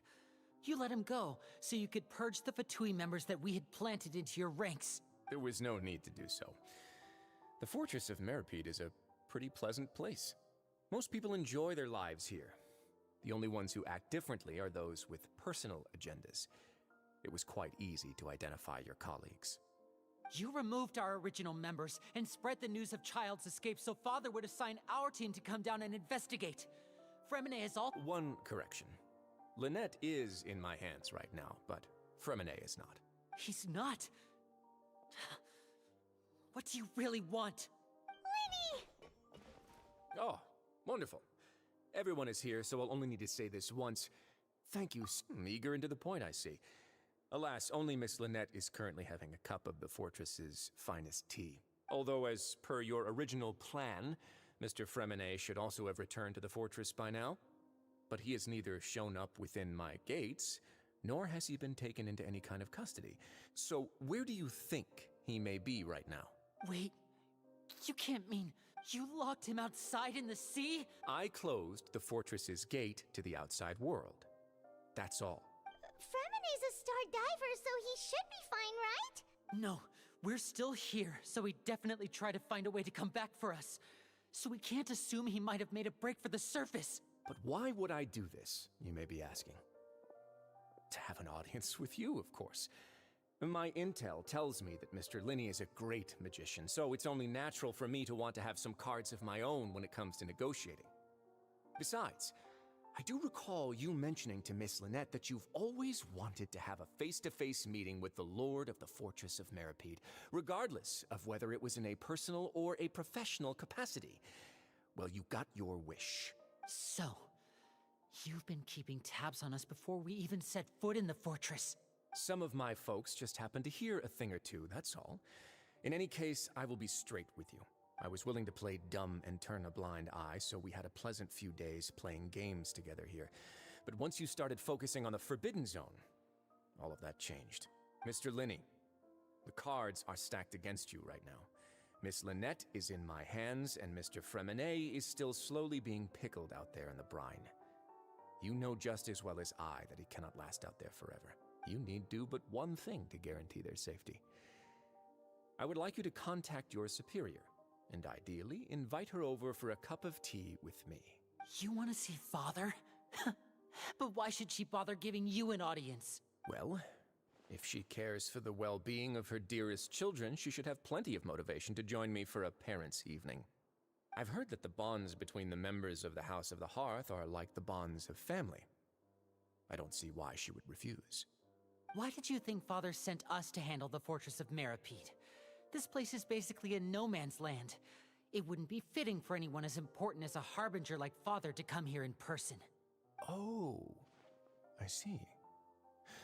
Speaker 4: You let him go, so you could purge the Fatui members that we had planted into your ranks.
Speaker 8: There was no need to do so. The fortress of Meropide is a pretty pleasant place. Most people enjoy their lives here. The only ones who act differently are those with personal agendas. It was quite easy to identify your colleagues.
Speaker 4: You removed our original members and spread the news of Child's escape so Father would assign our team to come down and investigate. Fremine is all—
Speaker 8: One correction. Lynette is in my hands right now, but Fremine is not.
Speaker 4: He's not? What do you really want?
Speaker 3: Lenny!
Speaker 8: Oh, wonderful. Everyone is here, so I'll only need to say this once. Thank you. Eager and to the point, I see. Alas, only Miss Lynette is currently having a cup of the fortress's finest tea. Although, as per your original plan, Mr. Fremine should also have returned to the fortress by now. But he has neither shown up within my gates, nor has he been taken into any kind of custody. So, where do you think he may be right now?
Speaker 4: Wait, you can't mean you locked him outside in the sea?
Speaker 8: I closed the fortress's gate to the outside world. That's all.
Speaker 3: Fremine's a star diver, so he should be fine, right?
Speaker 4: No, we're still here, so he definitely tried to find a way to come back for us. So we can't assume he might have made a break for the surface.
Speaker 8: But why would I do this, you may be asking? To have an audience with you, of course. My intel tells me that Mr. Linney is a great magician, so it's only natural for me to want to have some cards of my own when it comes to negotiating. Besides, I do recall you mentioning to Miss Lynette that you've always wanted to have a face-to-face meeting with the Lord of the Fortress of Meropide, regardless of whether it was in a personal or a professional capacity. Well, you got your wish.
Speaker 4: So, you've been keeping tabs on us before we even set foot in the fortress.
Speaker 8: Some of my folks just happened to hear a thing or two, that's all. In any case, I will be straight with you. I was willing to play dumb and turn a blind eye, so we had a pleasant few days playing games together here. But once you started focusing on the Forbidden Zone, all of that changed. Mr. Linney, the cards are stacked against you right now. Miss Lynette is in my hands, and Mr. Fremine is still slowly being pickled out there in the brine. You know just as well as I that he cannot last out there forever. You need do but one thing to guarantee their safety. I would like you to contact your superior, and ideally invite her over for a cup of tea with me.
Speaker 4: You want to see Father? But why should she bother giving you an audience?
Speaker 8: Well, if she cares for the well-being of her dearest children, she should have plenty of motivation to join me for a parents' evening. I've heard that the bonds between the members of the House of the Hearth are like the bonds of family. I don't see why she would refuse.
Speaker 4: Why did you think Father sent us to handle the Fortress of Meropide? This place is basically a no-man's land. It wouldn't be fitting for anyone as important as a harbinger like Father to come here in person.
Speaker 8: Oh, I see.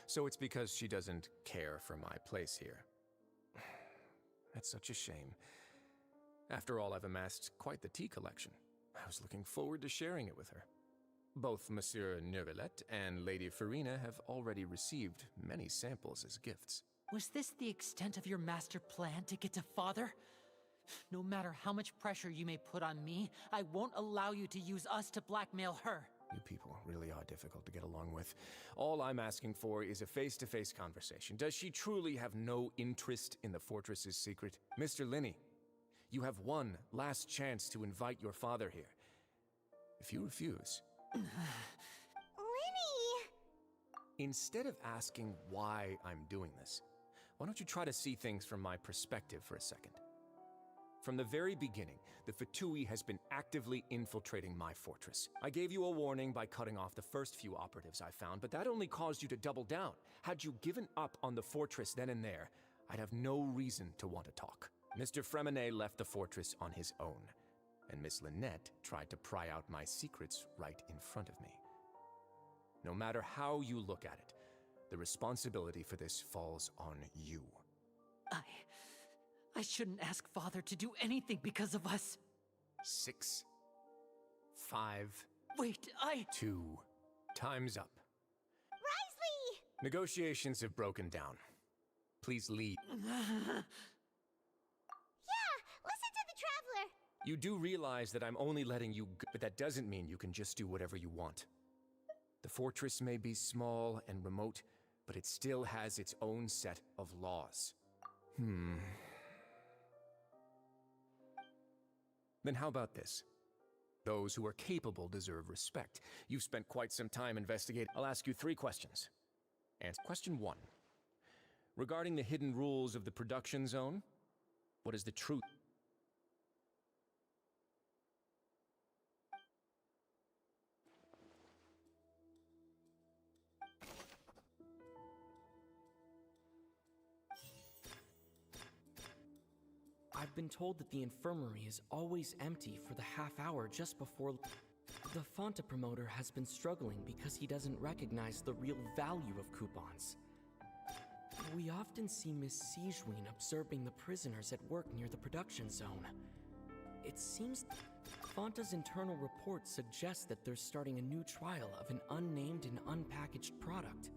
Speaker 8: So it's because she doesn't care for my place here. That's such a shame. After all, I've amassed quite the tea collection. I was looking forward to sharing it with her. Both Monsieur Neuvillette and Lady Farina have already received many samples as gifts.
Speaker 4: Was this the extent of your master plan to get to Father? No matter how much pressure you may put on me, I won't allow you to use us to blackmail her.
Speaker 8: You people really are difficult to get along with. All I'm asking for is a face-to-face conversation. Does she truly have no interest in the fortress's secret? Mr. Linney, you have one last chance to invite your father here. If you refuse...
Speaker 3: Lenny!
Speaker 8: Instead of asking why I'm doing this, why don't you try to see things from my perspective for a second? From the very beginning, the Fatui has been actively infiltrating my fortress. I gave you a warning by cutting off the first few operatives I found, but that only caused you to double down. Had you given up on the fortress then and there, I'd have no reason to want to talk. Mr. Fremenet left the fortress on his own, and Miss Lynette tried to pry out my secrets right in front of me. No matter how you look at it, the responsibility for this falls on you.
Speaker 4: I shouldn't ask Father to do anything because of us.
Speaker 8: 6, 5...
Speaker 4: Wait,
Speaker 8: 2. Time's up.
Speaker 3: Risley!
Speaker 8: Negotiations have broken down. Please leave.
Speaker 3: Yeah, listen to the Traveler!
Speaker 8: You do realize that I'm only letting you go, but that doesn't mean you can just do whatever you want. The fortress may be small and remote, but it still has its own set of laws. Then how about this? Those who are capable deserve respect. You've spent quite some time investigating. I'll ask you 3 questions. Answer question 1. Regarding the hidden rules of the production zone, what is the truth?
Speaker 11: I've been told that the infirmary is always empty for the half hour just before... The Fonta promoter has been struggling because he doesn't recognize the real value of coupons. We often see Miss Sigewin observing the prisoners at work near the production zone. It seems Fonta's internal report suggests that they're starting a new trial of an unnamed and unpackaged product.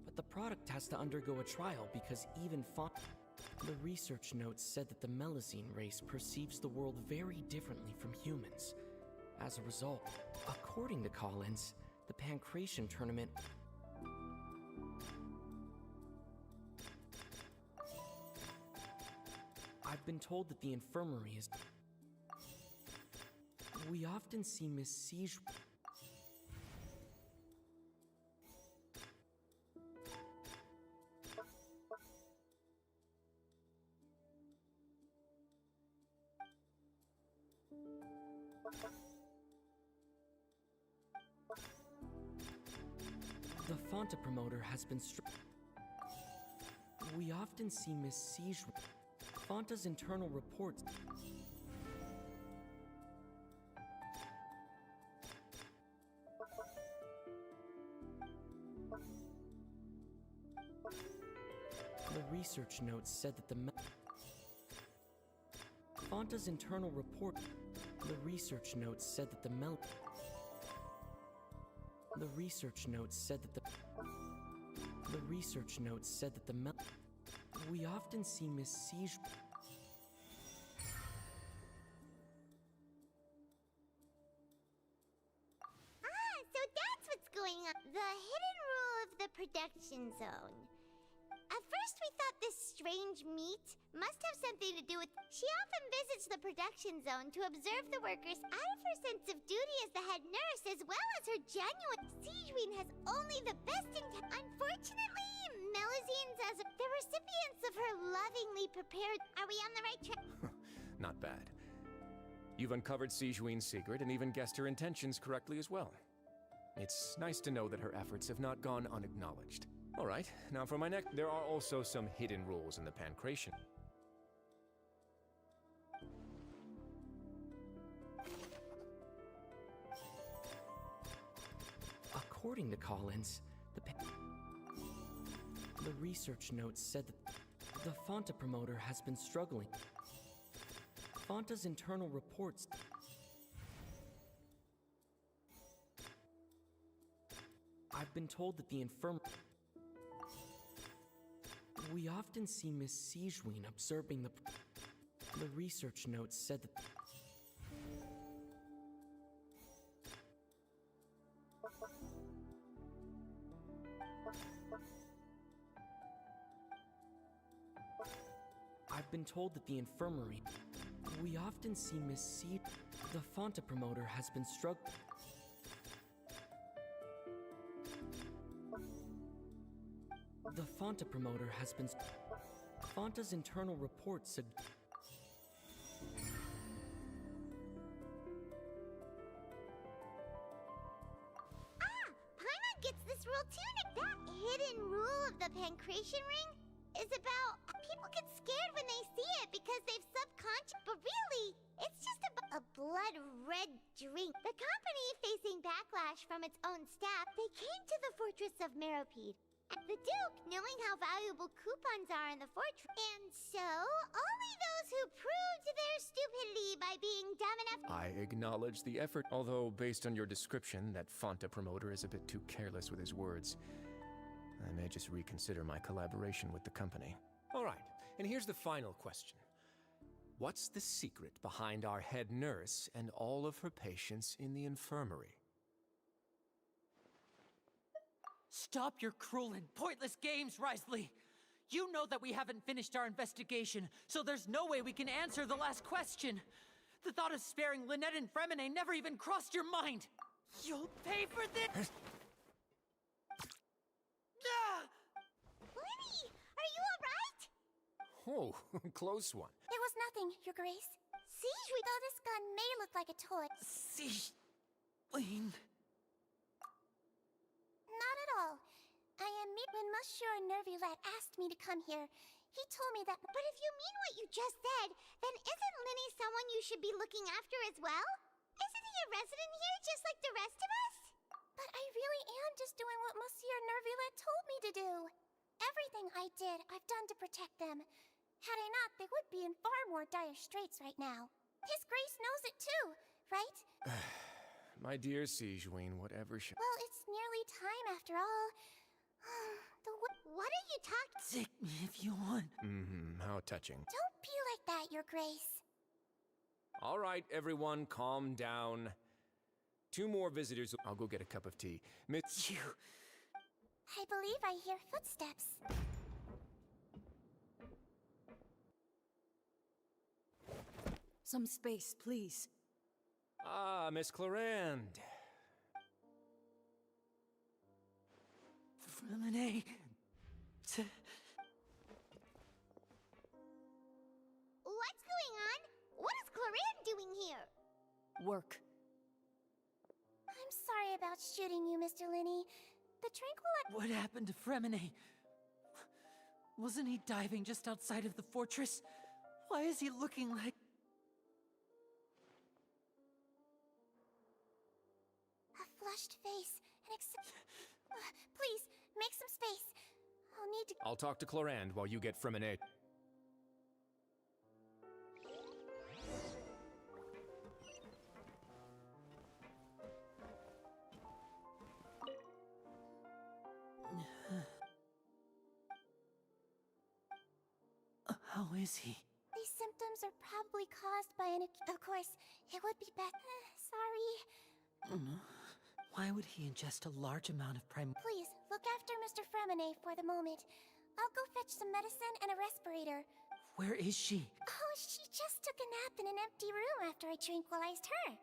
Speaker 11: But the product has to undergo a trial because even Fonta... The research notes said that the Melazine race perceives the world very differently from humans. As a result, according to Collins, the Pancration tournament... I've been told that the infirmary is... We often see Miss Siege... The Fonta promoter has been We often see Miss Siege... Fonta's internal reports... The research notes said that the Fonta's internal report... The research notes said that the The research notes said that The research notes said that the We often see Miss Siege...
Speaker 3: So that's what's going on. The hidden rule of the production zone. At first we thought this strange meat must have something to do with... She often visits the production zone to observe the workers out of her sense of duty as the head nurse, as well as her genuine... Sigewin has only the best intent. Unfortunately, Melazines as the recipients of her lovingly prepared... Are we on the right track?
Speaker 8: Not bad. You've uncovered Sigewin's secret and even guessed her intentions correctly as well. It's nice to know that her efforts have not gone unacknowledged. All right, now for my next... There are also some hidden rules in the Pancration.
Speaker 11: According to Collins, the research notes said that the Fonta promoter has been struggling. Fonta's internal reports... I've been told that the We often see Miss Sigewin observing the research notes said that... I've been told that the infirmary... We often see Miss C... The Fonta promoter has been struggling... The Fonta promoter has been... Fonta's internal reports said...
Speaker 3: Paimon gets this rule too. That hidden rule of the Pancration ring is about... People get scared when they see it because they've subconscious. But really, it's just a blood red drink. The company, facing backlash from its own staff, they came to the fortress of Meropide. The Duke, knowing how valuable coupons are in the fortress, and so only those who proved their stupidity by being dumb enough.
Speaker 8: I acknowledge the effort, although based on your description, that Fanta promoter is a bit too careless with his words. I may just reconsider my collaboration with the company. All right, and here's the final question. What's the secret behind our head nurse and all of her patients in the infirmary?
Speaker 4: Stop your cruel and pointless games, Risley! You know that we haven't finished our investigation, so there's no way we can answer the last question. The thought of sparing Lynette and Fremine never even crossed your mind! You'll pay for this!
Speaker 3: Lenny, are you alright?
Speaker 8: Oh, close one.
Speaker 14: There was nothing, Your Grace.
Speaker 3: Siege,
Speaker 14: though this gun may look like a toy.
Speaker 4: Siege... Lane...
Speaker 14: Not at all. I am when Monsieur Nervulette asked me to come here. He told me that.
Speaker 3: But if you mean what you just said, then isn't Lenny someone you should be looking after as well? Isn't he a resident here just like the rest of us?
Speaker 14: But I really am just doing what Monsieur Nervulette told me to do. Everything I did, I've done to protect them. Had I not, they would be in far more dire straits right now. His Grace knows it too, right?
Speaker 8: My dear Sigewinne, whatever shall...
Speaker 14: Well, it's nearly time after all.
Speaker 3: What are you talking...
Speaker 4: Take me if you want.
Speaker 8: How touching.
Speaker 14: Don't be like that, Your Grace.
Speaker 8: All right, everyone, calm down. 2 more visitors. I'll go get a cup of tea.
Speaker 4: You...
Speaker 14: I believe I hear footsteps.
Speaker 13: Some space, please.
Speaker 8: Ah, Miss Clarande.
Speaker 4: Fremine...
Speaker 3: What's going on? What is Clarande doing here?
Speaker 13: Work.
Speaker 14: I'm sorry about shooting you, Mr. Linny. The tranquilite...
Speaker 4: What happened to Fremine? Wasn't he diving just outside of the fortress? Why is he looking like...
Speaker 14: A flushed face, please, make some space. I'll need to...
Speaker 8: I'll talk to Clarande while you get Fremine.
Speaker 4: How is he?
Speaker 14: These symptoms are probably caused by an... Of course, it would be better... Sorry.
Speaker 4: Why would he ingest a large amount of
Speaker 14: Please, look after Mr. Fremine for the moment. I'll go fetch some medicine and a respirator.
Speaker 4: Where is she?
Speaker 14: Oh, she just took a nap in an empty room after I tranquilized her.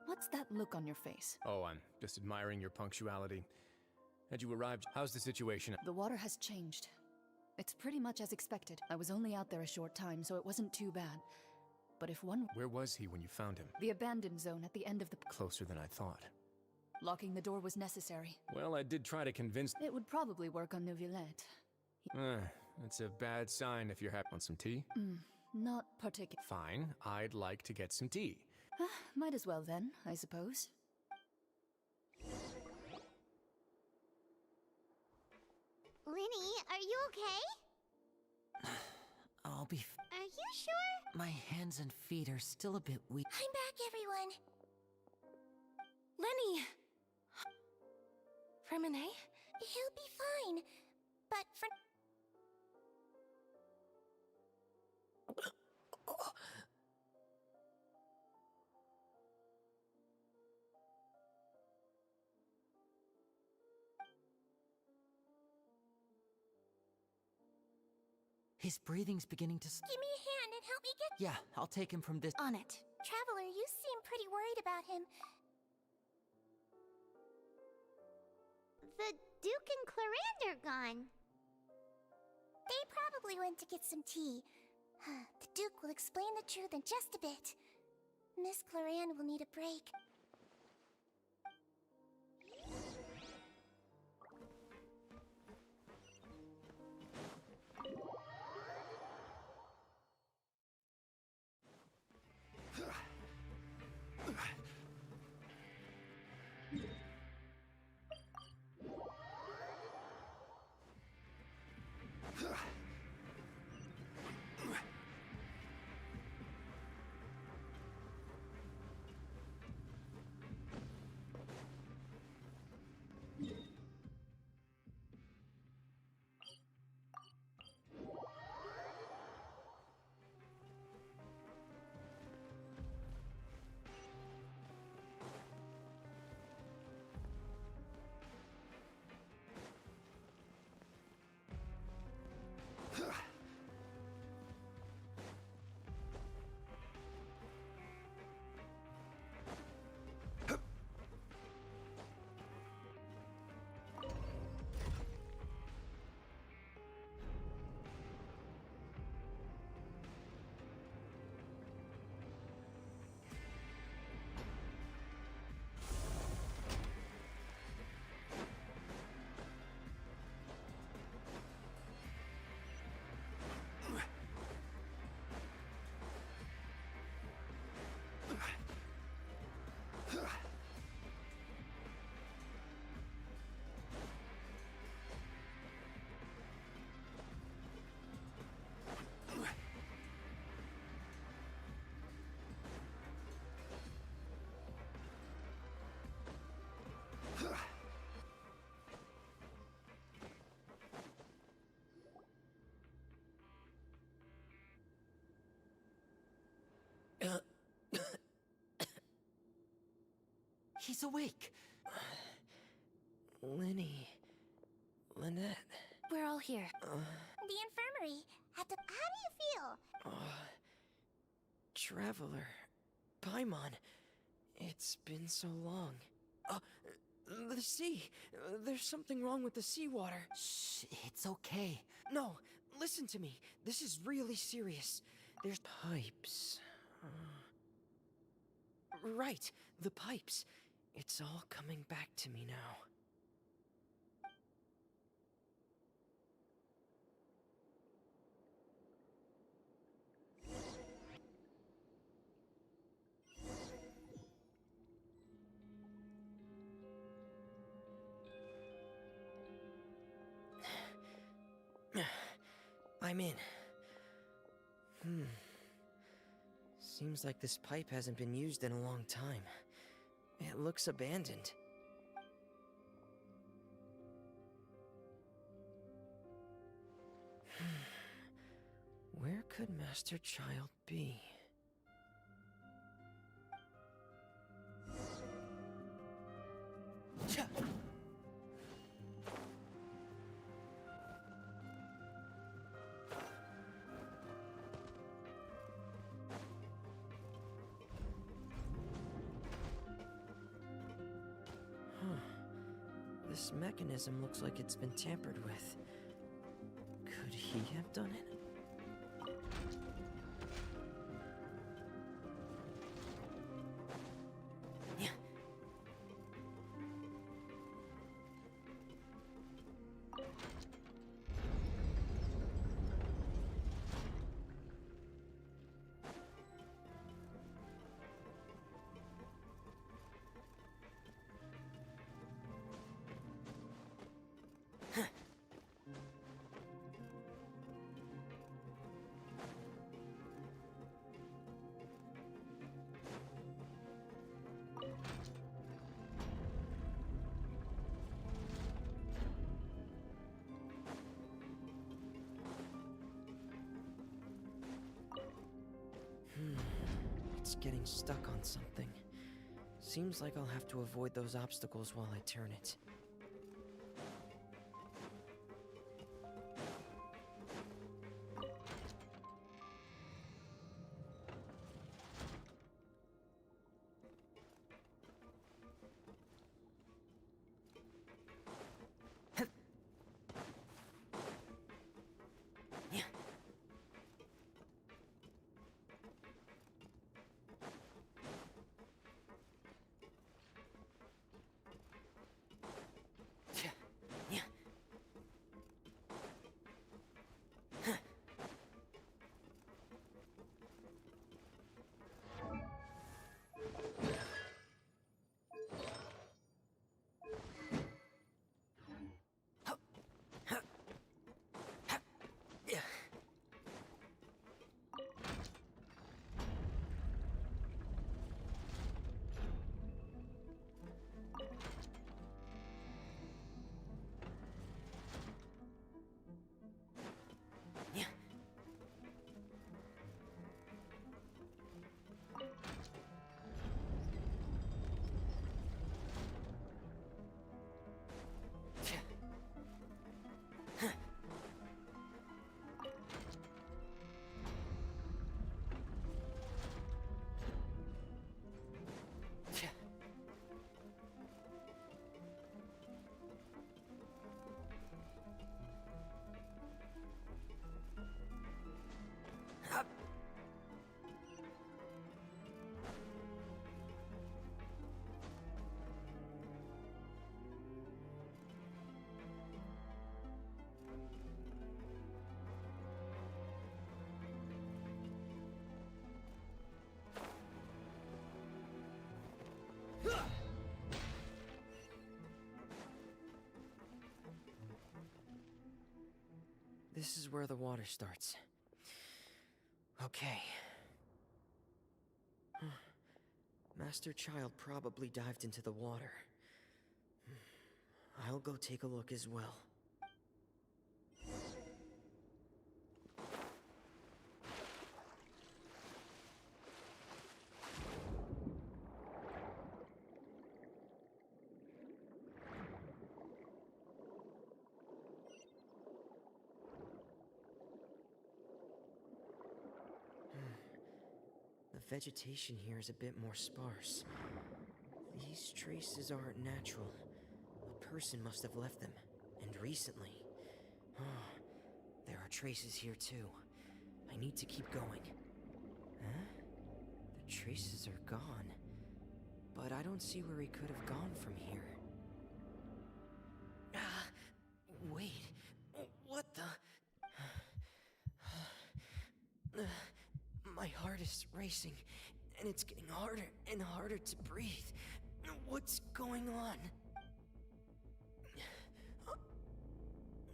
Speaker 13: What's that look on your face?
Speaker 8: Oh, I'm just admiring your punctuality. Had you arrived? How's the situation?
Speaker 13: The water has changed. It's pretty much as expected. I was only out there a short time, so it wasn't too bad. But if one...
Speaker 8: Where was he when you found him?
Speaker 13: The abandoned zone at the end of the...
Speaker 8: Closer than I thought.
Speaker 13: Locking the door was necessary.
Speaker 8: Well, I did try to convince...
Speaker 13: It would probably work on Nervulette.
Speaker 8: It's a bad sign if you're happy. Want some tea?
Speaker 13: Not particular.
Speaker 8: Fine, I'd like to get some tea.
Speaker 13: Might as well then, I suppose.
Speaker 3: Linny, are you okay?
Speaker 4: I'll be...
Speaker 3: Are you sure?
Speaker 4: My hands and feet are still a bit weak.
Speaker 14: I'm back, everyone.
Speaker 6: Lenny! Fremine?
Speaker 14: He'll be fine. But for...
Speaker 4: His breathing's beginning to...
Speaker 14: Give me a hand and help me get...
Speaker 4: Yeah, I'll take him from this...
Speaker 14: On it. Traveler, you seem pretty worried about him.
Speaker 3: The Duke and Clarande are gone.
Speaker 14: They probably went to get some tea. The Duke will explain the truth in just a bit. Miss Cloran will need a break.
Speaker 11: He's awake. Lenny. Lynette.
Speaker 14: We're all here. The infirmary. How do you feel?
Speaker 11: Traveler. Paimon. It's been so long. The sea. There's something wrong with the seawater.
Speaker 4: Shh, it's okay.
Speaker 11: No, listen to me. This is really serious. There's pipes. Right, the pipes. It's all coming back to me now. I'm in. Seems like this pipe hasn't been used in a long time. It looks abandoned. Where could Master Child be? This mechanism looks like it's been tampered with. Could he have done it? It's getting stuck on something. Seems like I'll have to avoid those obstacles while I turn it. This is where the water starts. Okay. Master Child probably dived into the water. I'll go take a look as well. The vegetation here is a bit more sparse. These traces aren't natural. A person must have left them, and recently. There are traces here too. I need to keep going. Huh? The traces are gone. But I don't see where he could have gone from here. Wait. What the? My heart is racing, and it's getting harder and harder to breathe. What's going on?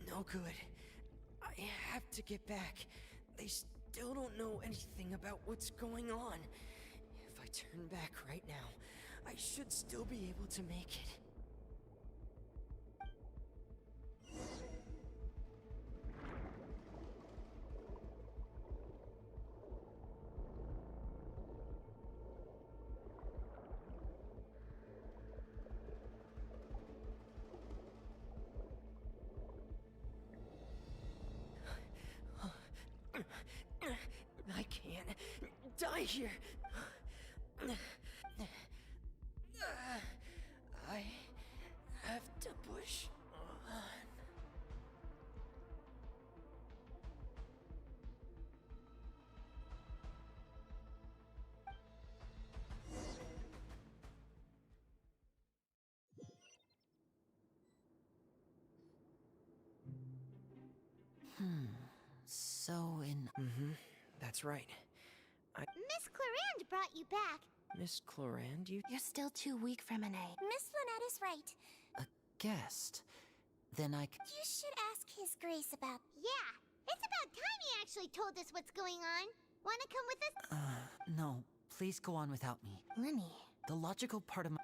Speaker 11: No good. I have to get back. They still don't know anything about what's going on. If I turn back right now, I should still be able to make it. I can't die here. I have to push on.
Speaker 4: So in...
Speaker 11: That's right.
Speaker 3: Miss Clarande brought you back.
Speaker 11: Miss Clarande,
Speaker 6: You're still too weak, Fremine.
Speaker 14: Miss Lynette is right.
Speaker 4: a guest? Then I
Speaker 14: You should ask His Grace about...
Speaker 3: Yeah, it's about time he actually told us what's going on. Wanna come with us?
Speaker 4: No, please go on without me.
Speaker 6: Lenny.
Speaker 4: The logical part of my...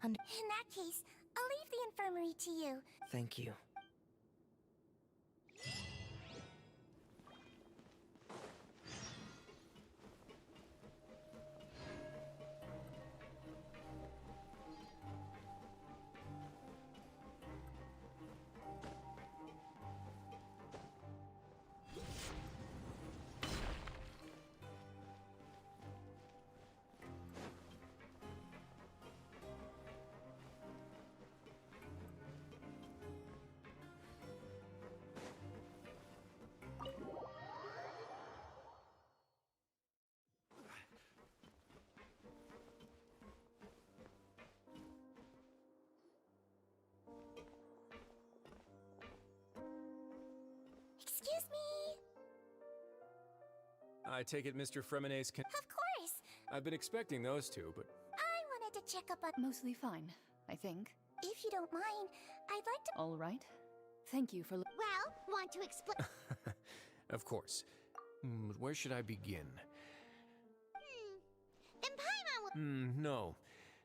Speaker 14: In that case, I'll leave the infirmary to you.
Speaker 11: Thank you.
Speaker 14: Excuse me.
Speaker 8: I take it Mr. Fremene's
Speaker 14: Of course.
Speaker 8: I've been expecting those two, but...
Speaker 14: I wanted to check up on...
Speaker 13: Mostly fine, I think.
Speaker 14: If you don't mind, I'd like to...
Speaker 13: All right. Thank you for...
Speaker 3: Well, want to explain?
Speaker 8: Of course. Where should I begin?
Speaker 3: Then Paimon will...
Speaker 8: No.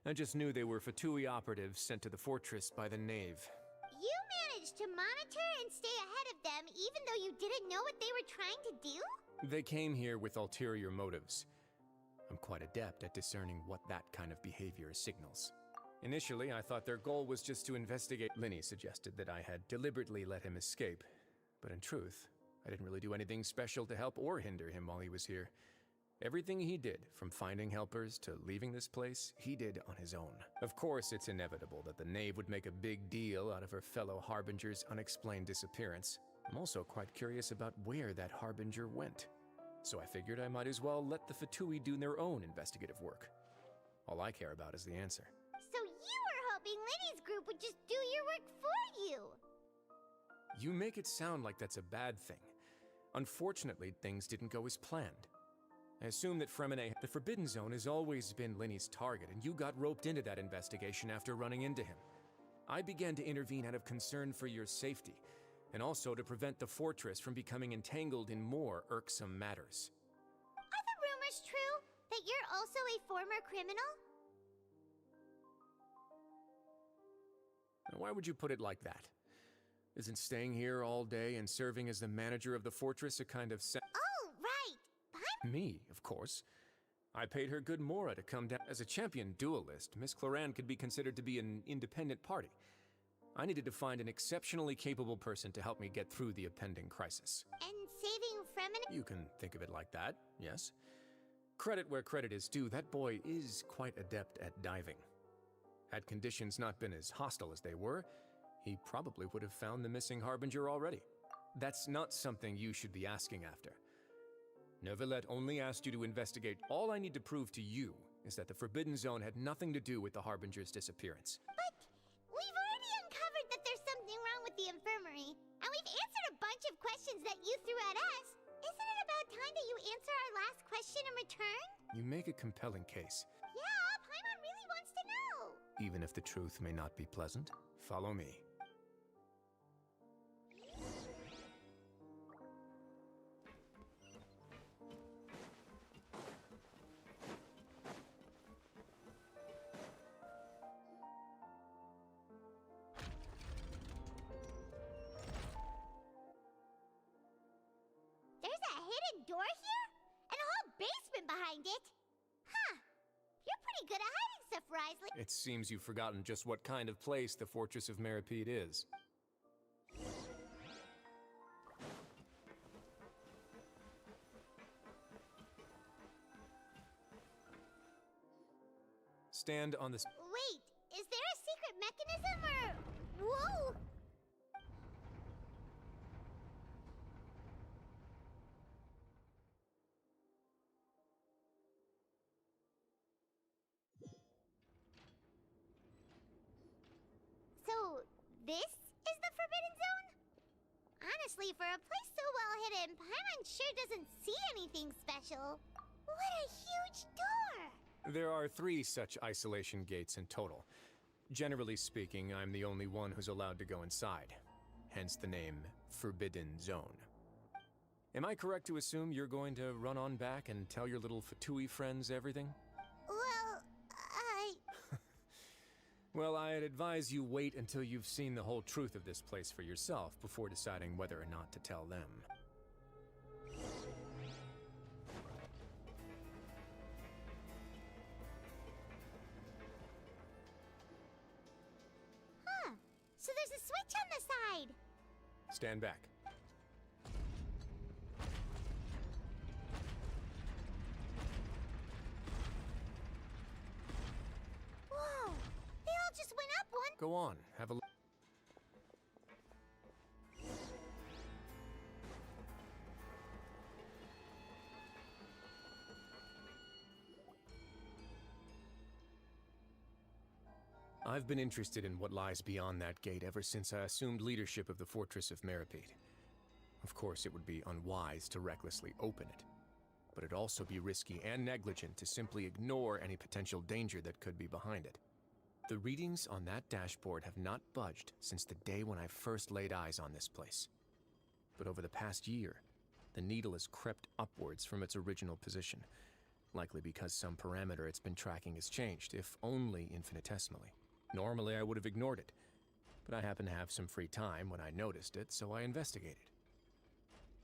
Speaker 8: I just knew they were Fatui operatives sent to the fortress by the Knave.
Speaker 3: You managed to monitor and stay ahead of them even though you didn't know what they were trying to do?
Speaker 8: They came here with ulterior motives. I'm quite adept at discerning what that kind of behavior signals. Initially, I thought their goal was just to investigate. Linny suggested that I had deliberately let him escape. But in truth, I didn't really do anything special to help or hinder him while he was here. Everything he did, from finding helpers to leaving this place, he did on his own. Of course, it's inevitable that the Knave would make a big deal out of her fellow Harbinger's unexplained disappearance. I'm also quite curious about where that Harbinger went. So I figured I might as well let the Fatui do their own investigative work. All I care about is the answer.
Speaker 3: So you were hoping Linny's group would just do your work for you!
Speaker 8: You make it sound like that's a bad thing. Unfortunately, things didn't go as planned. I assume that Fremine, the Forbidden Zone, has always been Linny's target, and you got roped into that investigation after running into him. I began to intervene out of concern for your safety, and also to prevent the fortress from becoming entangled in more irksome matters.
Speaker 3: Are the rumors true that you're also a former criminal?
Speaker 8: Now, why would you put it like that? Isn't staying here all day and serving as the manager of the fortress a kind of
Speaker 3: Oh, right!
Speaker 8: Me, of course. I paid her good mora to come down. As a champion duelist, Miss Cloran could be considered to be an independent party. I needed to find an exceptionally capable person to help me get through the impending crisis.
Speaker 3: And saving Fremine?
Speaker 8: You can think of it like that, yes. Credit where credit is due, that boy is quite adept at diving. Had conditions not been as hostile as they were, he probably would have found the missing Harbinger already. That's not something you should be asking after. Neuvillette only asked you to investigate. All I need to prove to you is that the Forbidden Zone had nothing to do with the Harbinger's disappearance.
Speaker 3: But we've already uncovered that there's something wrong with the infirmary, and we've answered a bunch of questions that you threw at us. Isn't it about time that you answer our last question in return?
Speaker 8: You make a compelling case.
Speaker 3: Yeah, Paimon really wants to know.
Speaker 8: Even if the truth may not be pleasant, follow me.
Speaker 3: There's a hidden door here? And a whole basement behind it? Huh. You're pretty good at hiding stuff, Risley.
Speaker 8: It seems you've forgotten just what kind of place the Fortress of Meropide is. Stand on this.
Speaker 3: Wait, is there a secret mechanism or... Whoa! So, this is the Forbidden Zone? Honestly, for a place so well hidden, Paimon sure doesn't see anything special. What a huge door!
Speaker 8: There are 3 such isolation gates in total. Generally speaking, I'm the only one who's allowed to go inside. Hence the name Forbidden Zone. Am I correct to assume you're going to run on back and tell your little Fatui friends everything?
Speaker 3: Well,
Speaker 8: Well, I'd advise you wait until you've seen the whole truth of this place for yourself before deciding whether or not to tell them.
Speaker 3: Huh. So there's a switch on the side.
Speaker 8: Stand back.
Speaker 3: Whoa. They all just went up one.
Speaker 8: Go on, have a look. I've been interested in what lies beyond that gate ever since I assumed leadership of the Fortress of Meropide. Of course, it would be unwise to recklessly open it, but it'd also be risky and negligent to simply ignore any potential danger that could be behind it. The readings on that dashboard have not budged since the day when I first laid eyes on this place. But over the past year, the needle has crept upwards from its original position, likely because some parameter it's been tracking has changed, if only infinitesimally. Normally, I would have ignored it, but I happened to have some free time when I noticed it, so I investigated.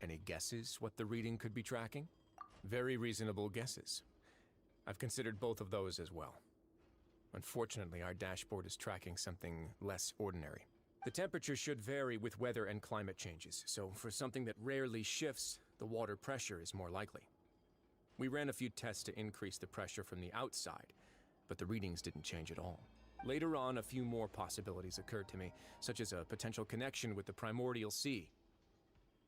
Speaker 8: Any guesses what the reading could be tracking? Very reasonable guesses. I've considered both of those as well. Unfortunately, our dashboard is tracking something less ordinary. The temperature should vary with weather and climate changes, so for something that rarely shifts, the water pressure is more likely. We ran a few tests to increase the pressure from the outside, but the readings didn't change at all. Later on, a few more possibilities occurred to me, such as a potential connection with the primordial sea.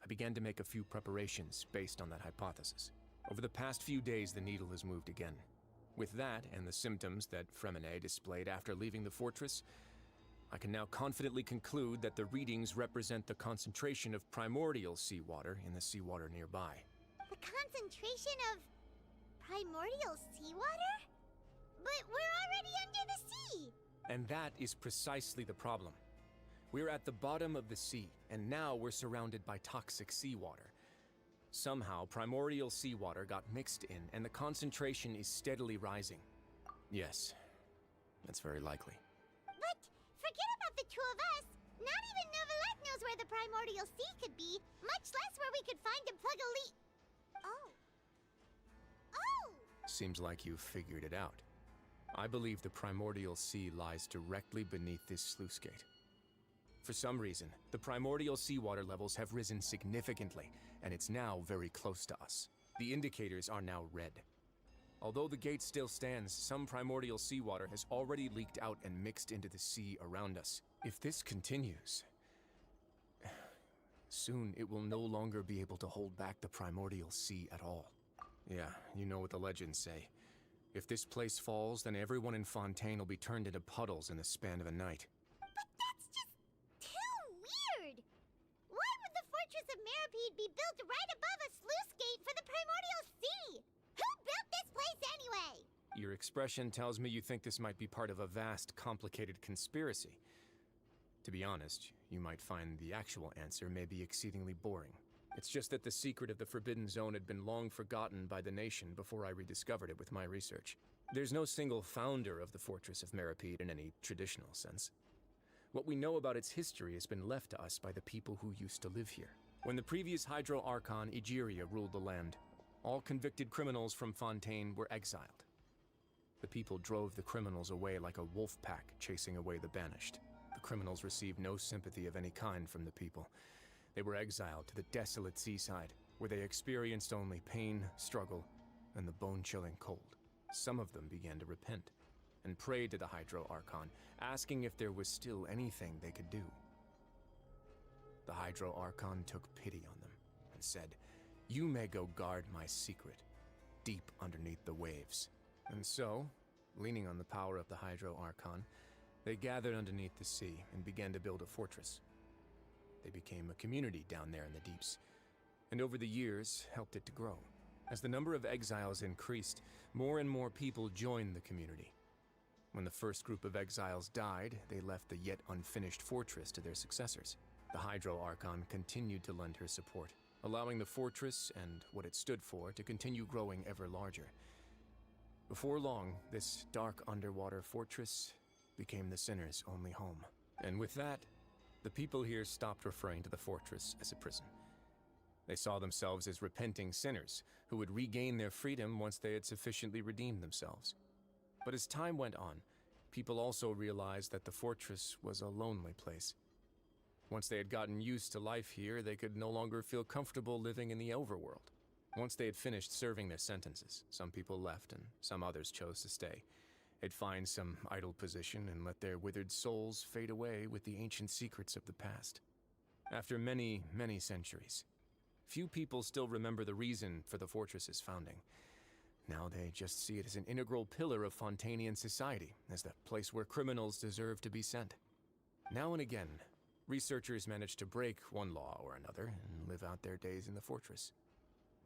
Speaker 8: I began to make a few preparations based on that hypothesis. Over the past few days, the needle has moved again. With that, and the symptoms that Fremine displayed after leaving the fortress, I can now confidently conclude that the readings represent the concentration of primordial seawater in the seawater nearby.
Speaker 3: The concentration of primordial seawater? But we're already under the sea!
Speaker 8: And that is precisely the problem. We're at the bottom of the sea, and now we're surrounded by toxic seawater. Somehow, primordial seawater got mixed in, and the concentration is steadily rising. Yes, that's very likely.
Speaker 3: But forget about the two of us. Not even Novelette knows where the primordial sea could be, much less where we could find and plug a leak. Oh. Oh!
Speaker 8: Seems like you've figured it out. I believe the primordial sea lies directly beneath this sluice gate. For some reason, the primordial seawater levels have risen significantly, and it's now very close to us. The indicators are now red. Although the gate still stands, some primordial seawater has already leaked out and mixed into the sea around us. If this continues, soon it will no longer be able to hold back the primordial sea at all. Yeah, you know what the legends say. If this place falls, then everyone in Fontaine will be turned into puddles in the span of a night.
Speaker 3: But that's just too weird! Why would the Fortress of Meropide be built right above a sluice gate for the primordial sea? Who built this place anyway?
Speaker 8: Your expression tells me you think this might be part of a vast, complicated conspiracy. To be honest, you might find the actual answer may be exceedingly boring. It's just that the secret of the Forbidden Zone had been long forgotten by the nation before I rediscovered it with my research. There's no single founder of the Fortress of Meropide in any traditional sense. What we know about its history has been left to us by the people who used to live here. When the previous Hydro Archon, Egeria, ruled the land, all convicted criminals from Fontaine were exiled. The people drove the criminals away like a wolf pack chasing away the banished. The criminals received no sympathy of any kind from the people. They were exiled to the desolate seaside, where they experienced only pain, struggle, and the bone-chilling cold. Some of them began to repent, and prayed to the Hydro Archon, asking if there was still anything they could do. The Hydro Archon took pity on them, and said, "You may go guard my secret, deep underneath the waves." And so, leaning on the power of the Hydro Archon, they gathered underneath the sea and began to build a fortress. They became a community down there in the deeps, and over the years helped it to grow. As the number of exiles increased, more and more people joined the community. When the first group of exiles died, they left the yet unfinished fortress to their successors. The Hydro Archon continued to lend her support, allowing the fortress and what it stood for to continue growing ever larger. Before long, this dark underwater fortress became the sinner's only home. And with that, the people here stopped referring to the fortress as a prison. They saw themselves as repenting sinners who would regain their freedom once they had sufficiently redeemed themselves. But as time went on, people also realized that the fortress was a lonely place. Once they had gotten used to life here, they could no longer feel comfortable living in the overworld. Once they had finished serving their sentences, some people left and some others chose to stay. They'd find some idle position and let their withered souls fade away with the ancient secrets of the past. After many, many centuries, few people still remember the reason for the fortress's founding. Now they just see it as an integral pillar of Fontainian society, as the place where criminals deserve to be sent. Now and again, researchers manage to break one law or another and live out their days in the fortress.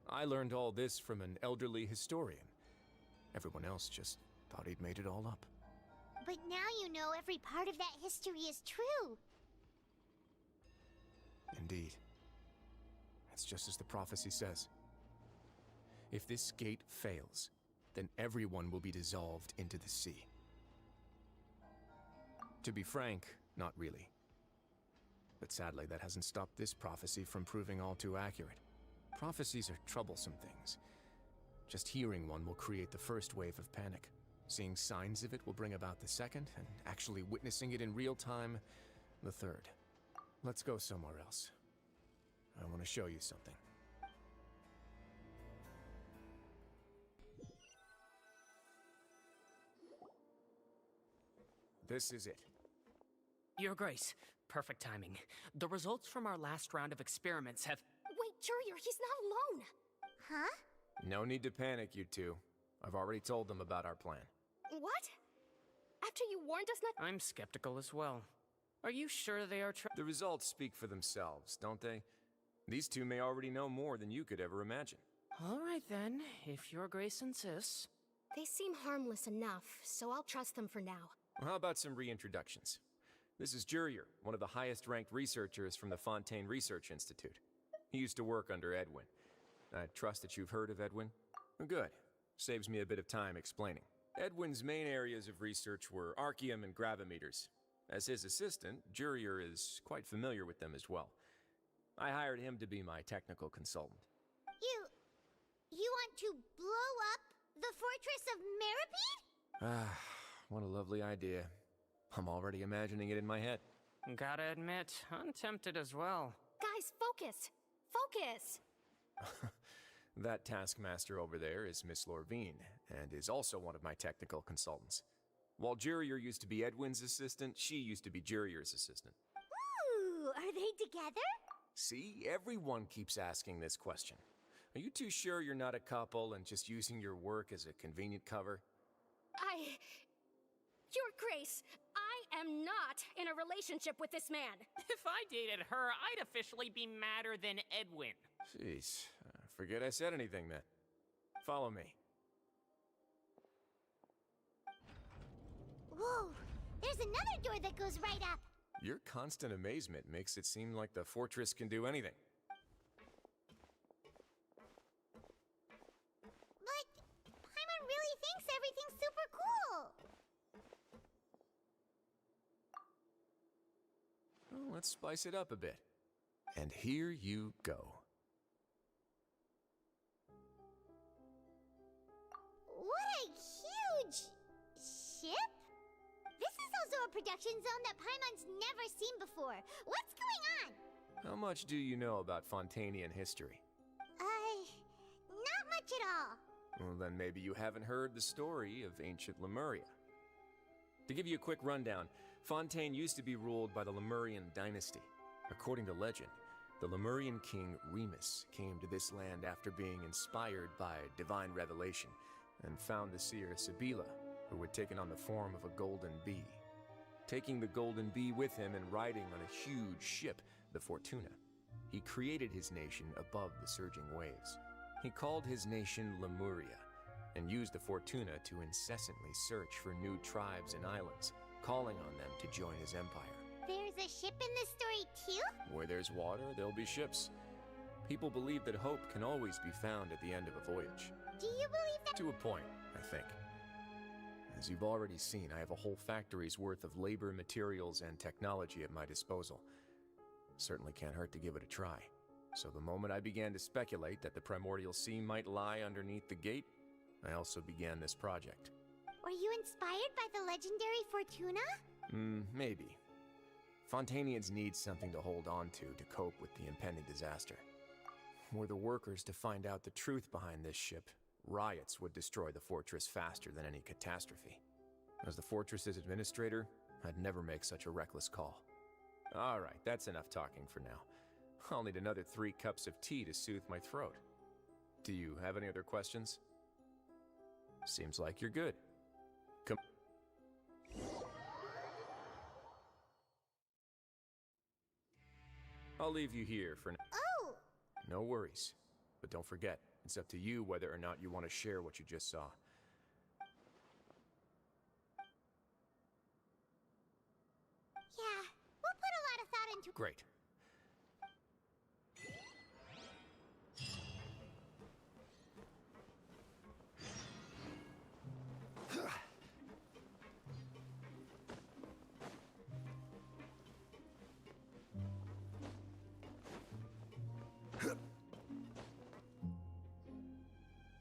Speaker 8: I learned all this from an elderly historian. Everyone else just thought he'd made it all up.
Speaker 3: But now you know every part of that history is true.
Speaker 8: Indeed. It's just as the prophecy says. If this gate fails, then everyone will be dissolved into the sea. To be frank, not really. But sadly, that hasn't stopped this prophecy from proving all too accurate. Prophecies are troublesome things. Just hearing one will create the first wave of panic. Seeing signs of it will bring about the second, and actually witnessing it in real time, the third. Let's go somewhere else. I want to show you something. This is it.
Speaker 9: Your Grace, perfect timing. The results from our last round of experiments have...
Speaker 6: Wait, Jurier, he's not alone!
Speaker 3: Huh?
Speaker 8: No need to panic, you two. I've already told them about our plan.
Speaker 6: What? After you warned us not—
Speaker 9: I'm skeptical as well. Are you sure they are
Speaker 8: The results speak for themselves, don't they? These two may already know more than you could ever imagine.
Speaker 9: All right then, if Your Grace insists.
Speaker 6: They seem harmless enough, so I'll trust them for now.
Speaker 8: Well, how about some reintroductions? This is Jurier, one of the highest-ranked researchers from the Fontaine Research Institute. He used to work under Edwin. I trust that you've heard of Edwin? Good. Saves me a bit of time explaining. Edwin's main areas of research were archeum and gravimeters. As his assistant, Jurier is quite familiar with them as well. I hired him to be my technical consultant.
Speaker 3: You want to blow up the fortress of Meropide?
Speaker 8: Ah, what a lovely idea. I'm already imagining it in my head.
Speaker 9: Gotta admit, I'm tempted as well.
Speaker 6: Guys, focus! Focus!
Speaker 8: That taskmaster over there is Miss Lorvine, and is also one of my technical consultants. While Jurier used to be Edwin's assistant, she used to be Jurier's assistant.
Speaker 3: Ooh, are they together?
Speaker 8: See, everyone keeps asking this question. Are you too sure you're not a couple and just using your work as a convenient cover?
Speaker 6: Your Grace, I am not in a relationship with this man.
Speaker 9: If I dated her, I'd officially be madder than Edwin.
Speaker 8: Jeez, forget I said anything then. Follow me.
Speaker 3: Whoa, there's another door that goes right up.
Speaker 8: Your constant amazement makes it seem like the fortress can do anything.
Speaker 3: But Paimon really thinks everything's super cool.
Speaker 8: Well, let's spice it up a bit. And here you go.
Speaker 3: What a huge ship? This is also a production zone that Paimon's never seen before. What's going on?
Speaker 8: How much do you know about Fontainian history?
Speaker 3: Not much at all.
Speaker 8: Well, then maybe you haven't heard the story of ancient Lemuria. To give you a quick rundown, Fontaine used to be ruled by the Lemurian dynasty. According to legend, the Lemurian king Remus came to this land after being inspired by divine revelation and found the seer Sibila, who had taken on the form of a golden bee. Taking the golden bee with him and riding on a huge ship, the Fortuna, he created his nation above the surging waves. He called his nation Lemuria and used the Fortuna to incessantly search for new tribes and islands, calling on them to join his empire.
Speaker 3: There's a ship in this story too?
Speaker 8: Where there's water, there'll be ships. People believe that hope can always be found at the end of a voyage.
Speaker 3: Do you believe that?
Speaker 8: To a point, I think. As you've already seen, I have a whole factory's worth of labor, materials, and technology at my disposal. Certainly can't hurt to give it a try. So the moment I began to speculate that the primordial sea might lie underneath the gate, I also began this project.
Speaker 3: Were you inspired by the legendary Fortuna?
Speaker 8: Maybe. Fontainians need something to hold on to cope with the impending disaster. Were the workers to find out the truth behind this ship, riots would destroy the fortress faster than any catastrophe. As the fortress's administrator, I'd never make such a reckless call. Alright, that's enough talking for now. I'll need another 3 cups of tea to soothe my throat. Do you have any other questions? Seems like you're good. Come. I'll leave you here for now.
Speaker 3: Oh!
Speaker 8: No worries. But don't forget, it's up to you whether or not you want to share what you just saw.
Speaker 3: Yeah, we'll put a lot of thought into—
Speaker 8: Great.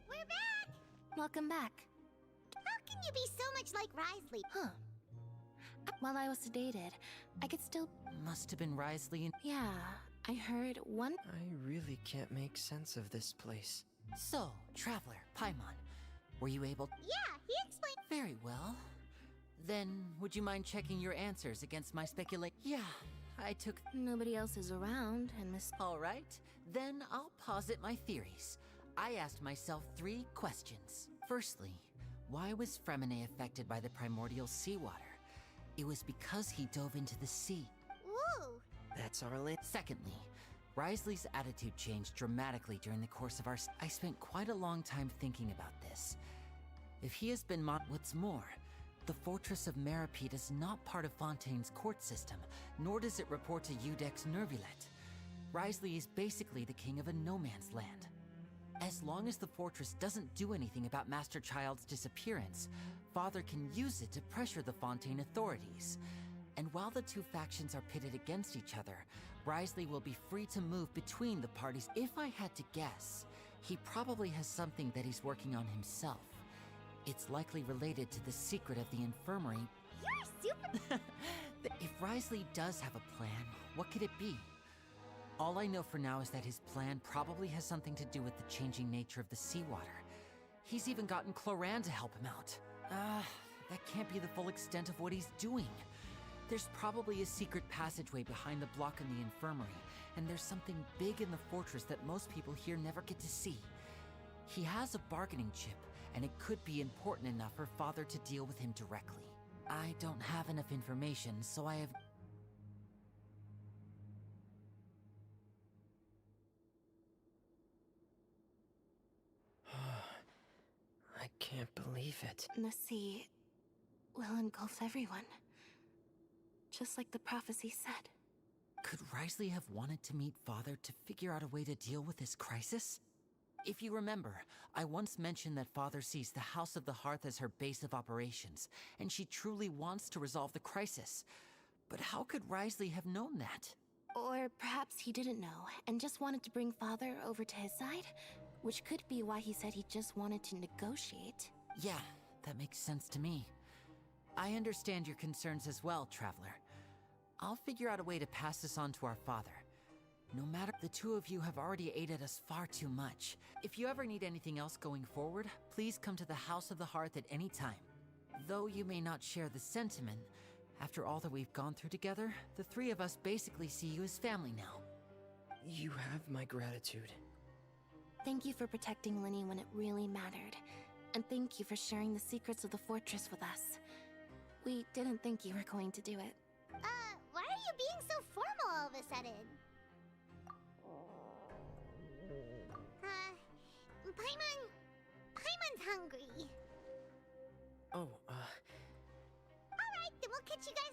Speaker 3: We're back!
Speaker 15: Welcome back.
Speaker 3: How can you be so much like Risley?
Speaker 15: Huh. While I was sedated, I could still—
Speaker 4: Must have been Risley and—
Speaker 15: Yeah, I heard one—
Speaker 11: I really can't make sense of this place.
Speaker 4: So, Traveler, Paimon, were you able—
Speaker 3: Yeah, he explained—
Speaker 4: Very well. Then, would you mind checking your answers against my speculation? Yeah, I took—
Speaker 15: Nobody else is around, and Miss—
Speaker 4: All right, then I'll posit my theories. I asked myself 3 questions. Firstly, why was Fremine affected by the primordial seawater? It was because he dove into the sea.
Speaker 3: Whoa!
Speaker 11: That's our list.
Speaker 4: Secondly, Risley's attitude changed dramatically during the course of our— I spent quite a long time thinking about this. If he has been what's more, The fortress of Meropide is not part of Fontaine's court system, nor does it report to Udex Nervulet. Wriothesley is basically the king of a no-man's land. As long as the fortress doesn't do anything about Master Child's disappearance, Father can use it to pressure the Fontaine authorities. And while the two factions are pitted against each other, Wriothesley will be free to move between the parties. If I had to guess, he probably has something that he's working on himself. It's likely related to the secret of the infirmary.
Speaker 3: You're super...
Speaker 4: If Wriothesley does have a plan, what could it be? All I know for now is that his plan probably has something to do with the changing nature of the seawater. He's even gotten Cloran to help him out. That can't be the full extent of what he's doing. There's probably a secret passageway behind the block in the infirmary, and there's something big in the fortress that most people here never get to see. He has a bargaining chip, and it could be important enough for Father to deal with him directly. I don't have enough information, so I have...
Speaker 11: I can't believe it.
Speaker 15: The sea will engulf everyone. Just like the prophecy said.
Speaker 4: Could Wriothesley have wanted to meet Father to figure out a way to deal with this crisis? If you remember, I once mentioned that Father sees the House of the Hearth as her base of operations, and she truly wants to resolve the crisis. But how could Wriothesley have known that?
Speaker 15: Or perhaps he didn't know, and just wanted to bring Father over to his side? Which could be why he said he just wanted to negotiate.
Speaker 4: Yeah, that makes sense to me. I understand your concerns as well, Traveler. I'll figure out a way to pass this on to our father. No matter, the two of you have already aided us far too much. If you ever need anything else going forward, please come to the House of the Hearth at any time. Though you may not share the sentiment, after all that we've gone through together, the three of us basically see you as family now.
Speaker 11: You have my gratitude.
Speaker 15: Thank you for protecting Linny when it really mattered. And thank you for sharing the secrets of the fortress with us. We didn't think you were going to do it.
Speaker 3: Why are you being so formal all of a sudden? Paimon's hungry.
Speaker 11: Oh,
Speaker 3: Alright, then we'll catch you guys...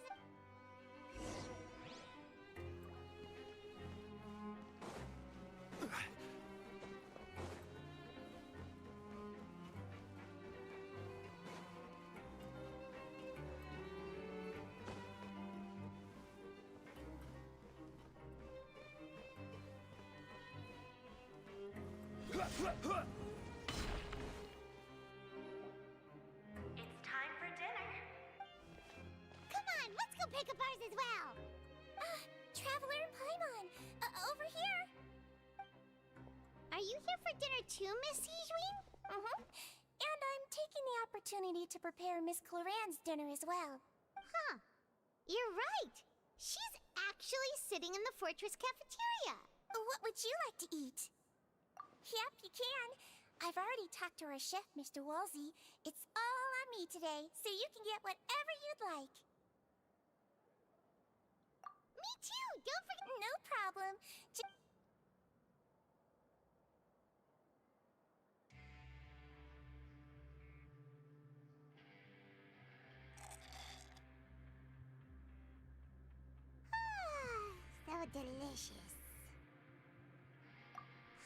Speaker 14: It's time for dinner.
Speaker 3: Come on, let's go pick up ours as well.
Speaker 14: Traveler and Paimon, over here.
Speaker 3: Are you here for dinner too, Miss Sijween?
Speaker 14: Mm-hmm. And I'm taking the opportunity to prepare Miss Cloran's dinner as well.
Speaker 3: Huh. You're right. She's actually sitting in the fortress cafeteria.
Speaker 14: What would you like to eat? Yep, you can. I've already talked to our chef, Mr. Wolsey. It's all on me today, so you can get whatever you'd like.
Speaker 3: Me too! Don't forget...
Speaker 14: No problem.
Speaker 3: So delicious.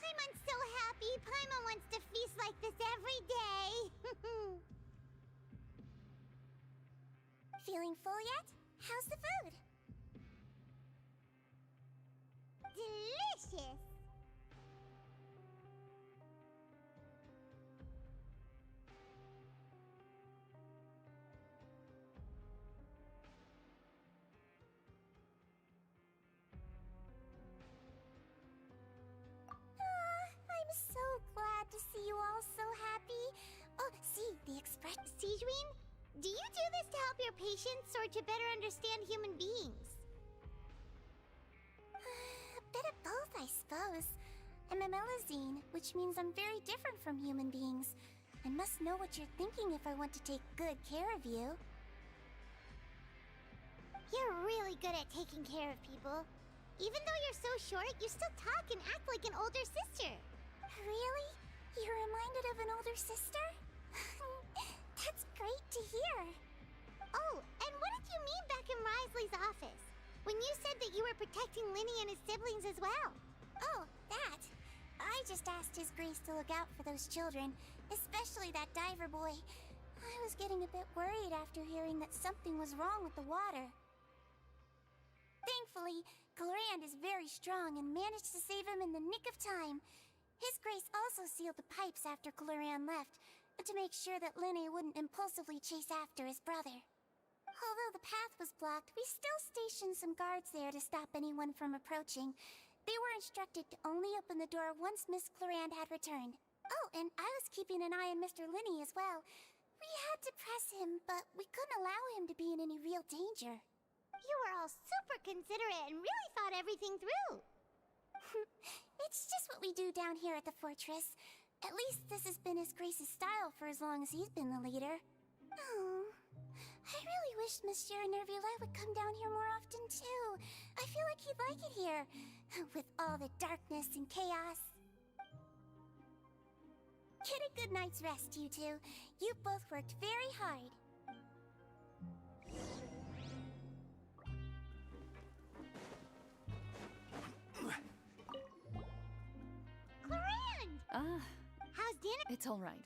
Speaker 3: Paimon's so happy. Paimon wants to feast like this every day.
Speaker 14: Feeling full yet? How's the food?
Speaker 3: Delicious.
Speaker 14: I'm so glad to see you all so happy. Oh, see, the express...
Speaker 3: Sijween, do you do this to help your patients or to better understand human beings?
Speaker 14: A bit of both, I suppose. I'm a Melusine, which means I'm very different from human beings. I must know what you're thinking if I want to take good care of you.
Speaker 3: You're really good at taking care of people. Even though you're so short, you still talk and act like an older sister.
Speaker 14: Really? You're reminded of an older sister? That's great to hear.
Speaker 3: Oh, and what did you mean back in Risley's office? When you said that you were protecting Linny and his siblings as well?
Speaker 14: Oh, that. I just asked His Grace to look out for those children, especially that diver boy. I was getting a bit worried after hearing that something was wrong with the water. Thankfully, Glorand is very strong and managed to save him in the nick of time. His Grace also sealed the pipes after Glorand left, to make sure that Linny wouldn't impulsively chase after his brother. Although the path was blocked, we still stationed some guards there to stop anyone from approaching. They were instructed to only open the door once Miss Glorand had returned. Oh, and I was keeping an eye on Mr. Linny as well. We had to press him, but we couldn't allow him to be in any real danger.
Speaker 3: You were all super considerate and really thought everything through.
Speaker 14: It's just what we do down here at the fortress. At least this has been His Grace's style for as long as he's been the leader. Oh, I really wish Monsieur Nervula would come down here more often too. I feel like he'd like it here, with all the darkness and chaos. Get a good night's rest, you two. You both worked very hard.
Speaker 3: Glorand! How's dinner?
Speaker 13: It's all right.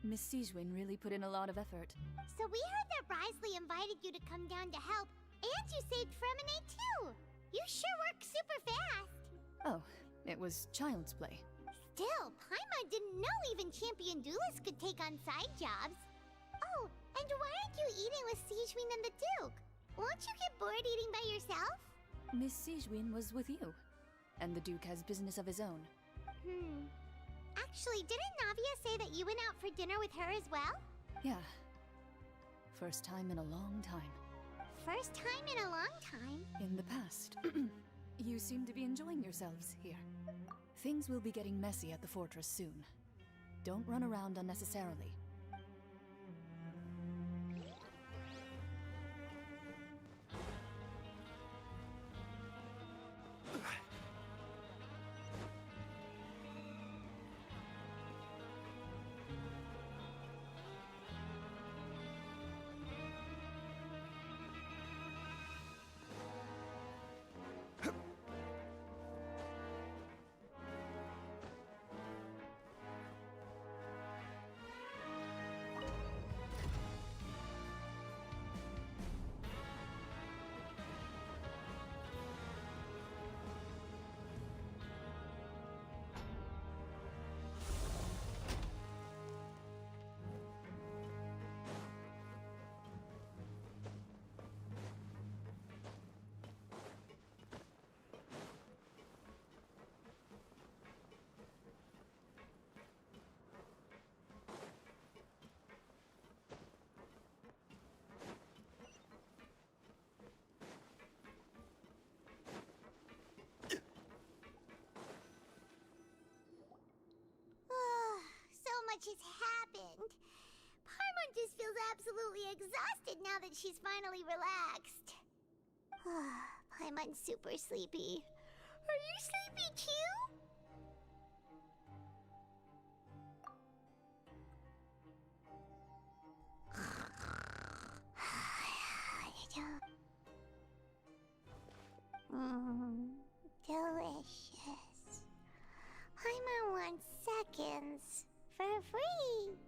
Speaker 13: Miss Sigewin really put in a lot of effort.
Speaker 3: So we heard that Risley invited you to come down to help, and you saved Fremine too! You sure work super fast!
Speaker 13: Oh, it was child's play.
Speaker 3: Still, Paimon didn't know even champion duelists could take on side jobs. Oh, and why aren't you eating with Sigewin and the Duke? Won't you get bored eating by yourself?
Speaker 13: Miss Sigewin was with you, and the Duke has business of his own.
Speaker 3: Actually, didn't Navia say that you went out for dinner with her as well?
Speaker 13: Yeah. First time in a long time.
Speaker 3: First time in a long time?
Speaker 13: In the past. You seem to be enjoying yourselves here. Things will be getting messy at the fortress soon. Don't run around unnecessarily.
Speaker 3: Much has happened. Paimon just feels absolutely exhausted now that she's finally relaxed. Paimon's super sleepy. Are you sleepy too? Delicious. Paimon wants seconds. For free!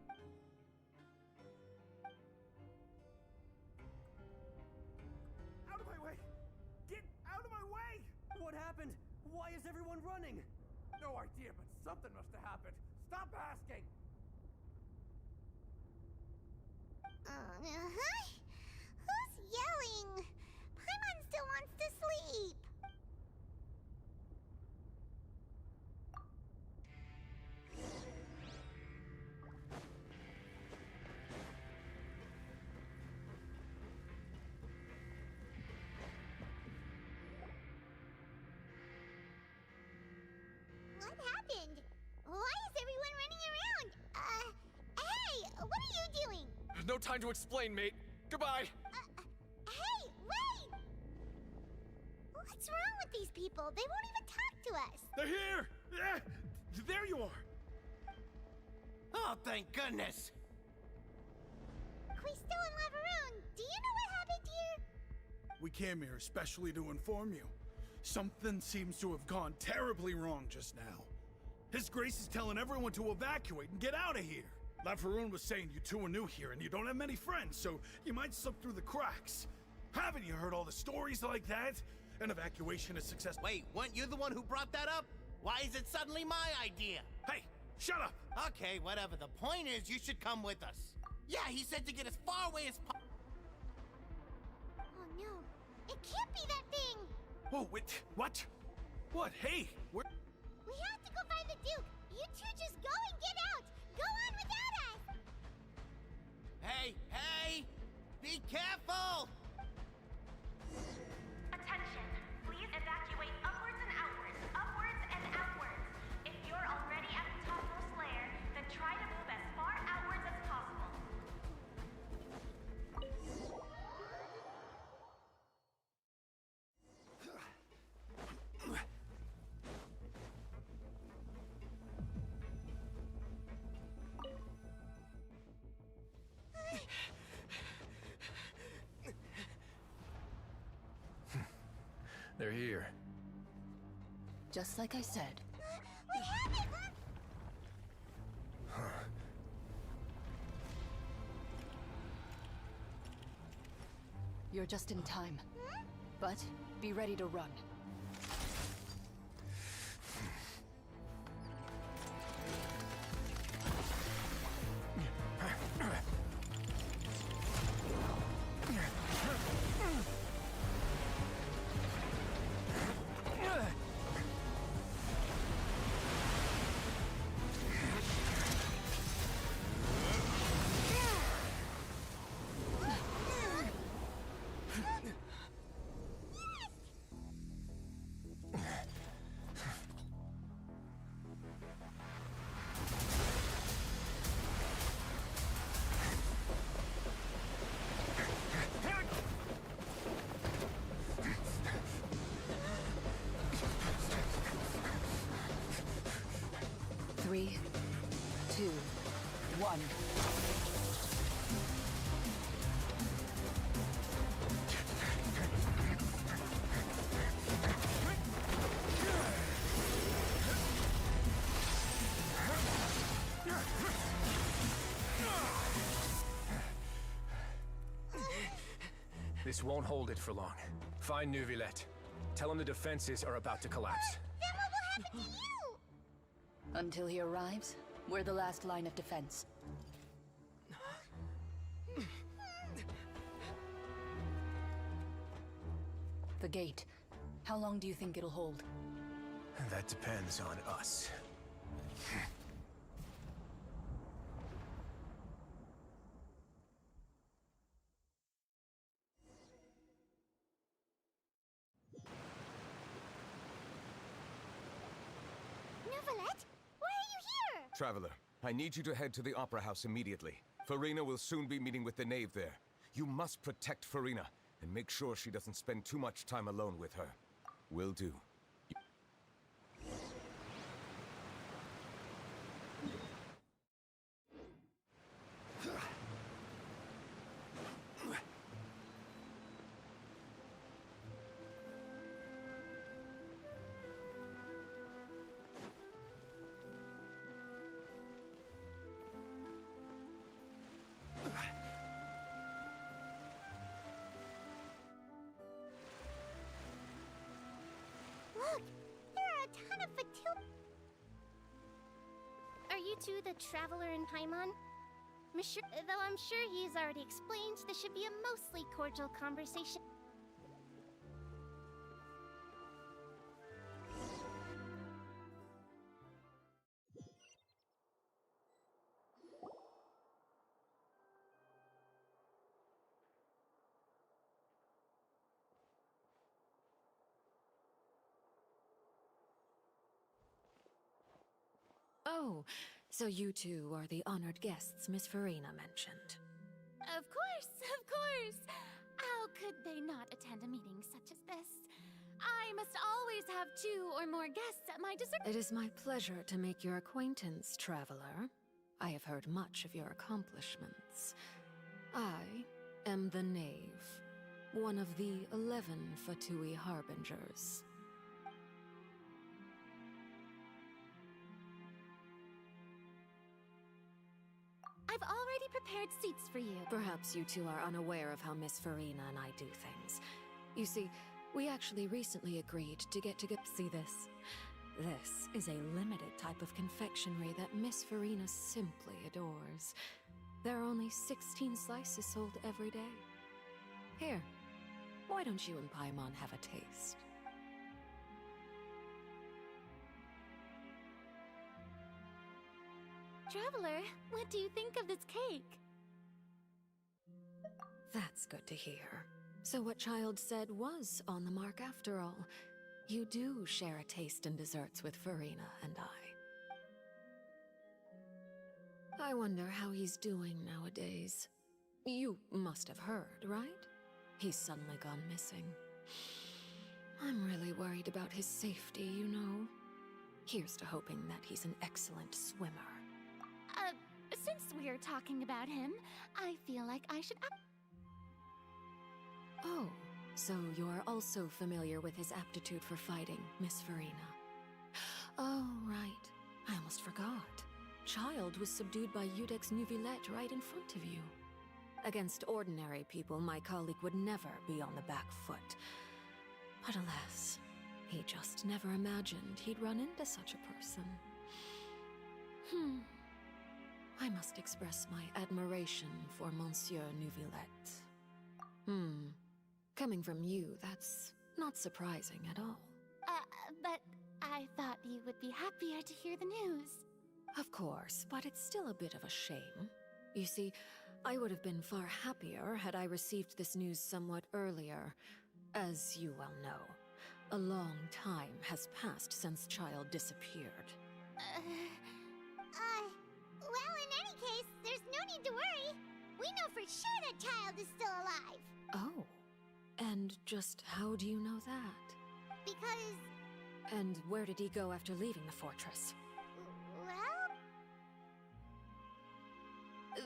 Speaker 10: Out of my way! Get out of my way! What happened? Why is everyone running? No idea, but something must have happened. Stop asking!
Speaker 3: Who's yelling? Paimon still wants to sleep! What happened? Why is everyone running around? Hey, what are you doing?
Speaker 8: There's no time to explain, mate. Goodbye.
Speaker 3: Hey, wait! What's wrong with these people? They won't even talk to us.
Speaker 20: They're here! Yeah, there you are!
Speaker 2: Oh, thank goodness!
Speaker 3: Great! we still in Lavaroon? Do you know what happened here?
Speaker 21: We came here especially to inform you. Something seems to have gone terribly wrong just now. His Grace is telling everyone to evacuate and get out of here. Lavaroon was saying you two are new here and you don't have many friends, so you might slip through the cracks. Haven't you heard all the stories like that? An evacuation is successful.
Speaker 2: Wait, weren't you the one who brought that up? Why is it suddenly my idea?
Speaker 21: Hey, shut up!
Speaker 2: Okay, whatever. The point is, you should come with us. Yeah, he said to get as far away as possible.
Speaker 3: Oh no, it can't be that thing!
Speaker 21: Whoa, wait, what? What? Hey, where?
Speaker 3: We have to go find the Duke! You two just go and get out! Go on without us!
Speaker 2: Hey! Be careful!
Speaker 7: Attention! Please evacuate upwards and outwards, upwards and outwards. If you're already at the topmost layer, then try to move as far outwards as possible.
Speaker 8: They're here.
Speaker 13: Just like I said.
Speaker 3: We have it!
Speaker 13: You're just in time. But be ready to run. Three, 2, 1.
Speaker 8: This won't hold it for long. Find Neuvillette. Tell him the defenses are about to collapse.
Speaker 3: Then what will happen to you?
Speaker 13: Until he arrives, we're the last line of defense. The gate. How long do you think it'll hold?
Speaker 8: That depends on us.
Speaker 3: Neuvillette? Why are you here?
Speaker 16: Traveler, I need you to head to the Opera House immediately. Farina will soon be meeting with the Knave there. You must protect Farina, and make sure she doesn't spend too much time alone with her. Will do.
Speaker 3: Look, there are a ton of Fatil. Are you two the traveler in Paimon? Though I'm sure he's already explained, this should be a mostly cordial conversation.
Speaker 23: Oh, so you two are the honored guests Miss Farina mentioned.
Speaker 24: Of course, of course. How could they not attend a meeting such as this? I must always have 2 or more guests at my dessert.
Speaker 23: It is my pleasure to make your acquaintance, traveler. I have heard much of your accomplishments. I am the Knave, one of the 11 Fatui Harbingers.
Speaker 24: I've already prepared seats for you.
Speaker 23: Perhaps you two are unaware of how Miss Farina and I do things. You see, we actually recently agreed to get together. See this? This is a limited type of confectionery that Miss Farina simply adores. There are only 16 slices sold every day. Here, why don't you and Paimon have a taste?
Speaker 24: Traveler, what do you think of this cake?
Speaker 23: That's good to hear. So what Child said was on the mark after all. You do share a taste in desserts with Farina and I wonder how he's doing nowadays. You must have heard, right? He's suddenly gone missing. I'm really worried about his safety, you know. Here's to hoping that he's an excellent swimmer.
Speaker 24: Since we're talking about him, I feel like I should...
Speaker 23: Oh, so you're also familiar with his aptitude for fighting, Miss Farina. Oh, right. I almost forgot. Child was subdued by Eudex Nuvillette right in front of you. Against ordinary people, my colleague would never be on the back foot. But alas, he just never imagined he'd run into such a person. I must express my admiration for Monsieur Nuvillette. Coming from you, that's not surprising at all.
Speaker 24: But I thought you would be happier to hear the news.
Speaker 23: Of course, but it's still a bit of a shame. You see, I would have been far happier had I received this news somewhat earlier. As you well know, a long time has passed since Child disappeared.
Speaker 3: Well, in any case, there's no need to worry. We know for sure that Child is still alive.
Speaker 23: Oh, and just how do you know that?
Speaker 3: Because...
Speaker 23: And where did he go after leaving the fortress?
Speaker 3: Well...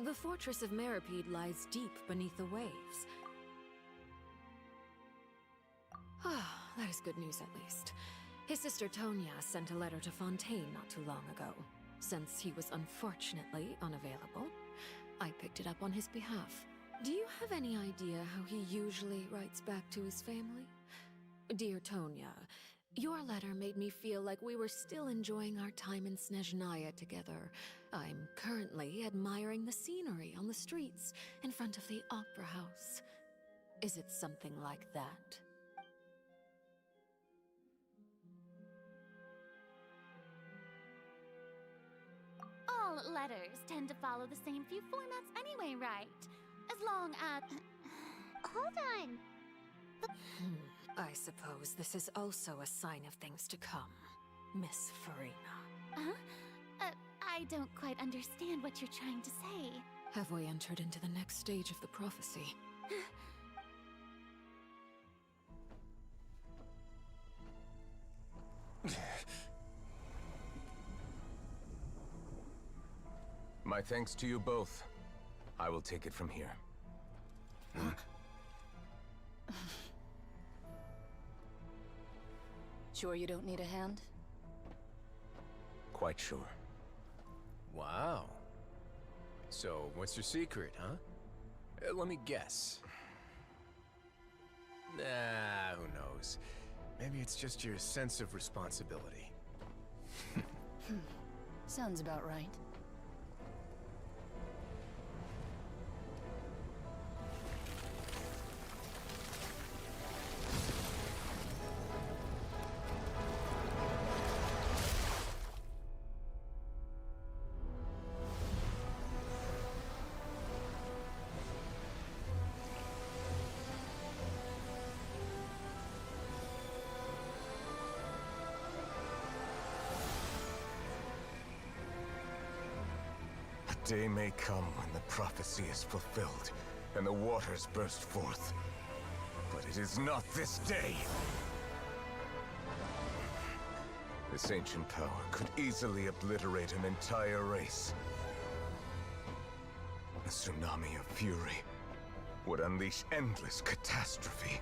Speaker 23: The fortress of Meropide lies deep beneath the waves. Ah, that is good news at least. His sister Tonya sent a letter to Fontaine not too long ago. Since he was unfortunately unavailable, I picked it up on his behalf. Do you have any idea how he usually writes back to his family? Dear Tonya, your letter made me feel like we were still enjoying our time in Snezhnaya together. I'm currently admiring the scenery on the streets in front of the opera house. Is it something like that?
Speaker 24: All letters tend to follow the same few formats anyway, right? As long as...
Speaker 3: Hold on.
Speaker 23: I suppose this is also a sign of things to come, Miss Farina.
Speaker 24: Huh? I don't quite understand what you're trying to say.
Speaker 23: Have we entered into the next stage of the prophecy?
Speaker 16: My thanks to you both. I will take it from here.
Speaker 13: Sure you don't need a hand?
Speaker 16: Quite sure.
Speaker 8: Wow. So, what's your secret, huh? Let me guess. Nah, who knows? Maybe it's just your sense of responsibility.
Speaker 13: Sounds about right.
Speaker 16: A day may come when the prophecy is fulfilled, and the waters burst forth. But it is not this day! This ancient power could easily obliterate an entire race. A tsunami of fury, would unleash endless catastrophe.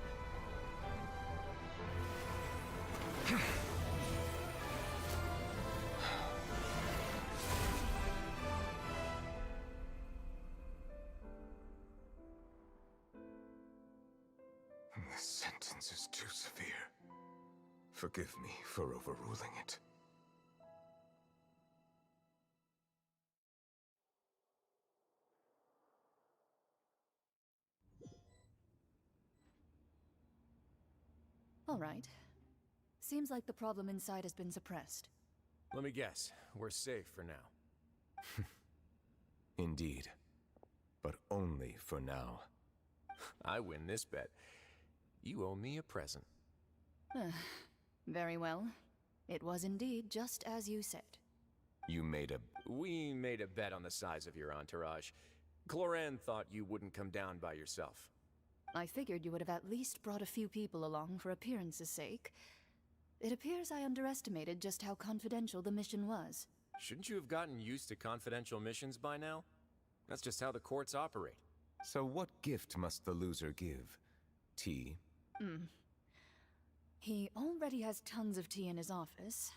Speaker 16: This sentence is too severe. Forgive me for overruling it.
Speaker 13: All right. Seems like the problem inside has been suppressed.
Speaker 8: Let me guess, we're safe for now.
Speaker 16: Indeed. But only for now.
Speaker 8: I win this bet. You owe me a present.
Speaker 13: Very well. It was indeed just as you said.
Speaker 8: We made a bet on the size of your entourage. Cloran thought you wouldn't come down by yourself.
Speaker 13: I figured you would have at least brought a few people along for appearance's sake. It appears I underestimated just how confidential the mission was.
Speaker 8: Shouldn't you have gotten used to confidential missions by now? That's just how the courts operate.
Speaker 16: So what gift must the loser give? Tea?
Speaker 13: He already has tons of tea in his office.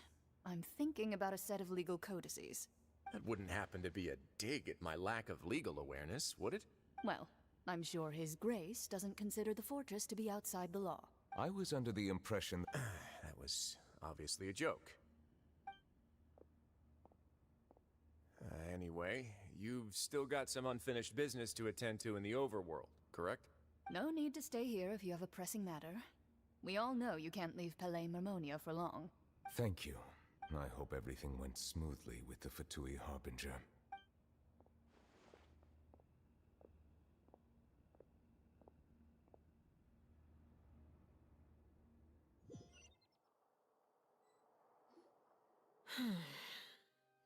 Speaker 13: I'm thinking about a set of legal codices.
Speaker 8: That wouldn't happen to be a dig at my lack of legal awareness, would it?
Speaker 13: Well, I'm sure His Grace doesn't consider the fortress to be outside the law.
Speaker 16: I was under the impression...
Speaker 8: That was obviously a joke. Anyway, you've still got some unfinished business to attend to in the overworld, correct?
Speaker 13: No need to stay here if you have a pressing matter. We all know you can't leave Palais Mermonia for long.
Speaker 16: Thank you. I hope everything went smoothly with the Fatui Harbinger.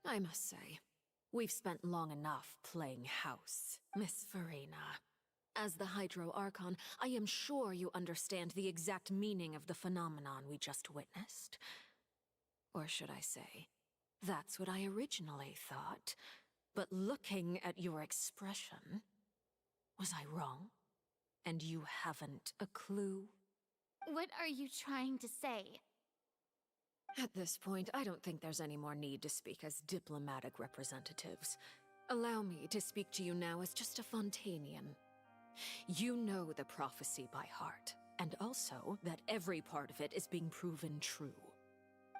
Speaker 23: I must say, we've spent long enough playing house, Miss Farina. As the Hydro Archon, I am sure you understand the exact meaning of the phenomenon we just witnessed. Or should I say, that's what I originally thought. But looking at your expression, was I wrong? And you haven't a clue?
Speaker 24: What are you trying to say?
Speaker 23: At this point, I don't think there's any more need to speak as diplomatic representatives. Allow me to speak to you now as just a Fontanian. You know the prophecy by heart, and also that every part of it is being proven true.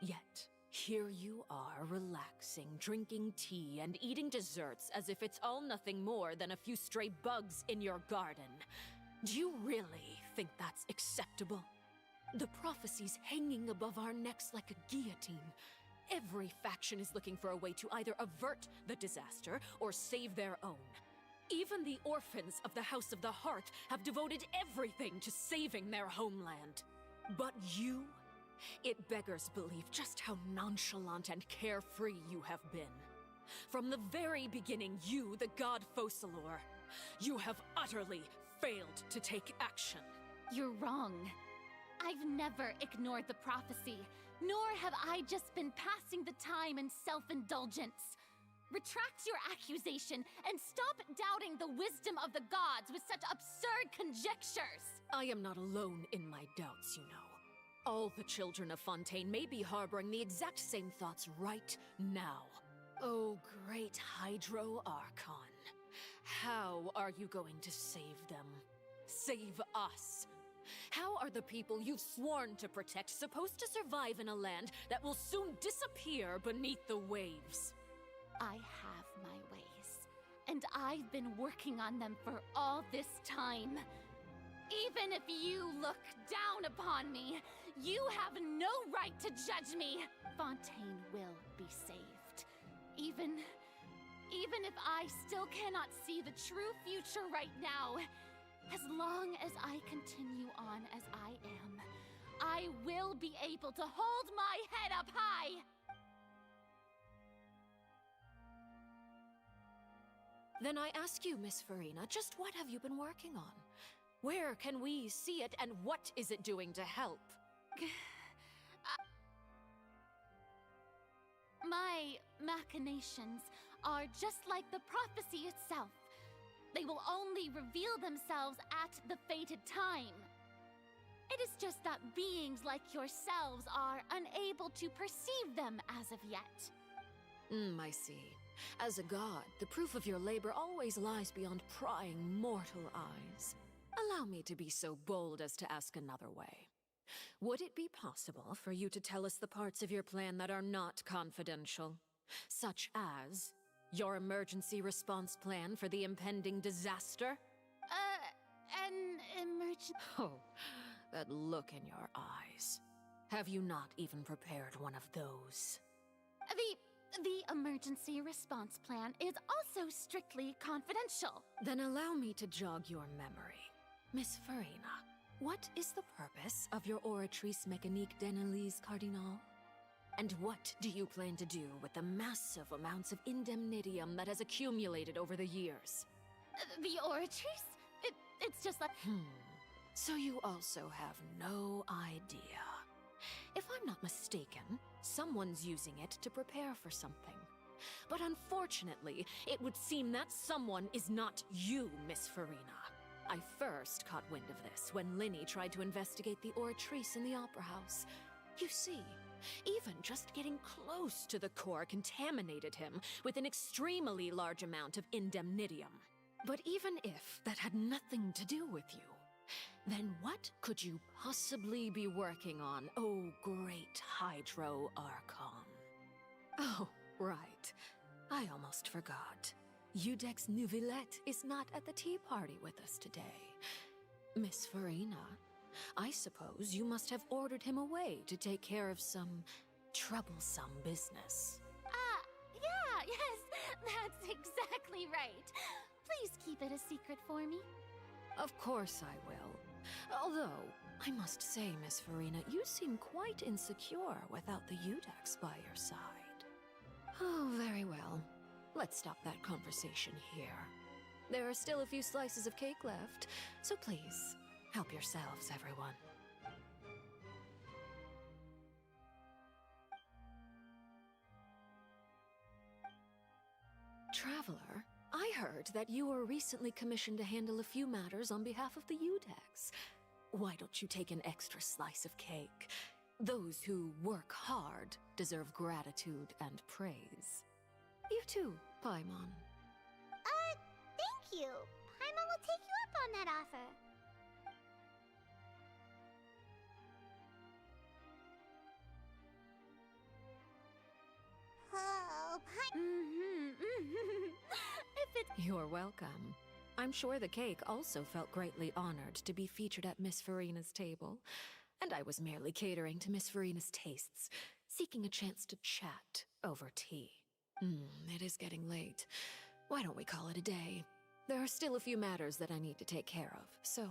Speaker 23: Yet, here you are relaxing, drinking tea, and eating desserts as if it's all nothing more than a few stray bugs in your garden. Do you really think that's acceptable? The prophecy's hanging above our necks like a guillotine. Every faction is looking for a way to either avert the disaster or save their own. Even the orphans of the House of the Hearth have devoted everything to saving their homeland. But you? It beggars belief just how nonchalant and carefree you have been. From the very beginning, you, the god Focalor, you have utterly failed to take action.
Speaker 24: You're wrong. I've never ignored the prophecy, nor have I just been passing the time in self-indulgence. Retract your accusation and stop doubting the wisdom of the gods with such absurd conjectures!
Speaker 23: I am not alone in my doubts, you know. All the children of Fontaine may be harboring the exact same thoughts right now. Oh, great Hydro Archon. How are you going to save them? Save us? How are the people you've sworn to protect supposed to survive in a land that will soon disappear beneath the waves?
Speaker 24: I have my ways, and I've been working on them for all this time. Even if you look down upon me, you have no right to judge me. Fontaine will be saved. Even if I still cannot see the true future right now, as long as I continue on as I am, I will be able to hold my head up high.
Speaker 23: Then I ask you, Miss Farina, just what have you been working on? Where can we see it, and what is it doing to help?
Speaker 24: My machinations are just like the prophecy itself. They will only reveal themselves at the fated time. It is just that beings like yourselves are unable to perceive them as of yet.
Speaker 23: I see. As a god, the proof of your labor always lies beyond prying mortal eyes. Allow me to be so bold as to ask another way. Would it be possible for you to tell us the parts of your plan that are not confidential? Such as your emergency response plan for the impending disaster?
Speaker 24: An emergency...
Speaker 23: Oh, that look in your eyes. Have you not even prepared one of those?
Speaker 24: The emergency response plan is also strictly confidential.
Speaker 23: Then allow me to jog your memory. Miss Farina, what is the purpose of your Oratrice Mécanique d'Analyse Cardinal? And what do you plan to do with the massive amounts of indemnitium that has accumulated over the years?
Speaker 24: The Oratrice? It's just like...
Speaker 23: So you also have no idea. If I'm not mistaken, someone's using it to prepare for something. But unfortunately, it would seem that someone is not you, Miss Farina. I first caught wind of this when Linny tried to investigate the Oratrice in the Opera House. You see, even just getting close to the core contaminated him with an extremely large amount of indemnitium. But even if that had nothing to do with you, then what could you possibly be working on, oh great Hydro Archon? Oh, right. I almost forgot. Udex Nouvillette is not at the tea party with us today. Miss Farina, I suppose you must have ordered him away to take care of some troublesome business.
Speaker 24: Yes, that's exactly right. Please keep it a secret for me.
Speaker 23: Of course I will. Although, I must say, Miss Farina, you seem quite insecure without the Udex by your side. Oh, very well. Let's stop that conversation here. There are still a few slices of cake left, so please, help yourselves, everyone. Traveler, I heard that you were recently commissioned to handle a few matters on behalf of the Udex. Why don't you take an extra slice of cake? Those who work hard deserve gratitude and praise. You too, Paimon.
Speaker 3: Thank you. Paimon will take you up on that offer. Oh,
Speaker 23: You're welcome. I'm sure the cake also felt greatly honored to be featured at Miss Farina's table, and I was merely catering to Miss Farina's tastes, seeking a chance to chat over tea. It is getting late. Why don't we call it a day? There are still a few matters that I need to take care of, so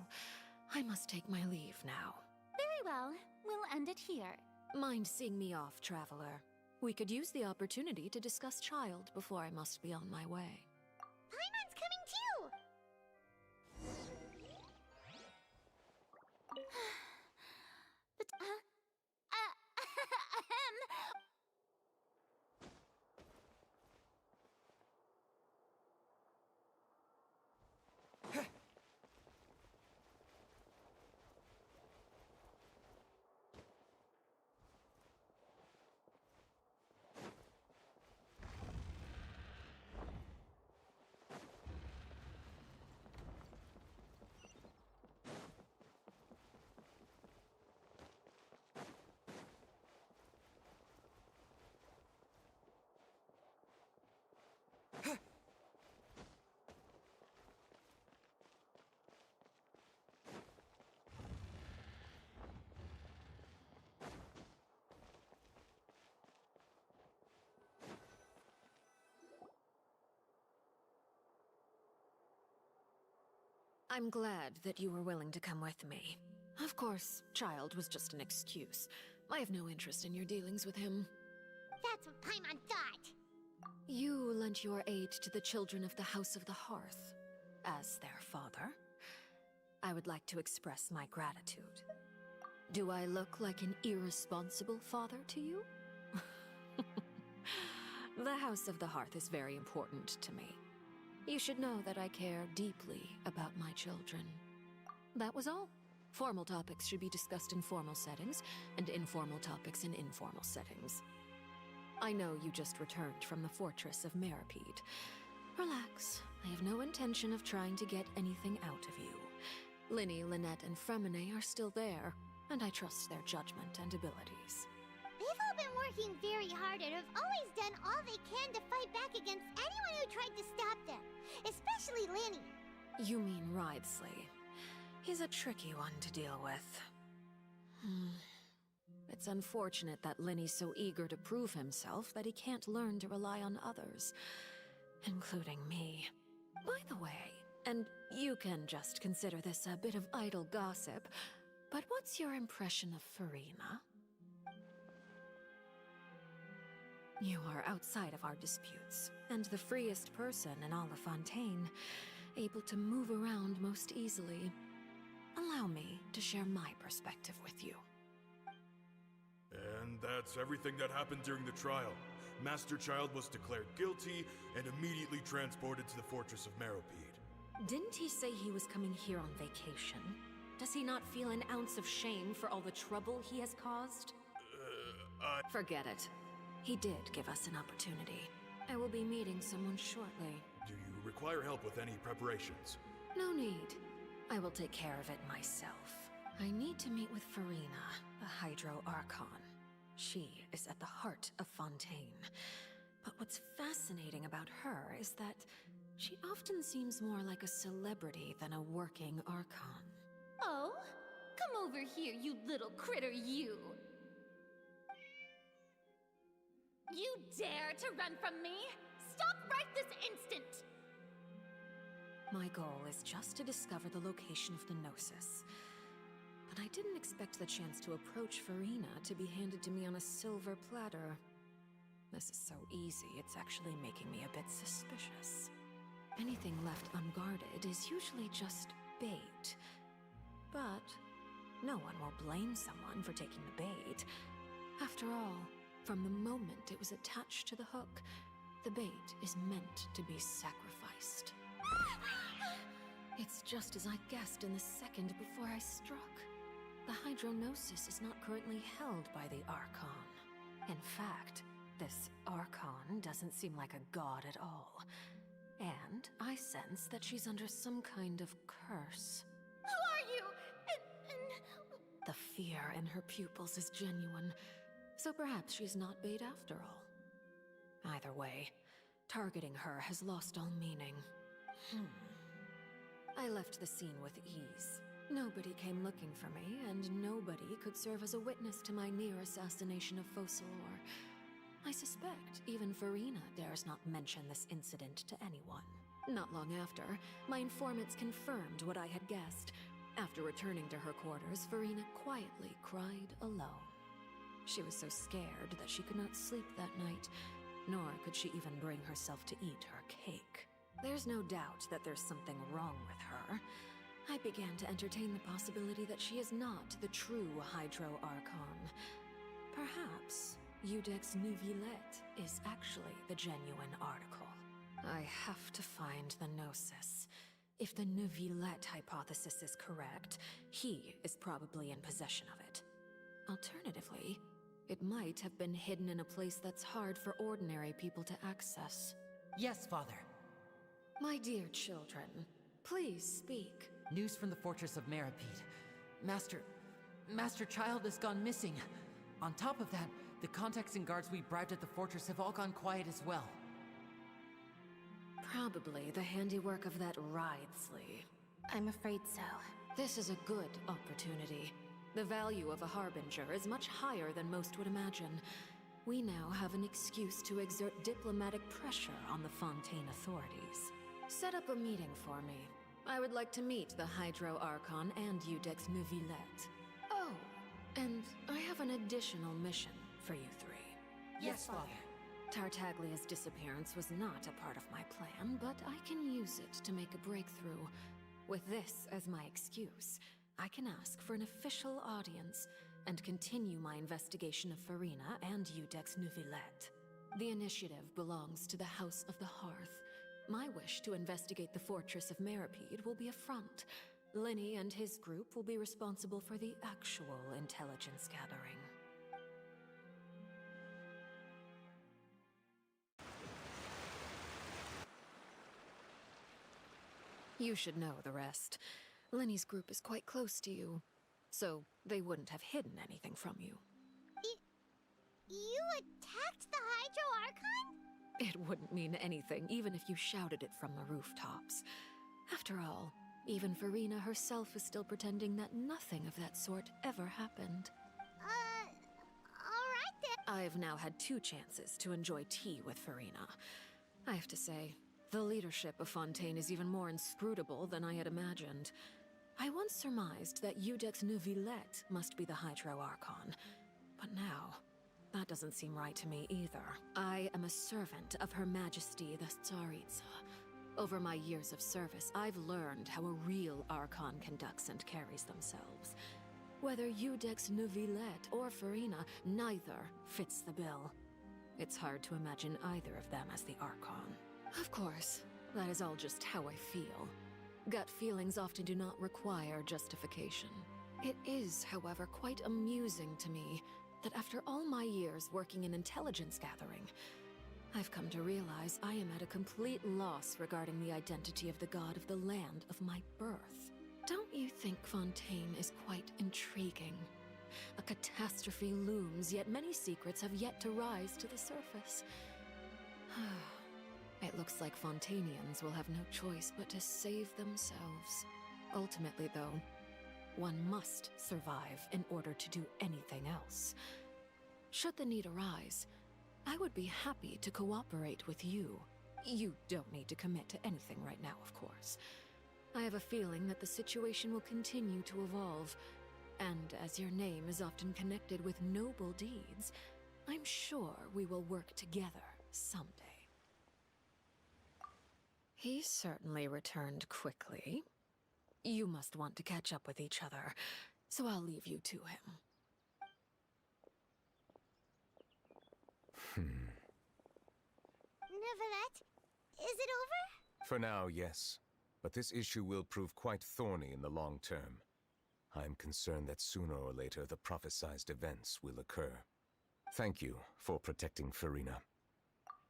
Speaker 23: I must take my leave now.
Speaker 24: Very well. We'll end it here.
Speaker 23: Mind seeing me off, Traveler? We could use the opportunity to discuss Child before I must be on my way.
Speaker 3: Paimon's coming too!
Speaker 23: I'm glad that you were willing to come with me. Of course, Child was just an excuse. I have no interest in your dealings with him.
Speaker 3: That's what Paimon thought.
Speaker 23: You lent your aid to the children of the House of the Hearth. As their father, I would like to express my gratitude. Do I look like an irresponsible father to you? The House of the Hearth is very important to me. You should know that I care deeply about my children. That was all. Formal topics should be discussed in formal settings, and informal topics in informal settings. I know you just returned from the fortress of Meropide. Relax. I have no intention of trying to get anything out of you. Linny, Lynette, and Fremine are still there, and I trust their judgment and abilities.
Speaker 3: They've all been working very hard and have always done all they can to fight back against anyone who tried to stop them. Especially Linny.
Speaker 23: You mean Wriothesley. He's a tricky one to deal with. It's unfortunate that Linny's so eager to prove himself that he can't learn to rely on others, including me. By the way, and you can just consider this a bit of idle gossip, but what's your impression of Furina? You are outside of our disputes, and the freest person in all of Fontaine, able to move around most easily. Allow me to share my perspective with you.
Speaker 1: And that's everything that happened during the trial. Master Child was declared guilty and immediately transported to the fortress of Meropide.
Speaker 23: Didn't he say he was coming here on vacation? Does he not feel an ounce of shame for all the trouble he has caused? Forget it. He did give us an opportunity. I will be meeting someone shortly.
Speaker 1: Do you require help with any preparations?
Speaker 23: No need. I will take care of it myself. I need to meet with Furina, the Hydro Archon. She is at the heart of Fontaine. But what's fascinating about her is that she often seems more like a celebrity than a working Archon.
Speaker 24: Oh? Come over here, you little critter, you! You dare to run from me? Stop right this instant!
Speaker 23: My goal is just to discover the location of the Gnosis. But I didn't expect the chance to approach Furina to be handed to me on a silver platter. This is so easy, it's actually making me a bit suspicious. Anything left unguarded is usually just bait. But no one will blame someone for taking the bait. After all, from the moment it was attached to the hook, the bait is meant to be sacrificed. It's just as I guessed in the second before I struck. The Hydronosis is not currently held by the Archon. In fact, this Archon doesn't seem like a god at all. And I sense that she's under some kind of curse.
Speaker 24: Who are you?
Speaker 23: The fear in her pupils is genuine, so perhaps she's not bait after all. Either way, targeting her has lost all meaning. I left the scene with ease. Nobody came looking for me, and nobody could serve as a witness to my near assassination of Focalor. I suspect even Furina dares not mention this incident to anyone. Not long after, my informants confirmed what I had guessed. After returning to her quarters, Furina quietly cried alone. She was so scared that she could not sleep that night, nor could she even bring herself to eat her cake. There's no doubt that there's something wrong with her. I began to entertain the possibility that she is not the true Hydro Archon. Perhaps Iudex Neuvillette is actually the genuine article. I have to find the Gnosis. If the Neuvillette hypothesis is correct, he is probably in possession of it. Alternatively, it might have been hidden in a place that's hard for ordinary people to access.
Speaker 4: Yes, Father.
Speaker 23: My dear children, please speak.
Speaker 4: News from the fortress of Meropide. Master Child has gone missing. On top of that, the contacts and guards we bribed at the fortress have all gone quiet as well.
Speaker 23: Probably the handiwork of that Wriothesley.
Speaker 15: I'm afraid so.
Speaker 23: This is a good opportunity. The value of a Harbinger is much higher than most would imagine. We now have an excuse to exert diplomatic pressure on the Fontaine authorities. Set up a meeting for me. I would like to meet the Hydro Archon and Iudex Neuvillette. Oh, and I have an additional mission for you three.
Speaker 4: Yes, Father.
Speaker 23: Tartaglia's disappearance was not a part of my plan, but I can use it to make a breakthrough. With this as my excuse, I can ask for an official audience and continue my investigation of Furina and Iudex Neuvillette. The initiative belongs to the House of the Hearth,
Speaker 13: My wish to investigate the fortress of Meropide will be a front. Lenny and his group will be responsible for the actual intelligence gathering. You should know the rest. Lenny's group is quite close to you, so they wouldn't have hidden anything from you.
Speaker 3: You attacked the Hydro Archon?
Speaker 13: It wouldn't mean anything, even if you shouted it from the rooftops. After all, even Farina herself is still pretending that nothing of that sort ever happened.
Speaker 3: Alright then.
Speaker 13: I've now had 2 chances to enjoy tea with Farina. I have to say, the leadership of Fontaine is even more inscrutable than I had imagined. I once surmised that Iudex Neuvillette must be the Hydro Archon, but now, that doesn't seem right to me either. I am a servant of Her Majesty the Tsaritsa. Over my years of service, I've learned how a real Archon conducts and carries themselves. Whether Iudex Neuvillette or Farina, neither fits the bill. It's hard to imagine either of them as the Archon. Of course, that is all just how I feel. Gut feelings often do not require justification. It is, however, quite amusing to me that after all my years working in intelligence gathering, I've come to realize I am at a complete loss regarding the identity of the god of the land of my birth. Don't you think Fontaine is quite intriguing? A catastrophe looms, yet many secrets have yet to rise to the surface. It looks like Fontainians will have no choice but to save themselves. Ultimately, though, one must survive in order to do anything else. Should the need arise, I would be happy to cooperate with you. You don't need to commit to anything right now, of course. I have a feeling that the situation will continue to evolve, and as your name is often connected with noble deeds, I'm sure we will work together someday. He certainly returned quickly. You must want to catch up with each other, so I'll leave you to him.
Speaker 3: Neuvillette, is it over?
Speaker 16: For now, yes. But this issue will prove quite thorny in the long term. I'm concerned that sooner or later the prophesized events will occur. Thank you for protecting Farina.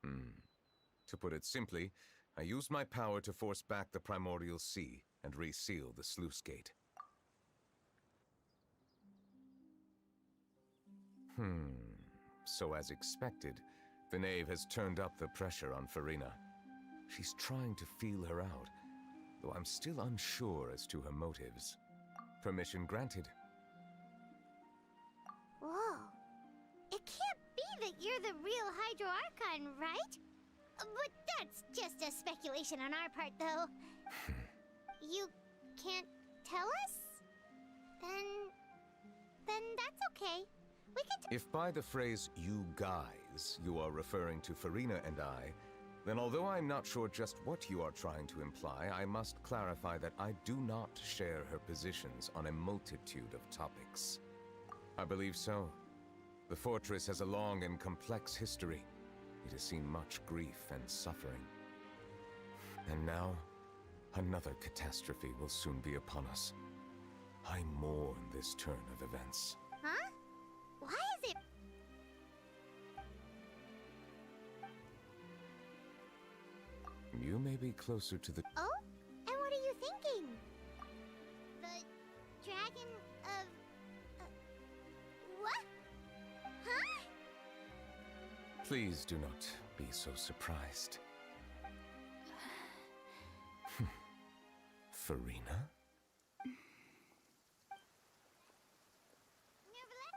Speaker 16: To put it simply, I used my power to force back the Primordial Sea and reseal the sluice gate. So as expected, the Knave has turned up the pressure on Farina. She's trying to feel her out, though I'm still unsure as to her motives. Permission granted.
Speaker 3: Whoa. It can't be that you're the real Hydro Archon, right? But that's just a speculation on our part, though. You can't tell us? Then that's okay. We can
Speaker 16: If by the phrase, you guys, you are referring to Farina and I, then although I'm not sure just what you are trying to imply, I must clarify that I do not share her positions on a multitude of topics. I believe so. The fortress has a long and complex history. It has seen much grief and suffering. And now, another catastrophe will soon be upon us. I mourn this turn of events.
Speaker 3: Huh? Why is it...
Speaker 16: You may be closer to the...
Speaker 3: Oh? And what are you thinking? The dragon of... what? Huh?
Speaker 16: Please do not be so surprised. Farina?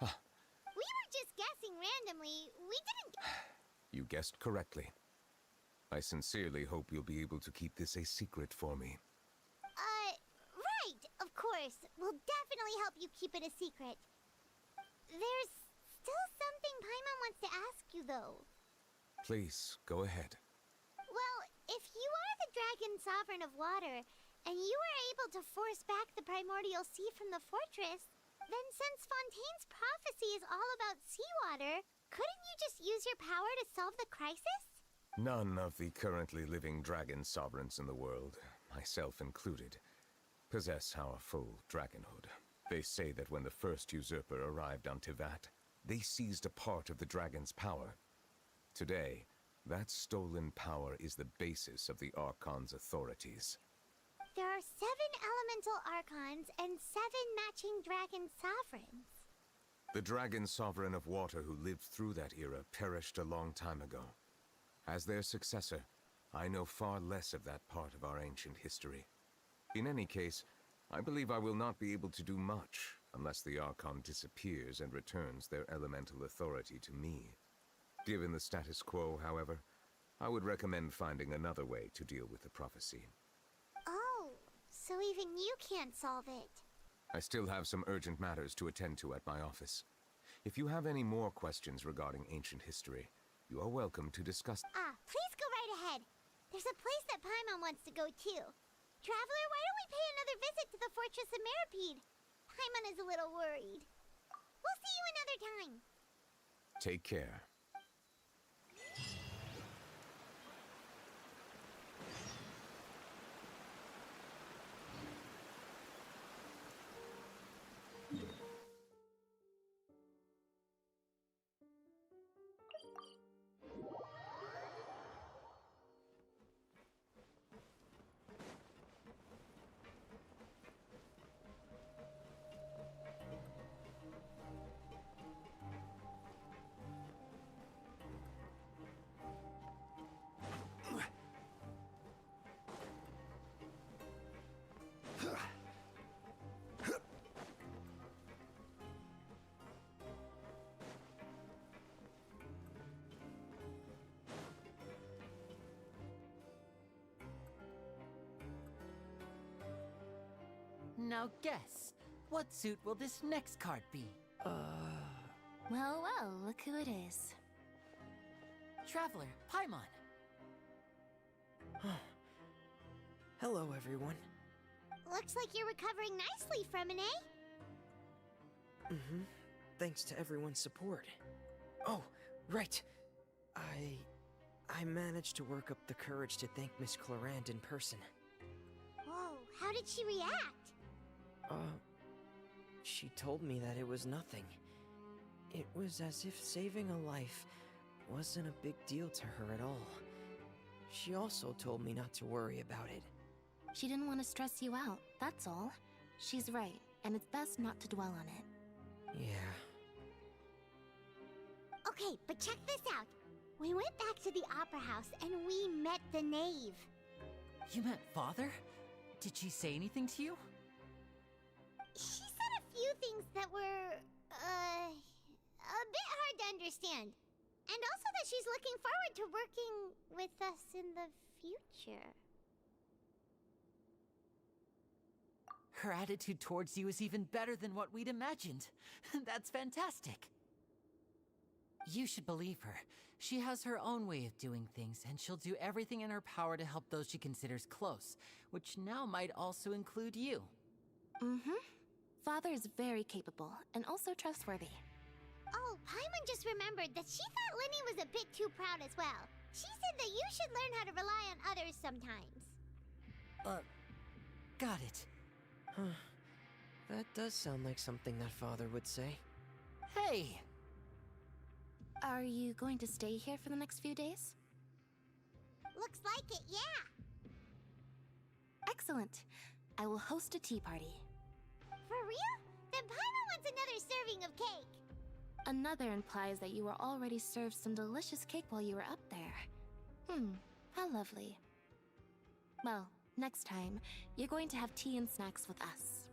Speaker 3: We were just guessing randomly. We didn't...
Speaker 16: You guessed correctly. I sincerely hope you'll be able to keep this a secret for me.
Speaker 3: Right, of course. We'll definitely help you keep it a secret. There's still something Paimon wants to ask you, though.
Speaker 16: Please, go ahead.
Speaker 3: Well, if you are the Dragon Sovereign of Water, and you were able to force back the Primordial Sea from the fortress, then since Fontaine's prophecy is all about seawater, couldn't you just use your power to solve the crisis?
Speaker 16: None of the currently living dragon sovereigns in the world, myself included, possess our full dragonhood. They say that when the first usurper arrived on Tivat, they seized a part of the dragon's power. Today, that stolen power is the basis of the Archon's authorities.
Speaker 3: There are 7 elemental archons and 7 matching dragon sovereigns.
Speaker 16: The dragon sovereign of water who lived through that era perished a long time ago. As their successor, I know far less of that part of our ancient history. In any case, I believe I will not be able to do much unless the Archon disappears and returns their elemental authority to me. Given the status quo, however, I would recommend finding another way to deal with the prophecy.
Speaker 3: Oh, so even you can't solve it.
Speaker 16: I still have some urgent matters to attend to at my office. If you have any more questions regarding ancient history, you are welcome to discuss.
Speaker 3: Please go right ahead. There's a place that Paimon wants to go too. Traveler, why don't we pay another visit to the Fortress of Meropide? Paimon is a little worried. We'll see you another time.
Speaker 16: Take care.
Speaker 4: Now guess, what suit will this next card be?
Speaker 15: Well, well, look who it is.
Speaker 4: Traveler, Paimon.
Speaker 11: Hello, everyone.
Speaker 3: Looks like you're recovering nicely, Fremine.
Speaker 11: Thanks to everyone's support. Oh, right. I managed to work up the courage to thank Miss Clarant in person.
Speaker 3: Whoa, how did she react?
Speaker 11: She told me that it was nothing. It was as if saving a life wasn't a big deal to her at all. She also told me not to worry about it.
Speaker 15: She didn't want to stress you out, that's all. She's right, and it's best not to dwell on it.
Speaker 11: Yeah.
Speaker 3: Okay, but check this out. We went back to the Opera House and we met the knave.
Speaker 4: You met Father? Did she say anything to you?
Speaker 3: She said a few things that were, a bit hard to understand. And also that she's looking forward to working with us in the future.
Speaker 4: Her attitude towards you is even better than what we'd imagined. That's fantastic. You should believe her. She has her own way of doing things, and she'll do everything in her power to help those she considers close, which now might also include you.
Speaker 15: Father is very capable, and also trustworthy.
Speaker 3: Oh, Paimon just remembered that she thought Linny was a bit too proud as well. She said that you should learn how to rely on others sometimes.
Speaker 4: Got it.
Speaker 11: That does sound like something that Father would say.
Speaker 4: Hey!
Speaker 15: Are you going to stay here for the next few days?
Speaker 3: Looks like it, yeah.
Speaker 15: Excellent. I will host a tea party.
Speaker 3: For real? Then Paimon wants another serving of cake.
Speaker 15: Another implies that you were already served some delicious cake while you were up there. How lovely. Well, next time, you're going to have tea and snacks with us.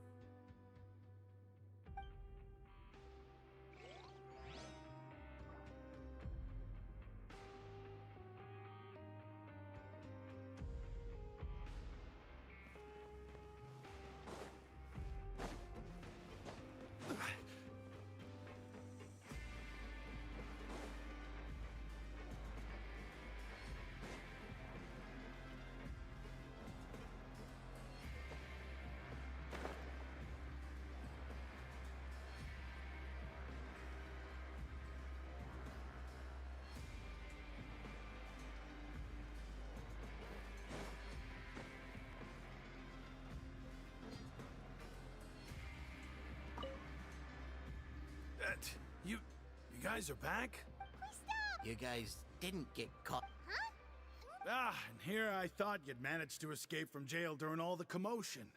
Speaker 21: guys are back?
Speaker 2: You guys didn't get caught.
Speaker 21: Ah, and here I thought you'd managed to escape from jail during all the commotion.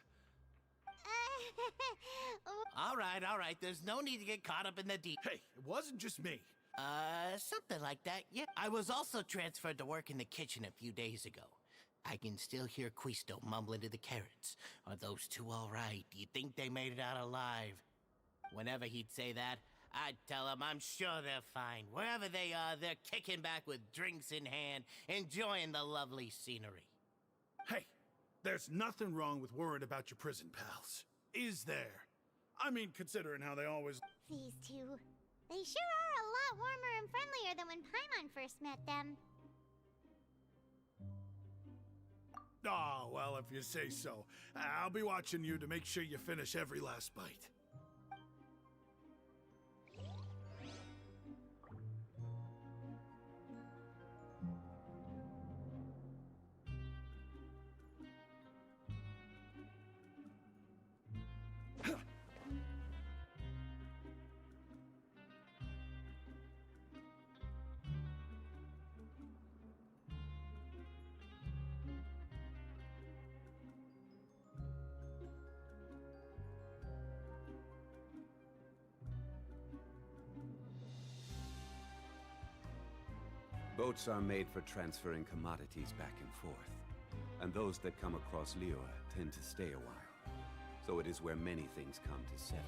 Speaker 2: All right. There's no need to get caught up in the deep.
Speaker 21: Hey, it wasn't just me.
Speaker 2: Something like that, yeah. I was also transferred to work in the kitchen a few days ago. I can still hear Quisto mumbling to the carrots. Are those two all right? Do you think they made it out alive? Whenever he'd say that, I'd tell him I'm sure they're fine. Wherever they are, they're kicking back with drinks in hand, enjoying the lovely scenery.
Speaker 21: Hey, there's nothing wrong with worrying about your prison pals. Is there? I mean, considering how they always...
Speaker 3: These two. They sure are a lot warmer and friendlier than when Paimon first met them.
Speaker 21: Oh, well, if you say so. I'll be watching you to make sure you finish every last bite.
Speaker 5: Boats are made for transferring commodities back and forth, and those that come across Liyue tend to stay a while. So it is where many things come to settle.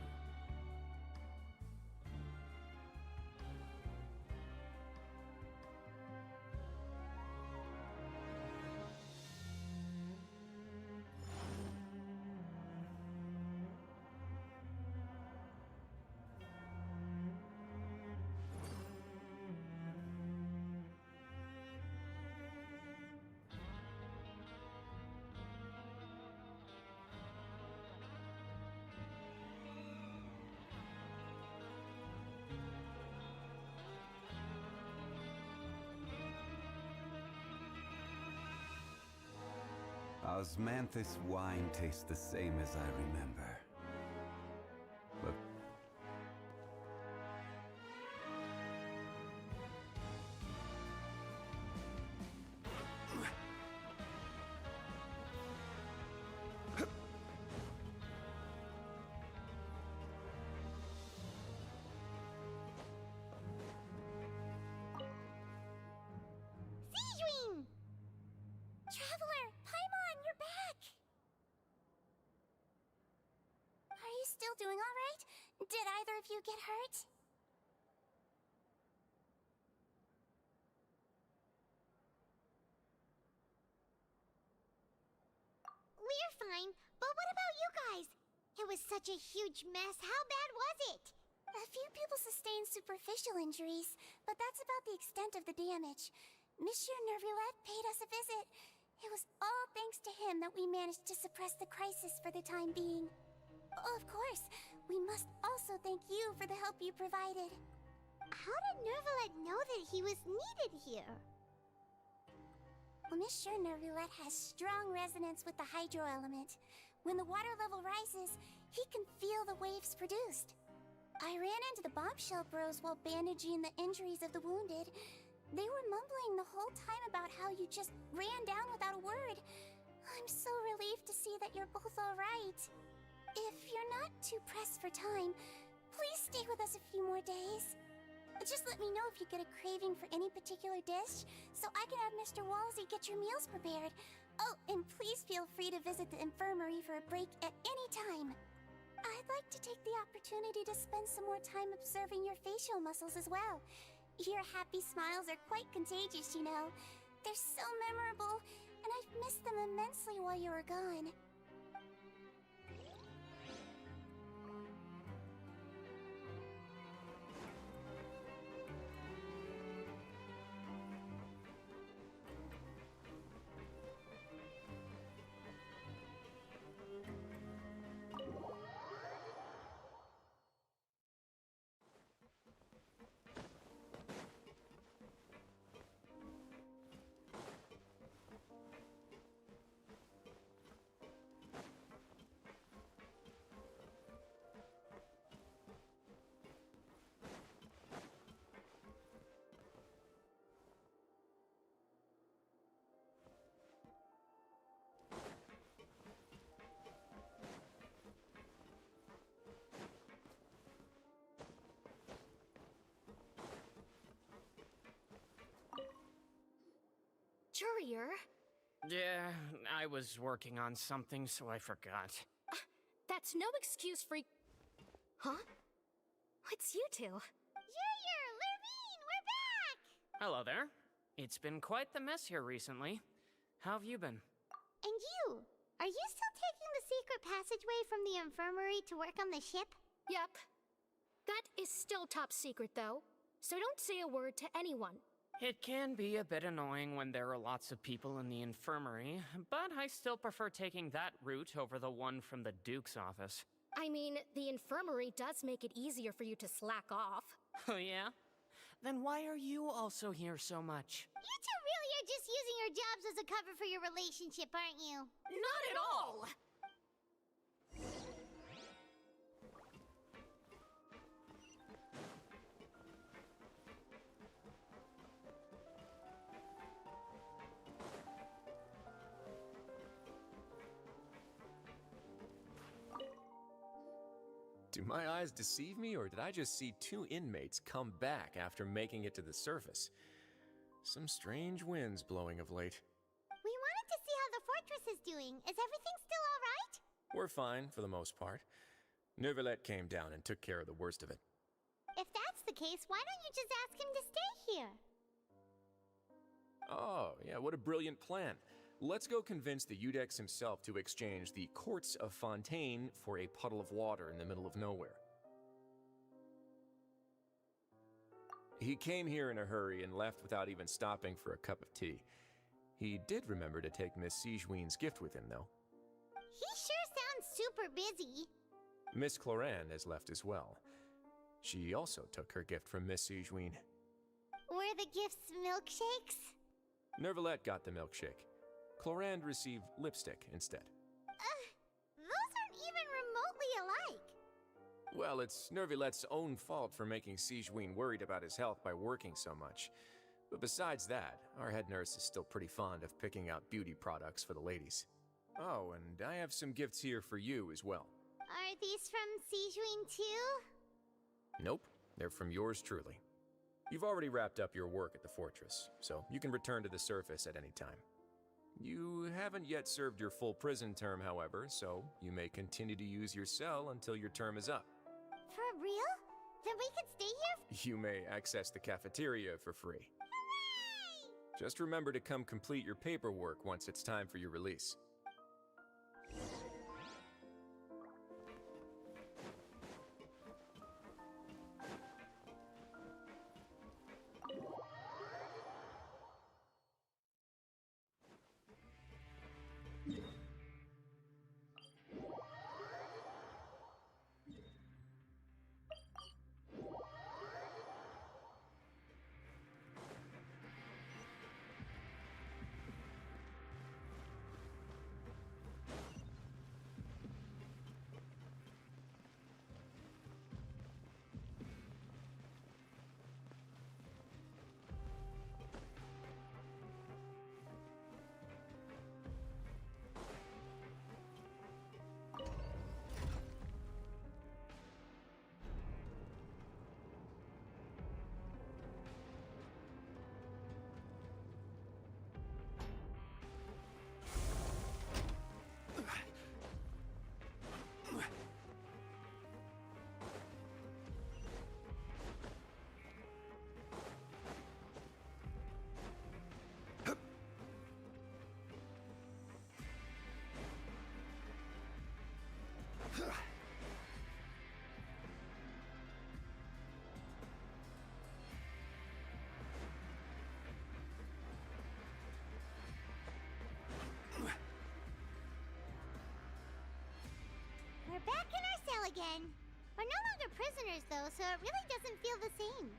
Speaker 5: Osmanthus wine tastes the same as I remember. Look.
Speaker 3: Sijuin! Traveler, Paimon, you're back! Are you still doing all right? Did either of you get hurt? We're fine, but what about you guys? It was such a huge mess. How bad was it? A few people sustained superficial injuries, but that's about the extent of the damage. Monsieur Nervulette paid us a visit. It was all thanks to him that we managed to suppress the crisis for the time being. Of course, we must also thank you for the help you provided. How did Nervulette know that he was needed here? Well, Monsieur Nervulette has strong resonance with the hydro element. When the water level rises, he can feel the waves produced. I ran into the bombshell bros while bandaging the injuries of the wounded. They were mumbling the whole time about how you just ran down without a word. I'm so relieved to see that you're both all right. If you're not too pressed for time, please stay with us a few more days. Just let me know if you get a craving for any particular dish, so I can have Mr. Walsey get your meals prepared. Oh, and please feel free to visit the infirmary for a break at any time. I'd like to take the opportunity to spend some more time observing your facial muscles as well. Your happy smiles are quite contagious, you know. They're so memorable, and I've missed them immensely while you were gone.
Speaker 6: Couturier?
Speaker 9: Yeah, I was working on something, so I forgot.
Speaker 6: That's no excuse for... Huh? It's you two.
Speaker 3: Couturier, Lurvine, we're back!
Speaker 9: Hello there. It's been quite the mess here recently. How have you been?
Speaker 3: And you? Are you still taking the secret passageway from the infirmary to work on the ship?
Speaker 6: Yep. That is still top secret, though. So don't say a word to anyone.
Speaker 9: It can be a bit annoying when there are lots of people in the infirmary, but I still prefer taking that route over the one from the Duke's office.
Speaker 6: I mean, the infirmary does make it easier for you to slack off.
Speaker 9: Oh yeah? Then why are you also here so much?
Speaker 3: You two really are just using your jobs as a cover for your relationship, aren't you?
Speaker 6: Not at all!
Speaker 8: Do my eyes deceive me, or did I just see two inmates come back after making it to the surface? Some strange winds blowing of late.
Speaker 3: We wanted to see how the fortress is doing. Is everything still all right?
Speaker 8: We're fine, for the most part. Neuvillette came down and took care of the worst of it.
Speaker 3: If that's the case, why don't you just ask him to stay here?
Speaker 8: Oh, yeah, what a brilliant plan. Let's go convince the Udex himself to exchange the Courts of Fontaine for a puddle of water in the middle of nowhere. He came here in a hurry and left without even stopping for a cup of tea. He did remember to take Miss Sigewinne's gift with him, though.
Speaker 3: He sure sounds super busy.
Speaker 8: Miss Cloran has left as well. She also took her gift from Miss Sigewinne.
Speaker 3: Were the gifts milkshakes?
Speaker 8: Neuvillette got the milkshake. Cloran received lipstick instead.
Speaker 3: Those aren't even remotely alike.
Speaker 8: Well, it's Neuvillette's own fault for making Sigewinne worried about his health by working so much. But besides that, our head nurse is still pretty fond of picking out beauty products for the ladies. Oh, and I have some gifts here for you as well.
Speaker 3: Are these from Sigewinne too?
Speaker 8: Nope, they're from yours truly. You've already wrapped up your work at the fortress, so you can return to the surface at any time. You haven't yet served your full prison term, however, so you may continue to use your cell until your term is up.
Speaker 3: For real? Then we could stay here?
Speaker 8: You may access the cafeteria for free.
Speaker 3: Hooray!
Speaker 8: Just remember to come complete your paperwork once it's time for your release.
Speaker 3: We're back in our cell again. We're no longer prisoners, though, so it really doesn't feel the same.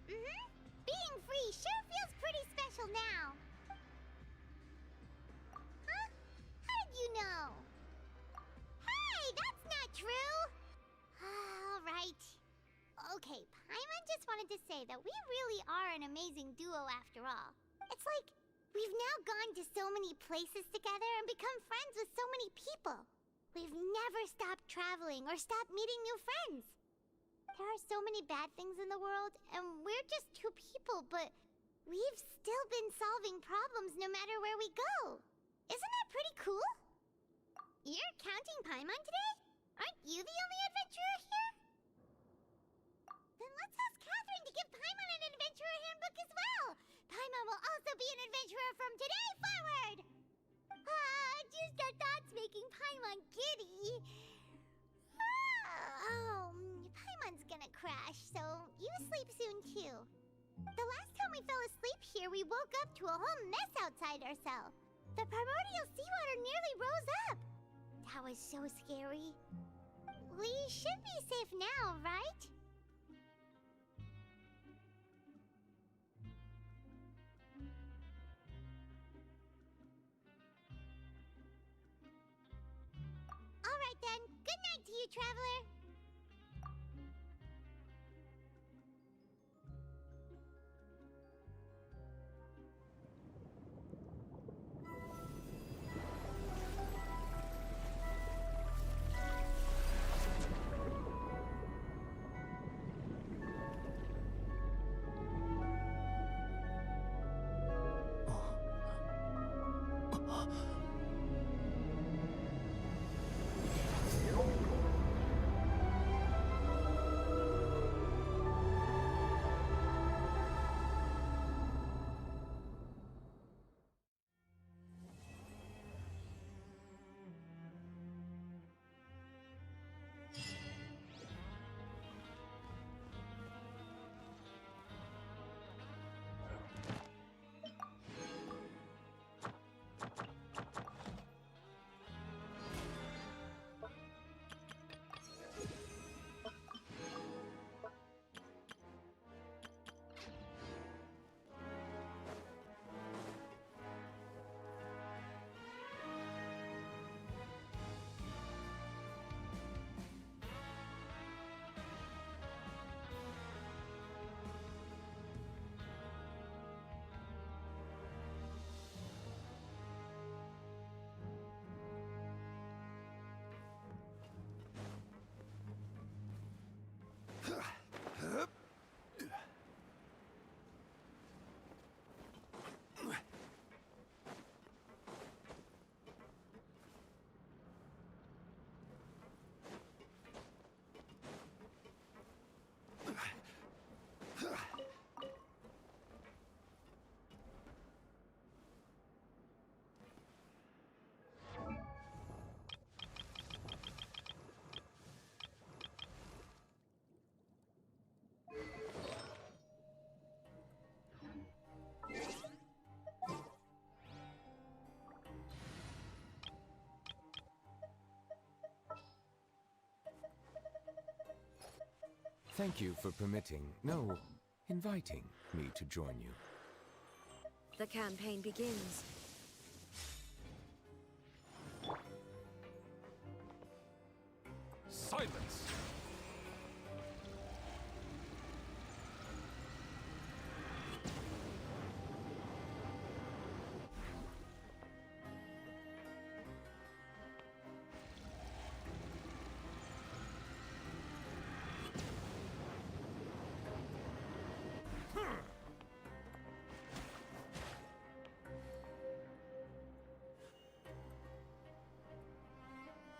Speaker 3: Being free sure feels pretty special now. Huh? How did you know? Hey, that's not true! All right. Okay, Paimon just wanted to say that we really are an amazing duo after all. It's like we've now gone to so many places together and become friends with so many people. We've never stopped traveling or stopped meeting new friends. There are so many bad things in the world, and we're just two people, but We've still been solving problems no matter where we go. Isn't that pretty cool? You're counting Paimon today? Aren't you the only adventurer here? Then let's ask Catherine to give Paimon an adventurer handbook as well. Paimon will also be an adventurer from today forward. Just the thoughts making Paimon giddy. Paimon's gonna crash, so you sleep soon too. The last time we fell asleep here, we woke up to a whole mess outside our cell. The primordial seawater nearly rose up. That was so scary. We should be safe now, right? All right then. Good night to you, traveler.
Speaker 16: Thank you for permitting, no, inviting me to join you.
Speaker 13: The campaign begins.
Speaker 8: Silence!